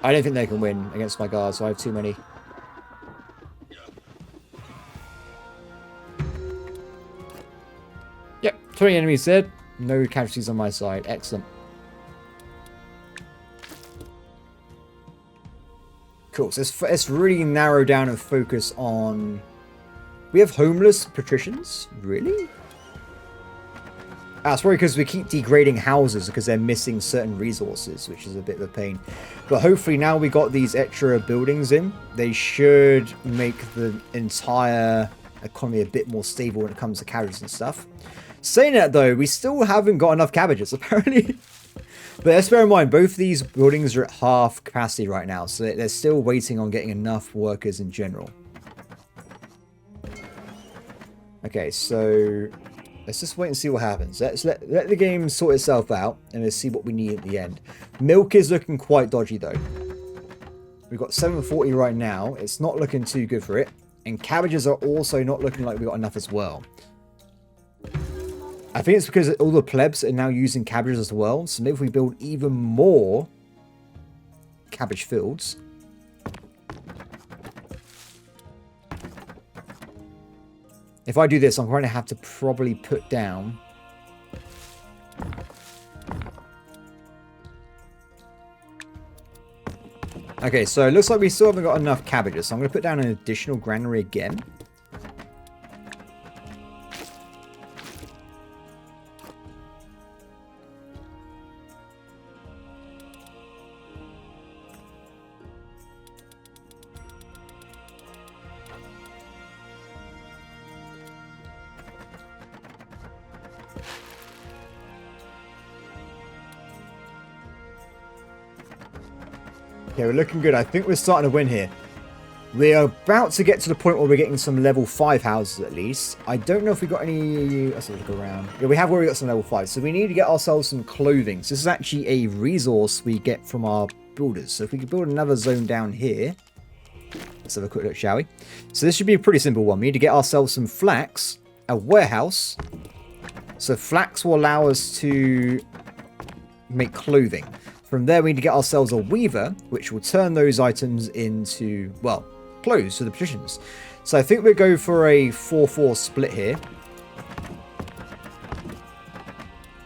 Speaker 1: I don't think they can win against my guards, so I have too many. Yep, 20 enemies dead. No casualties on my side. Excellent. Cool, so let's really narrow down and focus on... We have homeless patricians? Really? It's probably because we keep degrading houses because they're missing certain resources, which is a bit of a pain. But hopefully now we got these extra buildings in, they should make the entire economy a bit more stable when it comes to cabbages and stuff. Saying that though, we still haven't got enough cabbages apparently. But let's bear in mind, both these buildings are at half capacity right now, so they're still waiting on getting enough workers in general. Okay, so let's just wait and see what happens. Let's let the game sort itself out, and let's see what we need at the end. Milk is looking quite dodgy, though. We've got 740 right now. It's not looking too good for it. And cabbages are also not looking like we've got enough as well. I think it's because all the plebs are now using cabbages as well. So maybe if we build even more cabbage fields... If I do this, I'm going to have to probably put down... Okay, so it looks like we still haven't got enough cabbages, so I'm going to put down an additional granary again. Okay, we're looking good. I think we're starting to win here. We're about to get to the point where we're getting some level 5 houses at least. I don't know if we got any... Let's look around. Yeah, we have already got some level 5. So we need to get ourselves some clothing. So this is actually a resource we get from our builders. So if we could build another zone down here. Let's have a quick look, shall we? So this should be a pretty simple one. We need to get ourselves some flax, a warehouse. So flax will allow us to make clothing. From there, we need to get ourselves a weaver, which will turn those items into, well, clothes for the patricians. So I think we'll go for a 4-4 split here.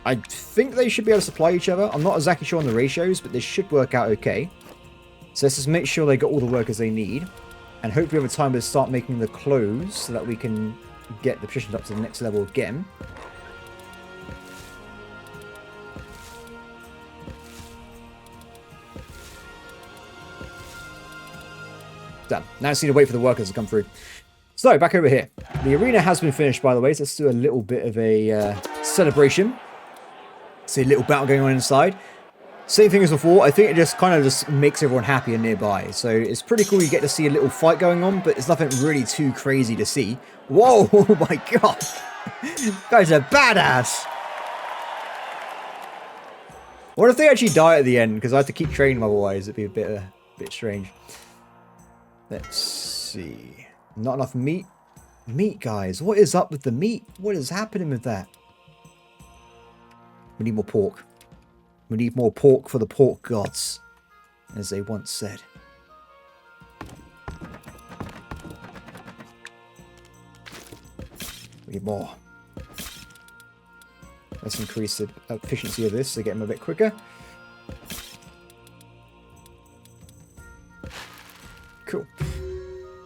Speaker 1: I think they should be able to supply each other. I'm not exactly sure on the ratios, but this should work out okay. So let's just make sure they got all the workers they need. And hopefully over time we'll start making the clothes so that we can get the patricians up to the next level again. Done. Now I just need to wait for the workers to come through. So, back over here. The arena has been finished, by the way, so let's do a little bit of a celebration. See a little battle going on inside. Same thing as before. I think it just kind of just makes everyone happy and nearby. So, it's pretty cool you get to see a little fight going on, but it's nothing really too crazy to see. Whoa! Oh my god! Guys are badass! What if they actually die at the end? Because I have to keep training them otherwise. It'd be a bit strange. Let's see. Not enough meat. Meat, guys. What is up with the meat? What is happening with that? We need more pork. We need more pork for the pork gods, as they once said. We need more. Let's increase the efficiency of this to get them a bit quicker. Cool.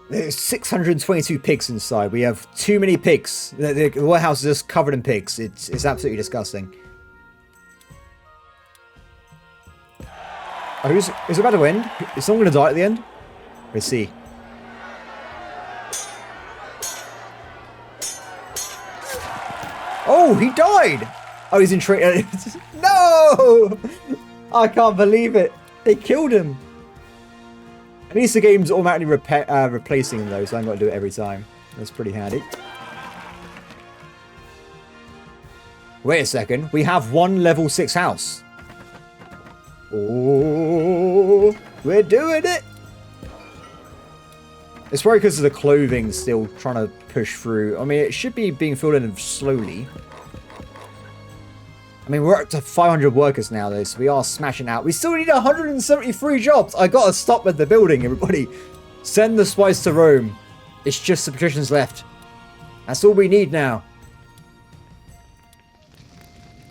Speaker 1: There's 622 pigs inside. We have too many pigs. The warehouse is just covered in pigs. It's absolutely disgusting. Oh, is it about to end? Is someone going to die at the end? Let's see. Oh, he died! Oh, he's in trade. No! I can't believe it. They killed him. At least the game's automatically replacing them though, so I haven't got to do it every time. That's pretty handy. Wait a second. We have one level 6 house. Oh, we're doing it! It's probably because of the clothing still trying to push through. I mean, it should be being filled in slowly. I mean, we're up to 500 workers now, though, so we are smashing out. We still need 173 jobs. I gotta stop at the building, everybody. Send the spice to Rome. It's just the patricians left. That's all we need now.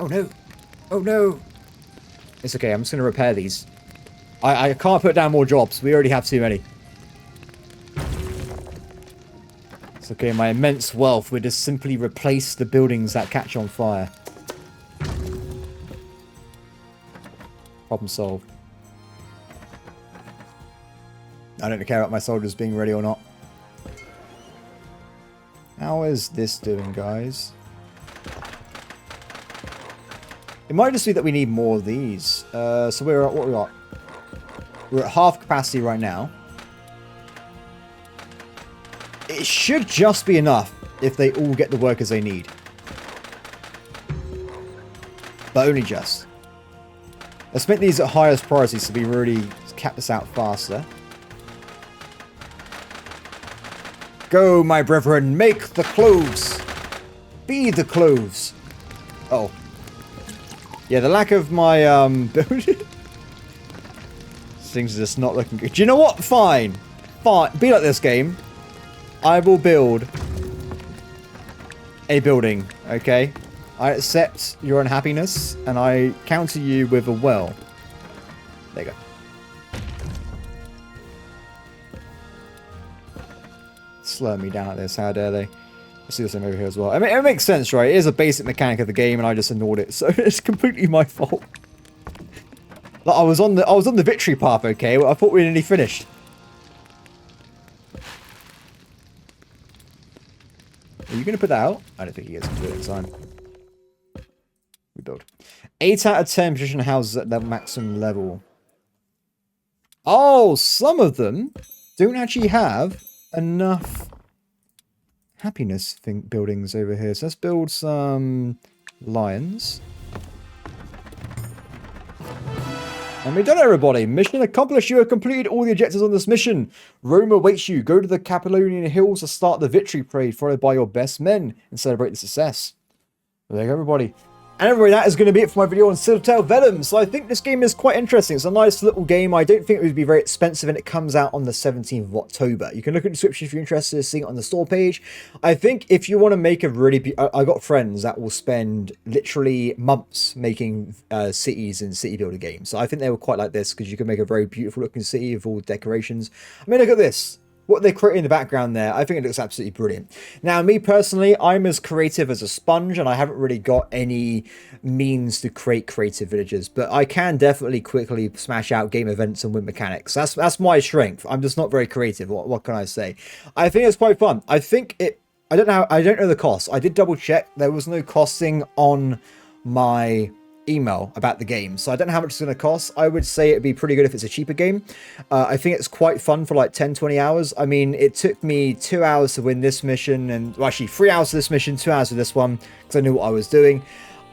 Speaker 1: Oh no. Oh no. It's okay, I'm just going to repair these. I can't put down more jobs. We already have too many. It's okay, my immense wealth would just simply replace the buildings that catch on fire. Problem solved. I don't care about my soldiers being ready or not. How is this doing, guys? It might just be that we need more of these. So we're at what we got? We're at half capacity right now. It should just be enough if they all get the workers they need. But only just. Let's make these at highest priority so we really cap this out faster. Go, my brethren, make the cloves. Be the cloves. Oh. Yeah, the lack of my building. Things are just not looking good. Do you know what? Fine. Fine. Be like this game. I will build a building, okay? I accept your unhappiness, and I counter you with a well. There you go. Slow me down like this, how dare they? Let's do the same over here as well. I mean, it makes sense, right? It is a basic mechanic of the game, and I just ignored it, so it's completely my fault. Like, I was on the victory path, okay? Well, I thought we were nearly finished. Are you going to put that out? I don't think he is going to do it in time. Rebuild. 8 out of 10 position houses at the maximum level. Oh, some of them don't actually have enough happiness buildings over here. So let's build some lions. And we're done, everybody. Mission accomplished. You have completed all the objectives on this mission. Rome awaits you. Go to the Capitolian Hills to start the victory parade, followed by your best men, and celebrate the success. There you go, everybody. And everybody, that is going to be it for my video on Citadelum. So I think this game is quite interesting. It's a nice little game. I don't think it would be very expensive, and it comes out on the 17th of October. You can look at the description if you're interested in seeing it on the store page. I think if you want to make a really... I got friends that will spend literally months making cities and city builder games. So I think they will quite like this, because you can make a very beautiful looking city with all decorations. I mean, look at this. What they create in the background there, I think it looks absolutely brilliant. Now, me personally, I'm as creative as a sponge, and I haven't really got any means to create creative villages, but I can definitely quickly smash out game events and win mechanics. That's my strength. I'm just not very creative. What can I say? I think it's quite fun. I think it... I don't know the cost. I did double check. There was no costing on my email about the game, so I don't know how much it's going to cost. I would say it'd be pretty good if it's a cheaper game. I think it's quite fun for like 10-20 hours. I mean, it took me 2 hours to win this mission, and well, actually 3 hours for this mission, 2 hours for this one, because I knew what I was doing.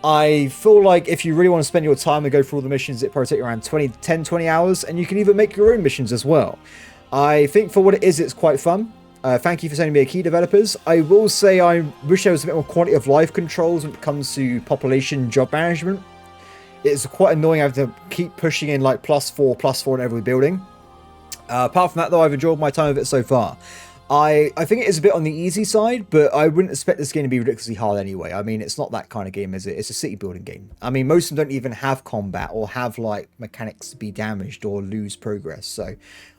Speaker 1: I feel like if you really want to spend your time and go through all the missions, it probably take you around 10-20 hours, and you can even make your own missions as well. I think for what it is, it's quite fun. Thank you for sending me a key, developers. I will say I wish there was a bit more quality of life controls when it comes to population job management. It's quite annoying having to keep pushing in like +4 in every building. Apart from that, though, I've enjoyed my time with it so far. I think it is a bit on the easy side, but I wouldn't expect this game to be ridiculously hard anyway. I mean, it's not that kind of game, is it? It's a city building game. I mean, most of them don't even have combat or have like mechanics to be damaged or lose progress. So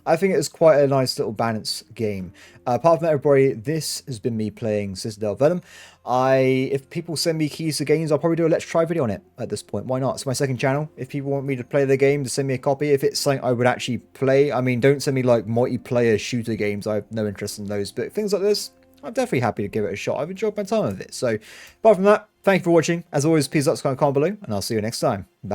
Speaker 1: I think it's quite a nice little balanced game. Apart from that, everybody, this has been me playing Citadelum. If people send me keys to games, I'll probably do a let's try video on it at this point. Why not? It's my second channel. If people want me to play the game, to send me a copy. If it's something I would actually play, I mean, don't send me like multiplayer shooter games. I have no interest in those. But things like this, I'm definitely happy to give it a shot. I've enjoyed my time with it. So apart from that, thank you for watching. As always, please like, subscribe, comment below, and I'll see you next time. Bye.